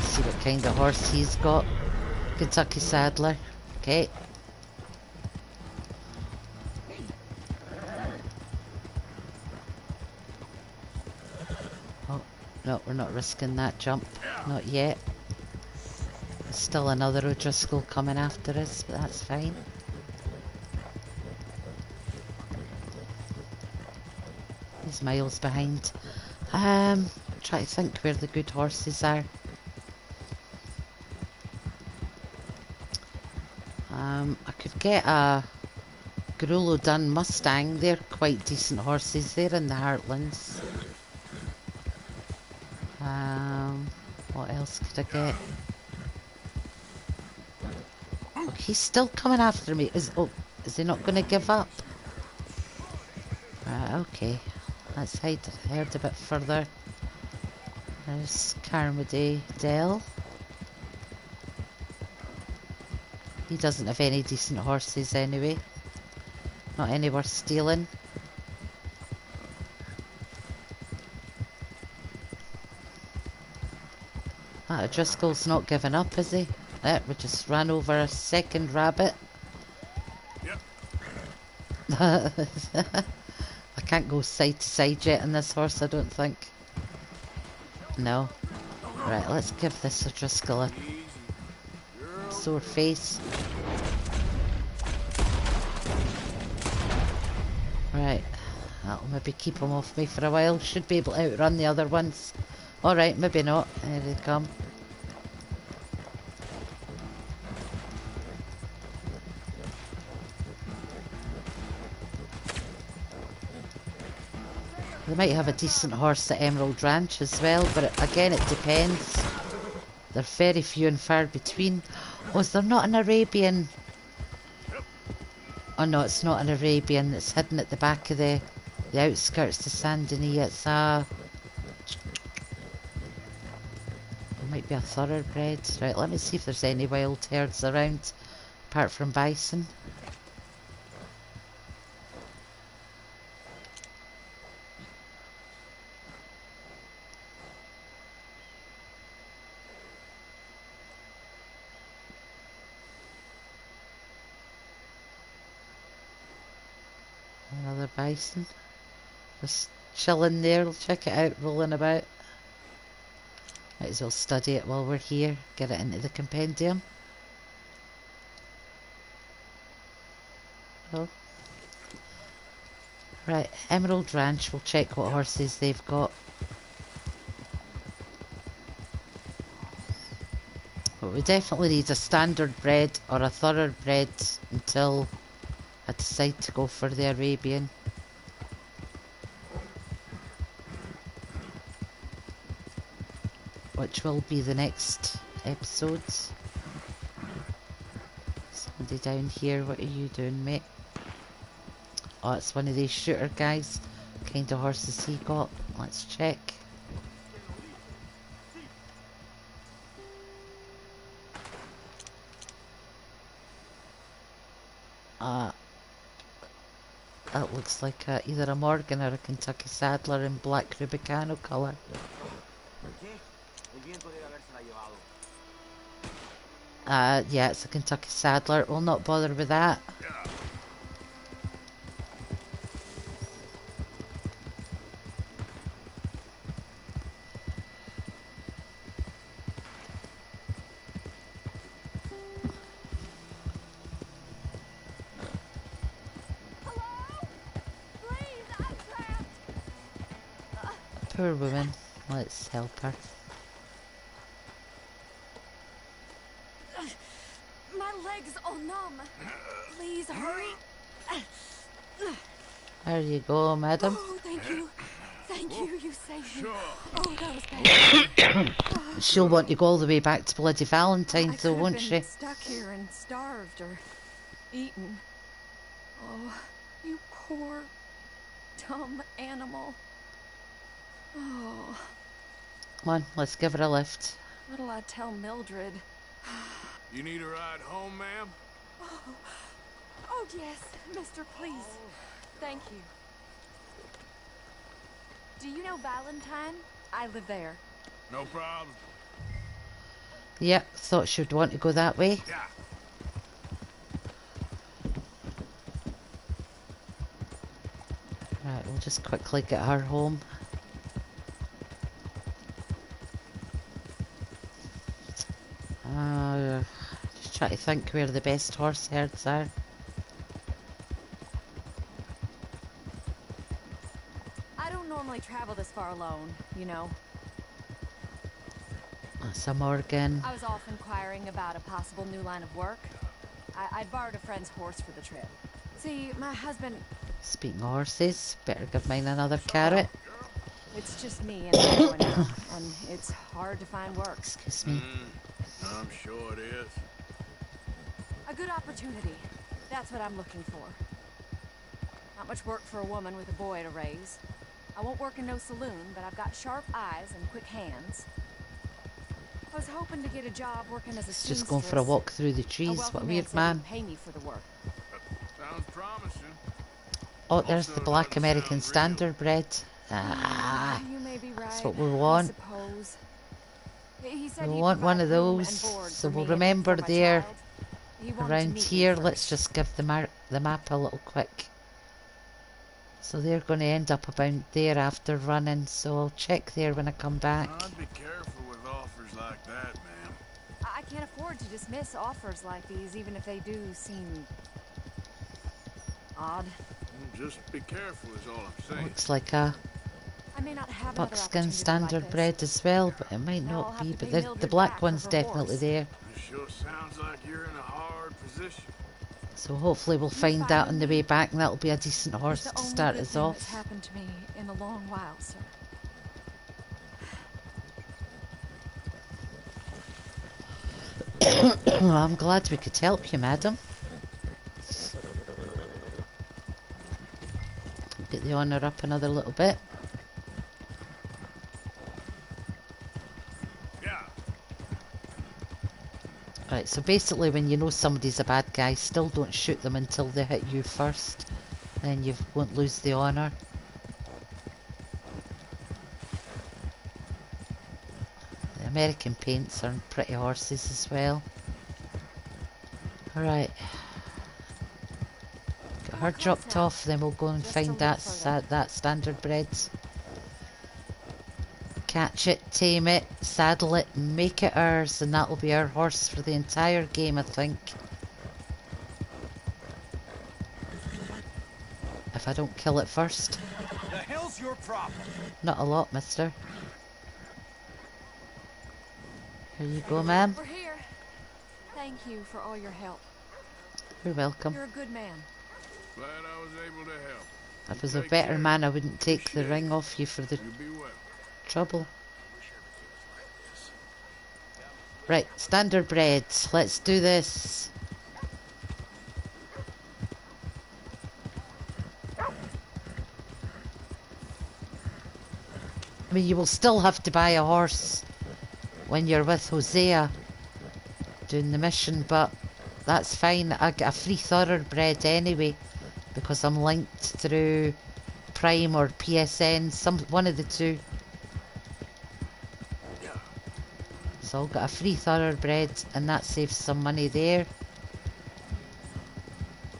See what kind of horse he's got. Kentucky Saddler. Okay. Oh, no, we're not risking that jump. Not yet. There's still another O'Driscoll coming after us, but that's fine. He's miles behind. Try to think where the good horses are. I could get a Grullo Dun Mustang. They're quite decent horses. They're in the Heartlands. What else could I get? Oh, he's still coming after me. Is he not going to give up? Okay. Let's head a bit further. There's Carmody Dell. He doesn't have any decent horses anyway. Not any worth stealing. That O'Driscoll's not giving up, is he? We just ran over a second rabbit. Yep. I can't go side to side yet on this horse, I don't think. No. Right, let's give this O'Driscoll a sore face. Right. That'll maybe keep him off me for a while. Should be able to outrun the other ones. Alright, maybe not. There they come. They might have a decent horse at Emerald Ranch as well, but again, it depends. They're very few and far between. Oh, is there not an Arabian? Oh no, it's not an Arabian. It's hidden at the back of the outskirts to Saint Denis. It's a... It might be a thoroughbred. Right, let me see if there's any wild herds around, apart from bison. Another bison. Just chilling there. Check it out, rolling about. Might as well study it while we're here. Get it into the compendium. Oh. Right, Emerald Ranch. We'll check what horses they've got. But we definitely need a standard bred or a thoroughbred until I decide to go for the Arabian. Which will be the next episodes. Somebody down here, what are you doing, mate? Oh, it's one of these shooter guys. What kind of horses he got? Let's check. That looks like either a Morgan or a Kentucky Saddler in black Rubicano colour. Yeah, it's a Kentucky Saddler. We'll not bother with that. Poor woman. Let's help her. My leg's all numb. Please hurry. There you go, madam. Oh, thank you. Thank you, you saved me. Oh, that was bad. She'll want to go all the way back to bloody Valentine's, though, won't she? Stuck here and starved or eaten. Oh, you poor, dumb animal. Oh. Come on, let's give her a lift. What'll I tell Mildred? You need a ride home, ma'am? Oh, yes, mister, please. Thank you. Do you know Valentine? I live there. No problem. Yep, thought she'd want to go that way. Yeah. Right, we'll just quickly get her home. Just try to think where the best horse herds are. I don't normally travel this far alone, you know. That's a Morgan. I was off inquiring about a possible new line of work. I borrowed a friend's horse for the trip. See, my husband... Speaking of horses, better give mine another carrot. It's just me and I going out, and it's hard to find work. Excuse me. I'm sure it is. A good opportunity. That's what I'm looking for. Not much work for a woman with a boy to raise. I won't work in no saloon, but I've got sharp eyes and quick hands. I was hoping to get a job working as a seamstress. Just going for a walk through the trees. What a weird man. Pay me for the work. Sounds promising. Oh, there's the black American standard bread. Ah, you may be right. That's what we want. We want one of those. So we'll remember there. Around here, let's just give the map a little quick. So they're going to end up about there after running. So I'll check there when I come back. I'd be careful with offers like that, ma'am. I can't afford to dismiss offers like these, even if they do seem odd. Just be careful is all I'm saying. Looks like a I may not have buckskin standard bread as well, but it might not be. But the black one's definitely there. It sure sounds like you're in a hard position. So hopefully we'll find that on the way back, and that'll be a decent horse to start us off. It's happened to me in a long while, sir. I'm glad we could help you, madam. Get the honour up another little bit. Yeah. Right, so basically when you know somebody's a bad guy, still don't shoot them until they hit you first. Then you won't lose the honour. The American paints are pretty horses as well. Alright. Get her dropped off, then we'll go and find that standard bread. Catch it, tame it, saddle it, make it ours, and that'll be our horse for the entire game, I think. If I don't kill it first. The hell's your problem? Not a lot, mister. Here you go, ma'am. We're here. Thank you for all your help. You're welcome. You're a good man. Glad I was able to help. If I was a better man, I wouldn't take the ring off you for the trouble. Right, standard bread. Let's do this. I mean, you will still have to buy a horse when you're with Hosea doing the mission, but that's fine. I get a free thoroughbred anyway because I'm linked through Prime or PSN, one of the two. So I'll get a free thoroughbred and that saves some money there.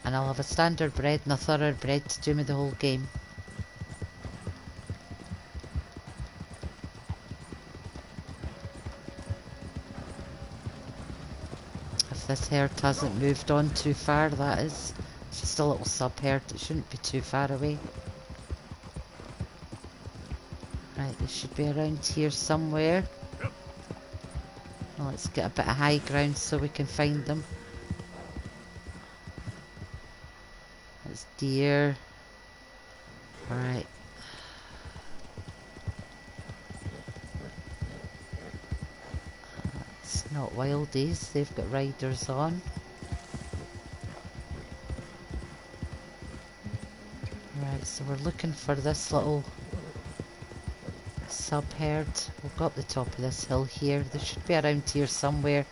And I'll have a standard bred and a thoroughbred to do me the whole game. If this herd hasn't moved on too far, that is. It's just a little sub herd, it shouldn't be too far away. Right, they should be around here somewhere. Well, let's get a bit of high ground so we can find them. That's deer. Alright. It's not wildies, they've got riders on. Right, so we're looking for this little sub-herd. We'll go up the top of this hill here. They should be around here somewhere,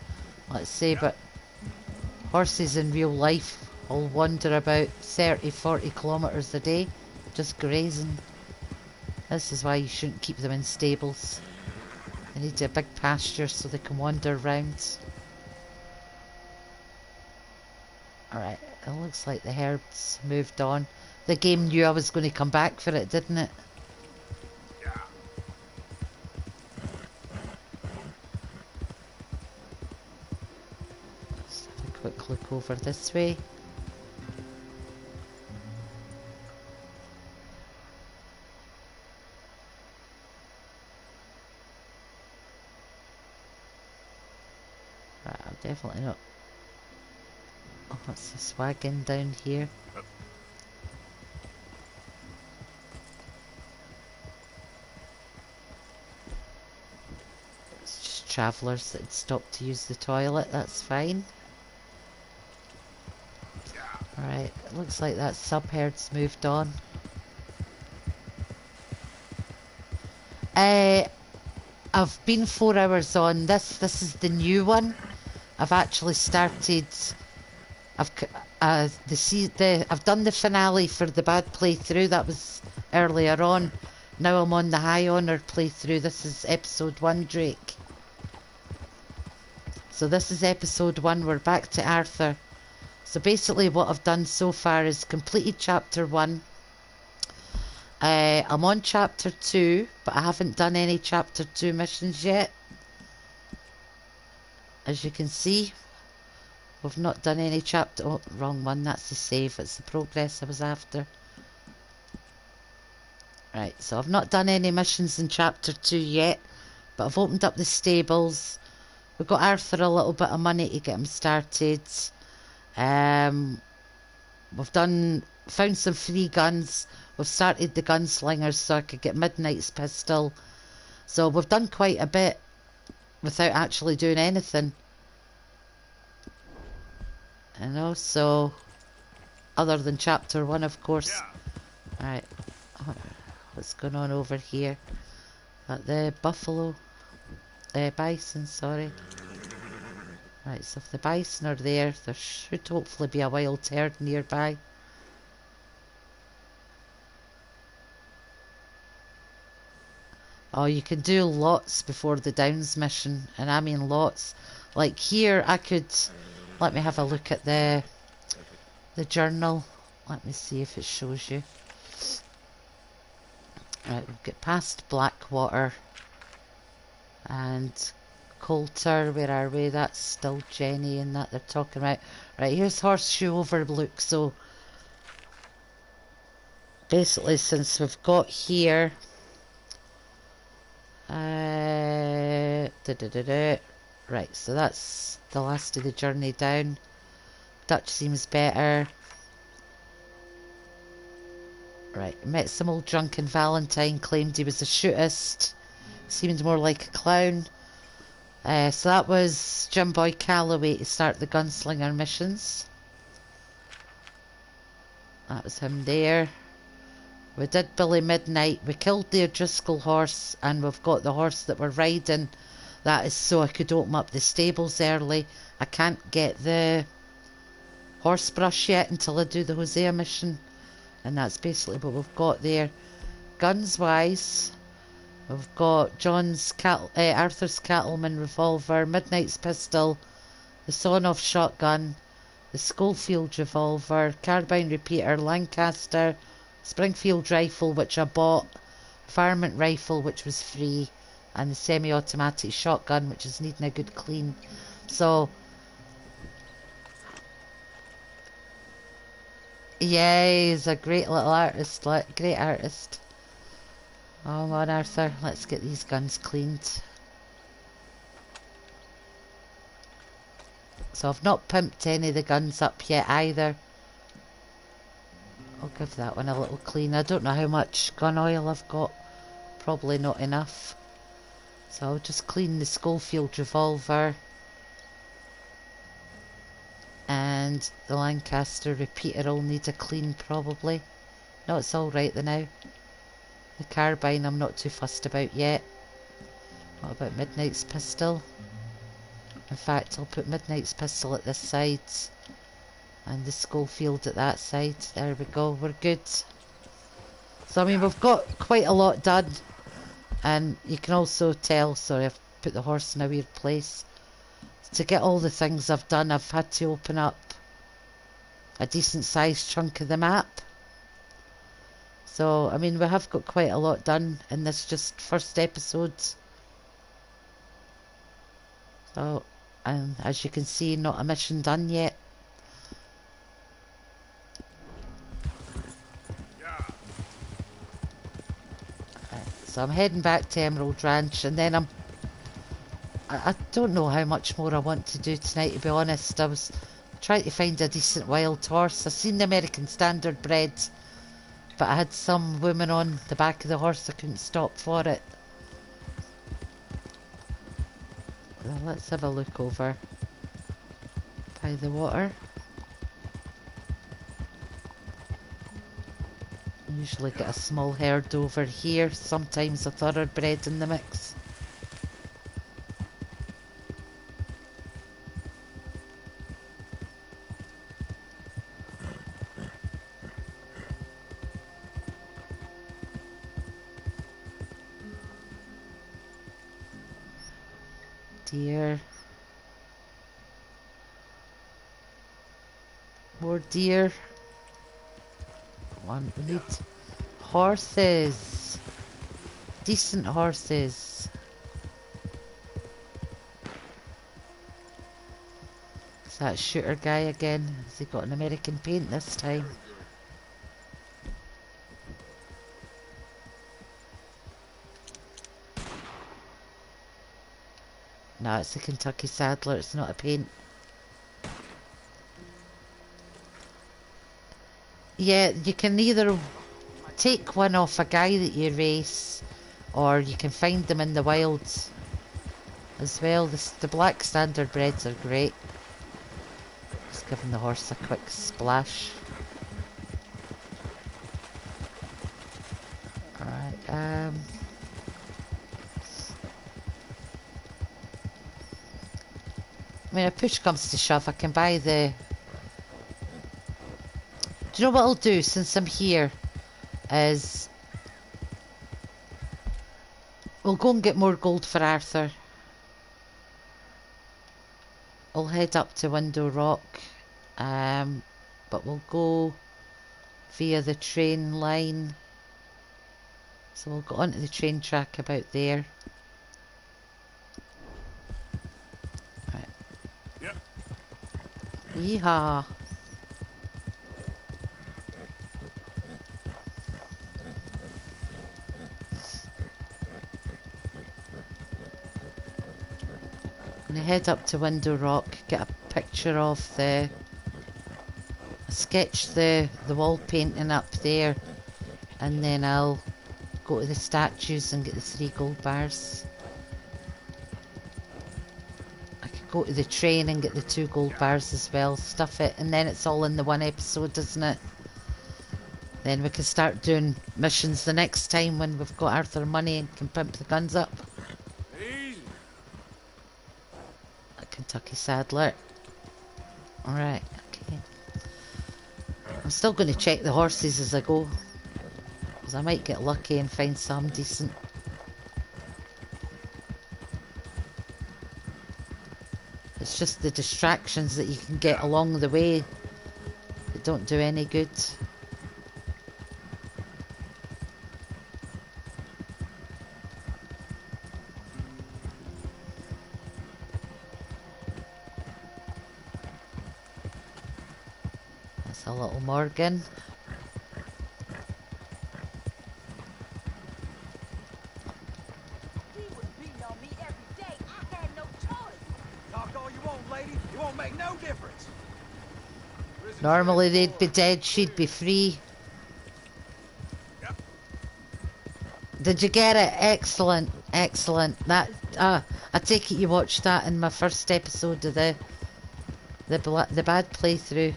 let's say, but horses in real life will wander about 30-40 kilometres a day, just grazing. This is why you shouldn't keep them in stables. They need a big pasture so they can wander around. Alright, it looks like the herd's moved on. The game knew I was going to come back for it, didn't it? Let's have a quick look over this way. Right, I'm definitely not. Oh, what's this wagon down here? It's just travellers that had stopped to use the toilet, that's fine. Right, it looks like that sub-herd's moved on. I've been 4 hours on. This is the new one. I've actually started. I've done the finale for the bad playthrough. That was earlier on. Now I'm on the high honour playthrough. This is episode 1, Drake. So this is episode 1. We're back to Arthur. So basically what I've done so far is completed chapter 1. I'm on chapter 2, but I haven't done any chapter 2 missions yet. As you can see, we've not done any chapter... Oh, wrong one, that's the save. It's the progress I was after. Right, so I've not done any missions in chapter 2 yet, but I've opened up the stables. We've got Arthur a little bit of money to get him started. We've found some free guns. We've started the gunslingers so I could get Midnight's pistol. So we've done quite a bit without actually doing anything. You know, so other than chapter 1, of course. Alright, what's going on over here? Got the buffalo, bison, sorry. Right, so if the bison are there should hopefully be a wild herd nearby. Oh, you can do lots before the Downs mission, and I mean lots. Like here, I could... Let me have a look at the journal. Let me see if it shows you. Right, we've got past Blackwater and Coulter. Where are we? That's still Jenny and that they're talking about. Right, here's Horseshoe Overlook. So basically, since we've got here, right, so that's the last of the journey down. Dutch seems better. Right, met some old drunken Valentine, claimed he was a shootist. Seemed more like a clown. So that was Jim Boy Calloway to start the gunslinger missions. That was him there. We did Billy Midnight. We killed the O'Driscoll horse, and we've got the horse that we're riding. That is so I could open up the stables early. I can't get the horse brush yet until I do the Hosea mission. And that's basically what we've got there. Guns wise, we've got Arthur's Cattleman revolver, Midnight's pistol, the sawn-off shotgun, the Schofield revolver, carbine repeater, Lancaster, Springfield rifle, which I bought, varmint rifle, which was free, and the semi-automatic shotgun, which is needing a good clean. So yeah, he's a great little artist, great artist. Come on, Arthur. Let's get these guns cleaned. So I've not pimped any of the guns up yet either. I'll give that one a little clean. I don't know how much gun oil I've got. Probably not enough. So I'll just clean the Schofield revolver. And the Lancaster repeater will need a clean probably. No, it's alright now. The carbine I'm not too fussed about yet. What about Midnight's pistol? In fact, I'll put Midnight's pistol at this side and the Schofield at that side. There we go, we're good. So I mean, we've got quite a lot done, and you can also tell, sorry I've put the horse in a weird place. To get all the things I've done, I've had to open up a decent sized chunk of the map. So I mean, we have got quite a lot done in this just first episode. So, and as you can see, not a mission done yet. So I'm heading back to Emerald Ranch, and then I don't know how much more I want to do tonight, to be honest. I was trying to find a decent wild horse. I seen the American Standard bred, but I had some woman on the back of the horse. I couldn't stop for it. Well, let's have a look over by the water. I usually get a small herd over here, sometimes a thoroughbred in the mix. Deer. More deer. One, we need horses. Decent horses. Is that shooter guy again? Has he got an American paint this time? No, it's a Kentucky Saddler, it's not a paint. Yeah, you can either take one off a guy that you race, or you can find them in the wild as well. The black standard breds are great. Just giving the horse a quick splash. Alright, I mean, if push comes to shove, I can buy the... Do you know what I'll do since I'm here? Is... we'll go and get more gold for Arthur. I'll head up to Window Rock. But we'll go via the train line. So we'll go onto the train track about there. Right. Yep. Yeehaw. I'm gonna head up to Window Rock, get a picture of the... sketch the wall painting up there, and then I'll go to the statues and get the 3 gold bars. I could go to the train and get the 2 gold bars as well, stuff it, and then it's all in the one episode, isn't it? Then we can start doing missions the next time when we've got Arthur money and can pimp the guns up. A Kentucky Saddler. Alright, okay. I'm still going to check the horses as I go, because I might get lucky and find some decent. It's just the distractions that you can get along the way that don't do any good. That's a little Morgan. won't make no difference. Normally they'd be dead, she'd be free. Did you get it? Excellent, excellent. That I take it you watched that in my first episode of the bad playthrough.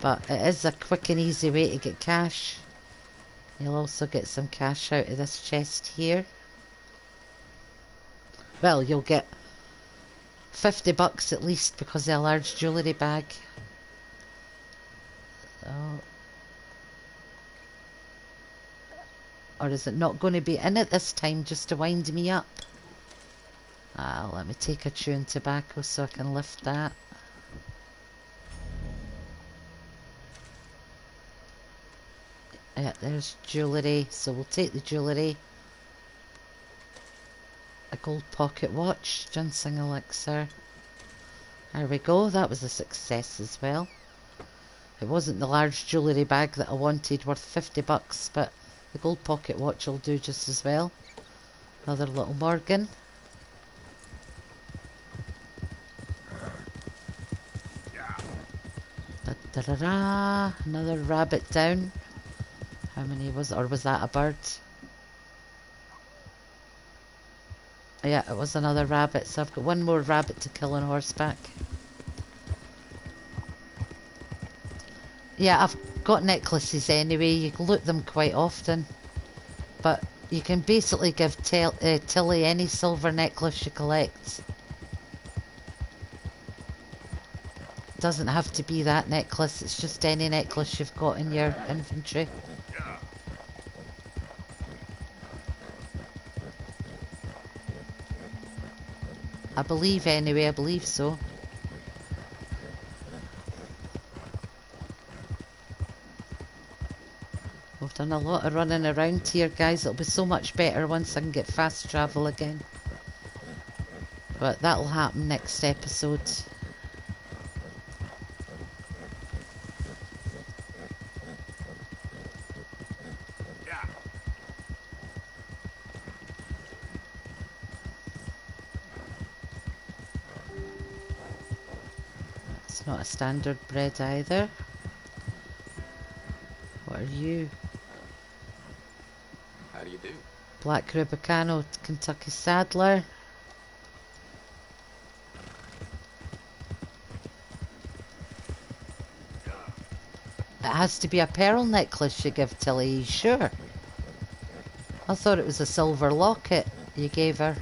But it is a quick and easy way to get cash. You'll also get some cash out of this chest here. Well, you'll get $50 at least because of a large jewellery bag. Oh. Or is it not going to be in it this time just to wind me up? Let me take a chewing tobacco so I can lift that. Yeah, there's jewellery, so we'll take the jewellery. A gold pocket watch, ginseng elixir. There we go, that was a success as well. It wasn't the large jewellery bag that I wanted worth $50, but the gold pocket watch will do just as well. Another little Morgan. Da-da-da-da. Another rabbit down. How many was it? Or was that a bird? Yeah, it was another rabbit, so I've got one more rabbit to kill on horseback. Yeah, I've got necklaces anyway. You can loot them quite often. But you can basically give Tilly any silver necklace you collect. It doesn't have to be that necklace, it's just any necklace you've got in your inventory. I believe anyway, I believe so. We've done a lot of running around here, guys. It'll be so much better once I can get fast travel again. But that'll happen next episode. It's not a standard bread either. What are you? How do you do? Black Rubicano, Kentucky Saddler. It has to be a pearl necklace you give Tilly, you sure? I thought it was a silver locket you gave her.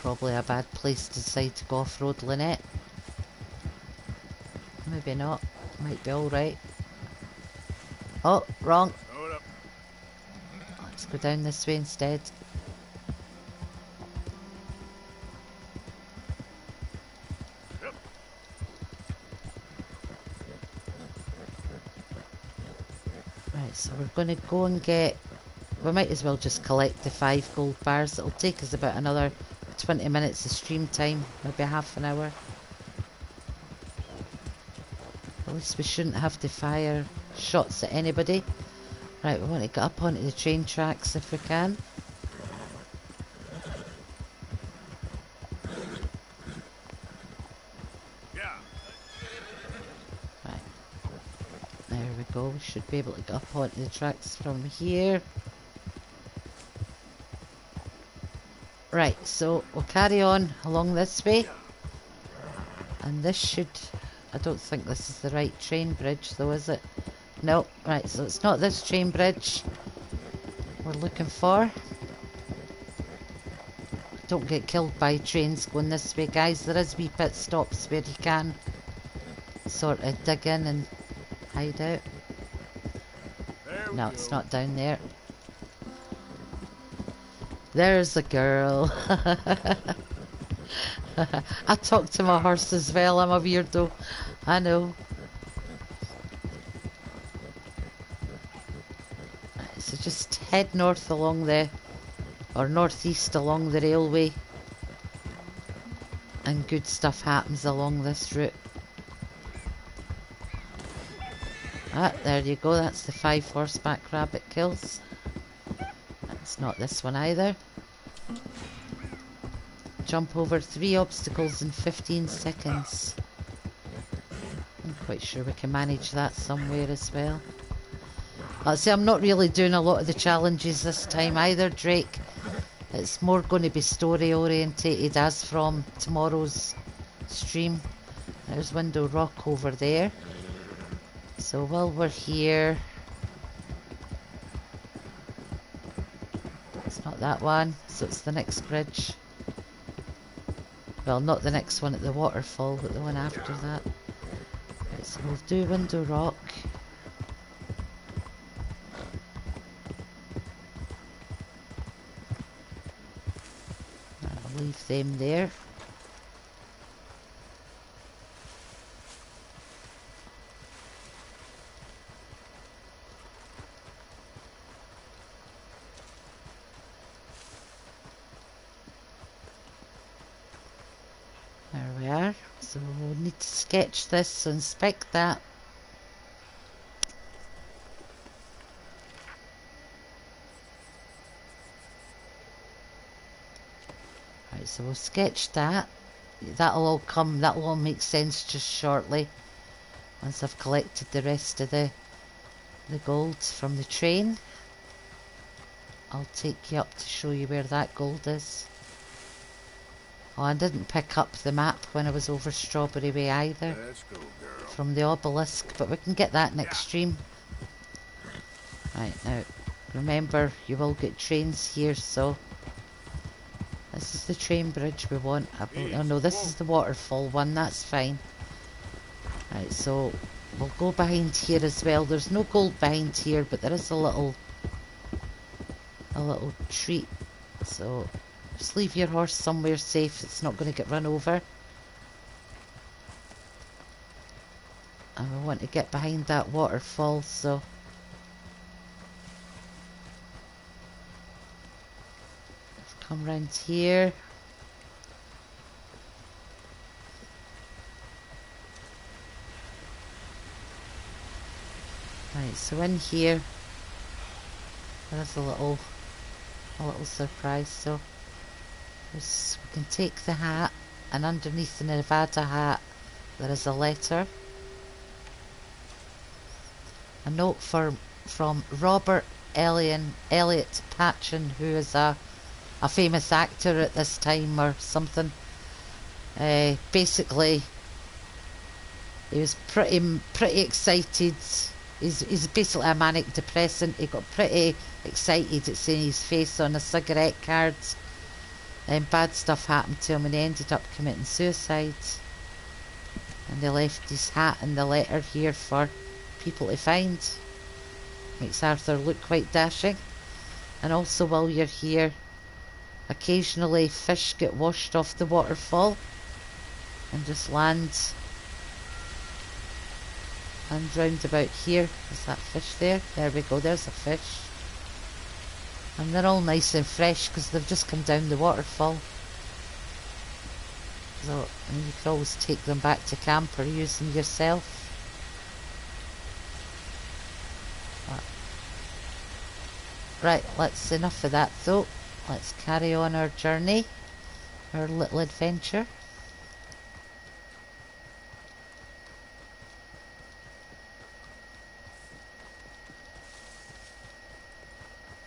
Probably a bad place to decide to go off-road, Lynette. Maybe not. Might be alright. Oh, wrong. Let's go down this way instead. Right, so we're going to go and get... We might as well just collect the 5 gold bars. It'll take us about another 20 minutes of stream time, maybe half an hour. At least we shouldn't have to fire shots at anybody. Right, we want to get up onto the train tracks if we can. Right, there we go. We should be able to get up onto the tracks from here. Right, so we'll carry on along this way. And this should... I don't think this is the right train bridge though, is it? No, right, so it's not this train bridge we're looking for. Don't get killed by trains going this way, guys. There is wee pit stops where you can sort of dig in and hide out. No, it's not down there. There's a girl. I talk to my horse as well. I'm a weirdo. I know. So just head north along the... or northeast along the railway. And good stuff happens along this route. Ah, there you go. That's the 5 horseback rabbit kills. That's not this one either. jump over 3 obstacles in 15 seconds. I'm quite sure we can manage that somewhere as well. I'll say I'm not really doing a lot of the challenges this time either, Drake. It's more going to be story orientated as from tomorrow's stream. There's Window Rock over there. So while we're here... It's not that one, so it's the next bridge. Well, not the next one at the waterfall, but the one after that. Right, so we'll do Window Rock. I'll leave them there. There we are. So we'll need to sketch this, so inspect that. Right, so we'll sketch that. That'll all make sense just shortly. Once I've collected the rest of the gold from the train. I'll take you up to show you where that gold is. Oh, I didn't pick up the map when I was over Strawberry Way either. Let's go, girl. From the obelisk, but we can get that next stream. Right, now, remember, you will get trains here, so... This is the train bridge we want. Oh no, this is the waterfall one, that's fine. Right, so we'll go behind here as well. There's no gold behind here, but there is a little treat. So just leave your horse somewhere safe. It's not going to get run over. And we want to get behind that waterfall, so come round here. Right, so in here there's a little surprise. So we can take the hat, and underneath the Nevada hat there is a letter. A note from Robert Elliot Patchen, who is a famous actor at this time or something. Basically, he was pretty excited. He's basically a manic depressant. He got pretty excited at seeing his face on a cigarette card. And bad stuff happened to him, and he ended up committing suicide. And they left his hat and the letter here for people to find. Makes Arthur look quite dashing. And also, while you're here, occasionally fish get washed off the waterfall and just land round about here. Is that fish there? There we go, there's a fish. And they're all nice and fresh because they've just come down the waterfall. So, and you can always take them back to camp or use them yourself. Right, let's enough of that though. Let's carry on our journey, our little adventure.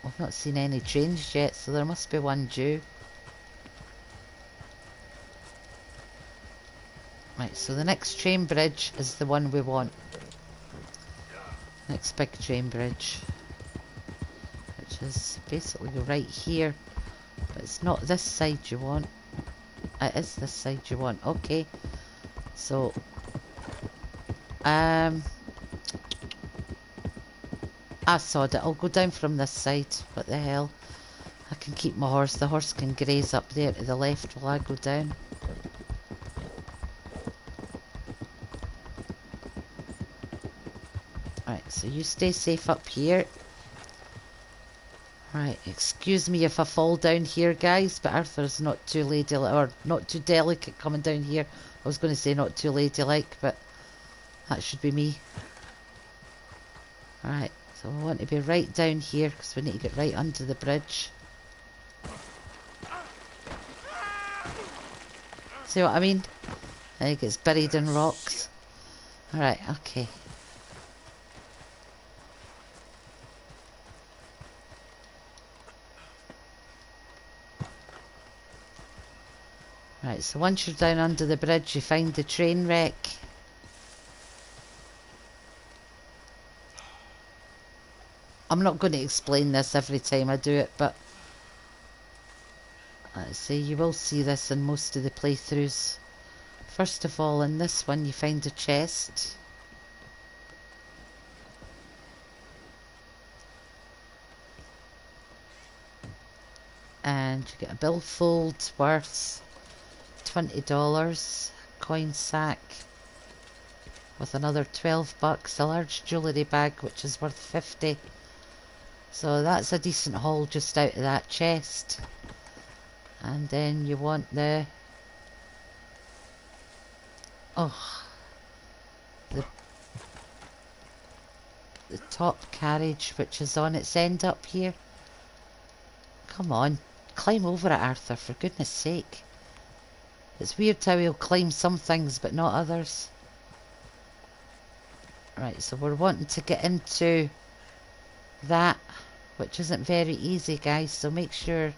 I've not seen any trains yet, so there must be one due. Right, so the next train bridge is the one we want. Next big train bridge. Which is basically right here. But it's not this side you want. It is this side you want. Okay. So, I sod it. I'll go down from this side. What the hell? I can keep my horse. The horse can graze up there to the left while I go down. Right, so you stay safe up here. Right, excuse me if I fall down here, guys, but Arthur's not too ladylike, or not too delicate coming down here. I was going to say not too ladylike, but that should be me. Right, so I want to be right down here because we need to get right under the bridge. See what I mean? And it gets buried in rocks. Alright, okay. Right, so once you're down under the bridge, you find the train wreck. I'm not going to explain this every time I do it, but let's see, you will see this in most of the playthroughs. First of all, in this one, you find a chest. And you get a billfold worth $20, coin sack with another 12 bucks, a large jewellery bag which is worth 50. So that's a decent haul just out of that chest. And then you want the the top carriage which is on its end up here. Come on, climb over it, Arthur, for goodness sake. It's weird how he'll climb some things but not others. Right, so we're wanting to get into that, which isn't very easy, guys, so make sure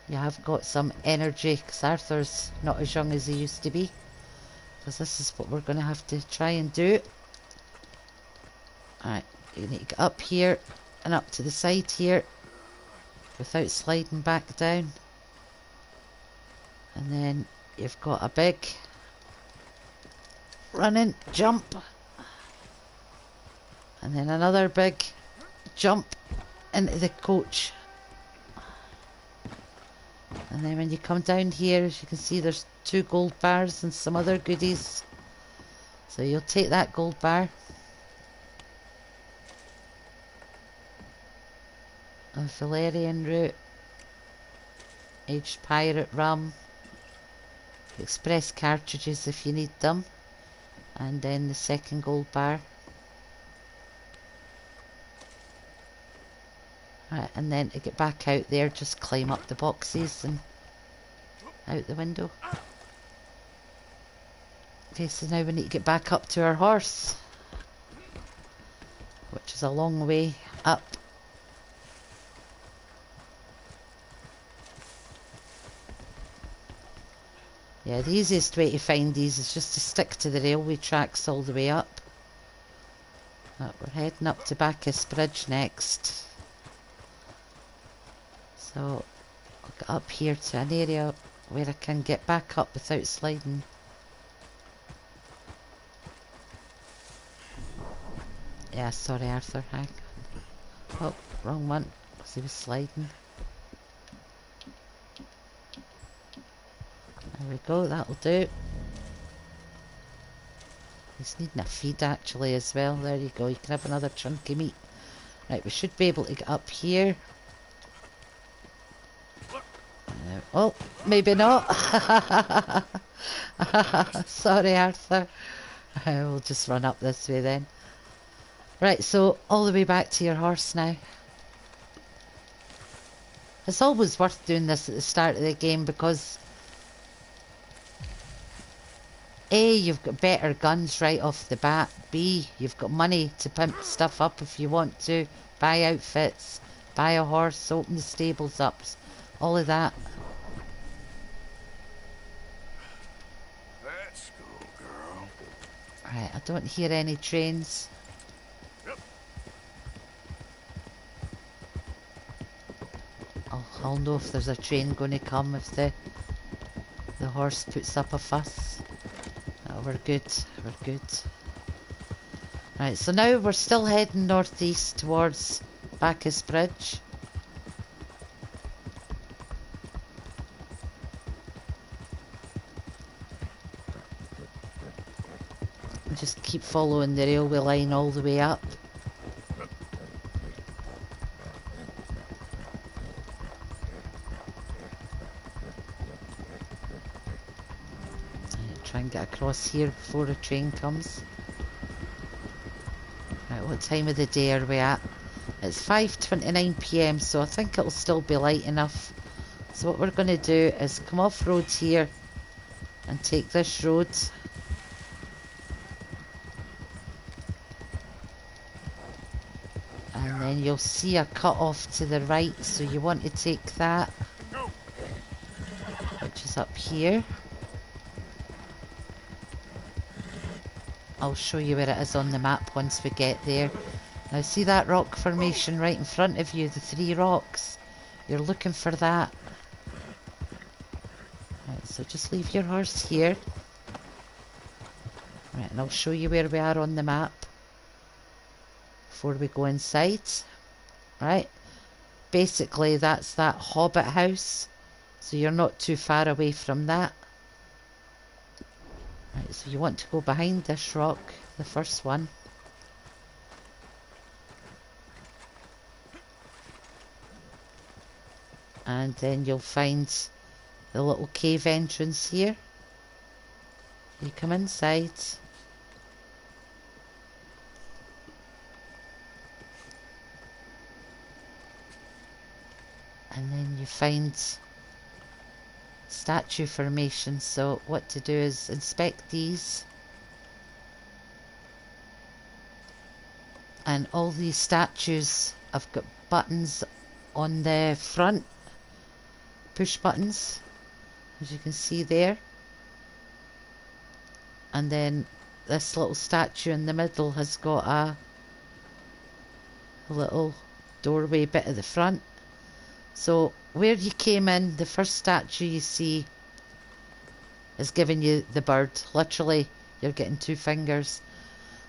you have got some energy, because Arthur's not as young as he used to be, because this is what we're going to have to try and do. Alright, you need to get up here and up to the side here without sliding back down. And then you've got a big running jump. And then another big jump into the coach. And then when you come down here, as you can see, there's 2 gold bars and some other goodies. So you'll take that gold bar. A Valerian root. Aged pirate rum. Express cartridges if you need them. And then the second gold bar. Right, and then to get back out there, just climb up the boxes and out the window. Okay, so now we need to get back up to our horse, which is a long way up. Yeah, the easiest way to find these is just to stick to the railway tracks all the way up. But we're heading up to Bacchus Bridge next. So I'll get up here to an area where I can get back up without sliding. Yeah, sorry Arthur, hang on. Oh, wrong one, because he was sliding. There we go, that'll do. He's needing a feed actually as well. There you go, you can have another chunky meat. Right, we should be able to get up here. Oh, maybe not. Sorry Arthur. We'll just run up this way then. Right, so all the way back to your horse now. It's always worth doing this at the start of the game because A, you've got better guns right off the bat. B, you've got money to pimp stuff up if you want to. Buy outfits, buy a horse, open the stables up, all of that. Let's go, girl. Right, I don't hear any trains. I'll know if there's a train going to come if the horse puts up a fuss. Oh, we're good, we're good. Right, so now we're still heading northeast towards Bacchus Bridge. Just keep following the railway line all the way up. Try and get across here before a train comes. Right, what time of the day are we at? It's 5:29 PM, so I think it'll still be light enough. So what we're going to do is come off road here and take this road. And then you'll see a cut off to the right, so you want to take that, which is up here. I'll show you where it is on the map once we get there. Now see that rock formation right in front of you, the 3 rocks? You're looking for that. Right, so just leave your horse here. Right, and I'll show you where we are on the map before we go inside. Right, basically that's that hobbit house, so you're not too far away from that. Right, so you want to go behind this rock, the first one. And then you'll find the little cave entrance here. You come inside. And then you find statue formation. So what to do is inspect these. And all these statues have got buttons on the front. Push buttons, as you can see there. And then this little statue in the middle has got a little doorway bit at the front. So where you came in, the first statue you see is giving you the bird. Literally, you're getting 2 fingers.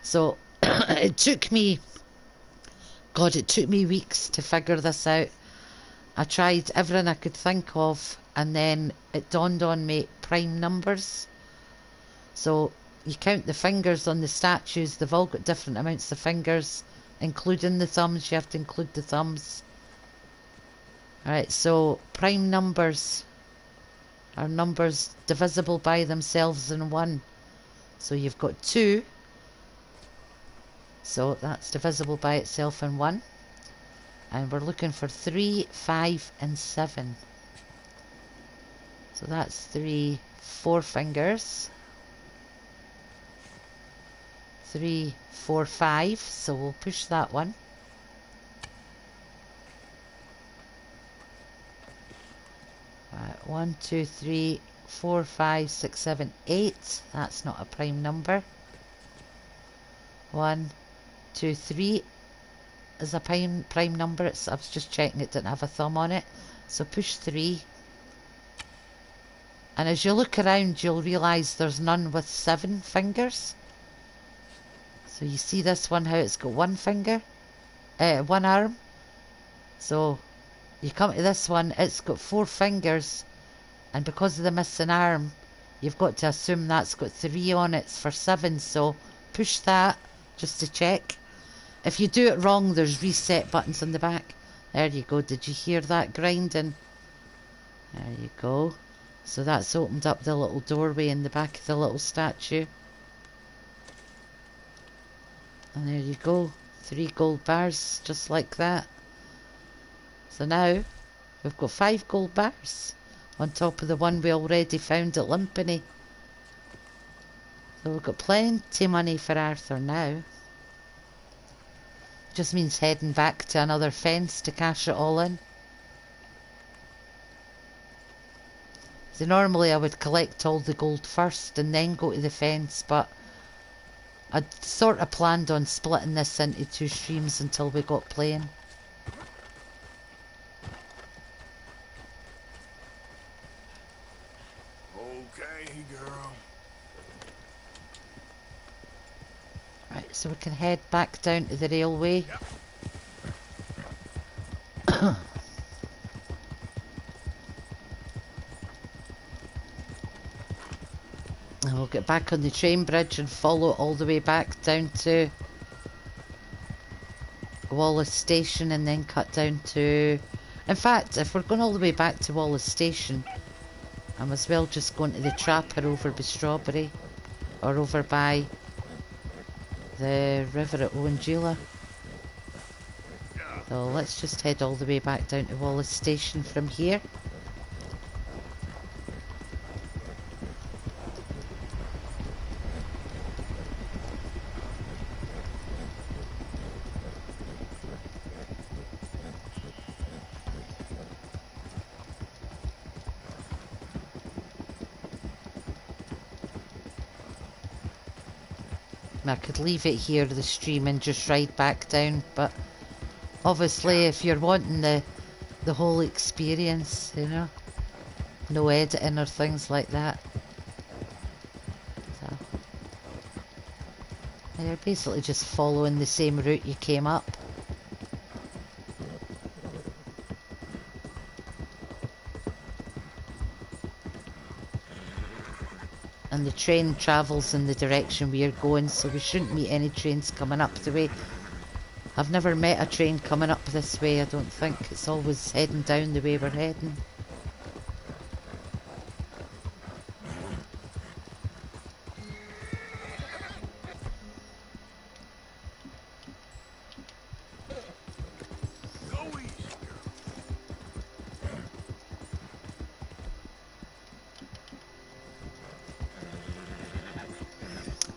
So it took me, God, it took me weeks to figure this out. I tried everything I could think of, and then it dawned on me, prime numbers. So you count the fingers on the statues, they've all got different amounts of fingers, including the thumbs. You have to include the thumbs. Alright, so prime numbers are numbers divisible by themselves in 1. So you've got 2. So that's divisible by itself in 1. And we're looking for 3, 5, and 7. So that's 3, 4 fingers. 3, 4, 5. So we'll push that one. Right, 1, 2, 3, 4, 5, 6, 7, 8. That's not a prime number. 1, 2, 3 is a prime number. I was just checking it didn't have a thumb on it. So push 3. And as you look around, you'll realise there's none with 7 fingers. So you see this one, how it's got 1 finger, 1 arm. So you come to this one, it's got 4 fingers, and because of the missing arm, you've got to assume that's got 3 on it for 7. So push that just to check. If you do it wrong, there's reset buttons on the back. There you go. Did you hear that grinding? There you go. So that's opened up the little doorway in the back of the little statue. And there you go. 3 gold bars, just like that. So now we've got 5 gold bars on top of the one we already found at Limpany. So we've got plenty of money for Arthur now. Just means heading back to another fence to cash it all in. So normally I would collect all the gold first and then go to the fence, but I'd sort of planned on splitting this into 2 streams until we got playing. Okay, girl. Right, so we can head back down to the railway. Yep. And we'll get back on the train bridge and follow all the way back down to Wallace Station and then cut down to... In fact, if we're going all the way back to Wallace Station, I might as well just go into the Trapper over by Strawberry or over by the river at Owenjula. So let's just head all the way back down to Wallace Station from here. I could leave it here, the stream, and just ride back down, but obviously if you're wanting the whole experience, you know, no editing or things like that. So you're basically just following the same route you came up. And the train travels in the direction we are going, so we shouldn't meet any trains coming up the way. I've never met a train coming up this way, I don't think. It's always heading down the way we're heading.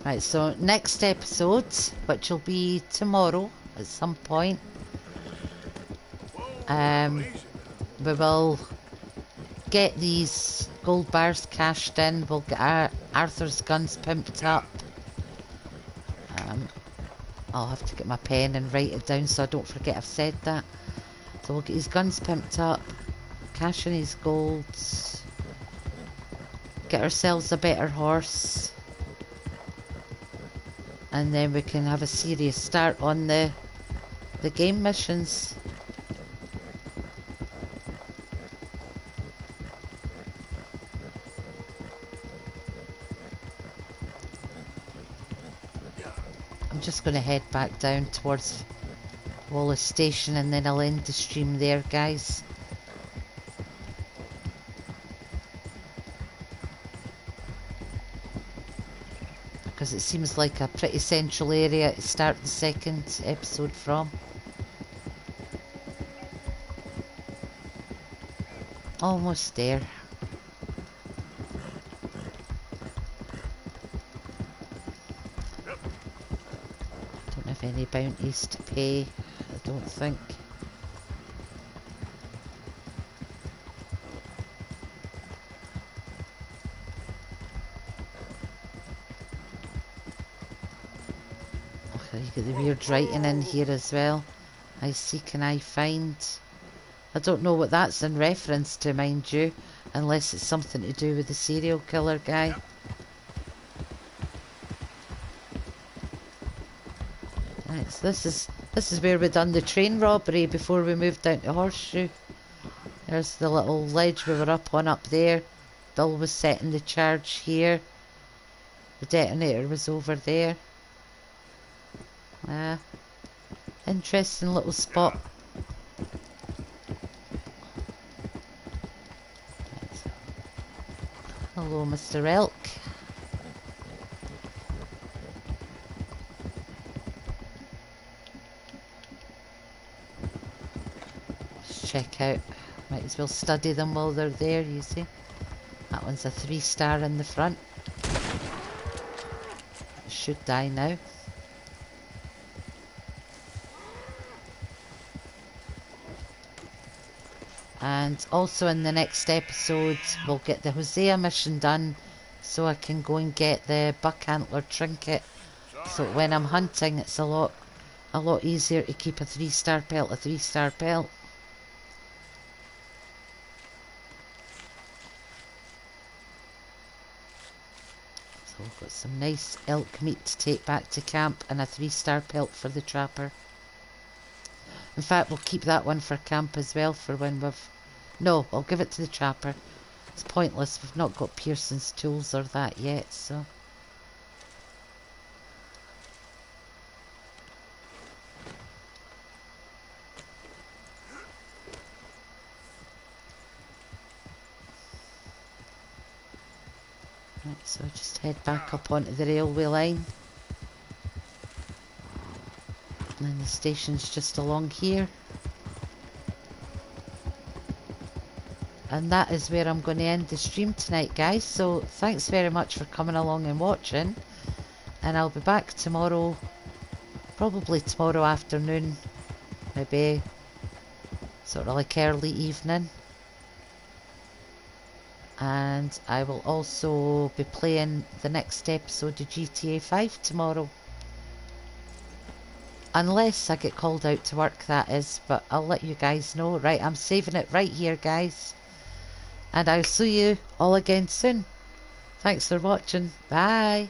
Right, so next episode, which will be tomorrow at some point, we will get these gold bars cashed in. We'll get Arthur's guns pimped up. I'll have to get my pen and write it down so I don't forget I've said that. So we'll get his guns pimped up, cash in his golds, get ourselves a better horse, and then we can have a serious start on the game missions. I'm just going to head back down towards Wallace Station and then I'll end the stream there, guys. Because it seems like a pretty central area to start the second episode from. Almost there. Don't have any bounties to pay, I don't think. You get the weird writing in here as well. I seek and I find. I don't know what that's in reference to, mind you, unless it's something to do with the serial killer guy. Right, so this is where we done the train robbery before we moved down to Horseshoe. There's the little ledge we were up on up there. Bill was setting the charge here. The detonator was over there. Interesting little spot. Hello, Mr. Elk. Let's check out. Might as well study them while they're there, you see. That one's a 3-star in the front. It should die now. And also in the next episode we'll get the Hosea mission done so I can go and get the buck antler trinket, so when I'm hunting it's a lot easier to keep a 3-star pelt a 3-star pelt. So we've got some nice elk meat to take back to camp and a 3-star pelt for the trapper. In fact, we'll keep that one for camp as well for when we've... No, I'll give it to the trapper. It's pointless. We've not got Pearson's tools or that yet, so... Right, so just head back up onto the railway line. And then the station's just along here. And that is where I'm going to end the stream tonight, guys. So thanks very much for coming along and watching. And I'll be back tomorrow, probably tomorrow afternoon, maybe sort of like early evening. And I will also be playing the next episode of GTA 5 tomorrow. Unless I get called out to work, that is. But I'll let you guys know. Right, I'm saving it right here, guys. And I'll see you all again soon. Thanks for watching. Bye.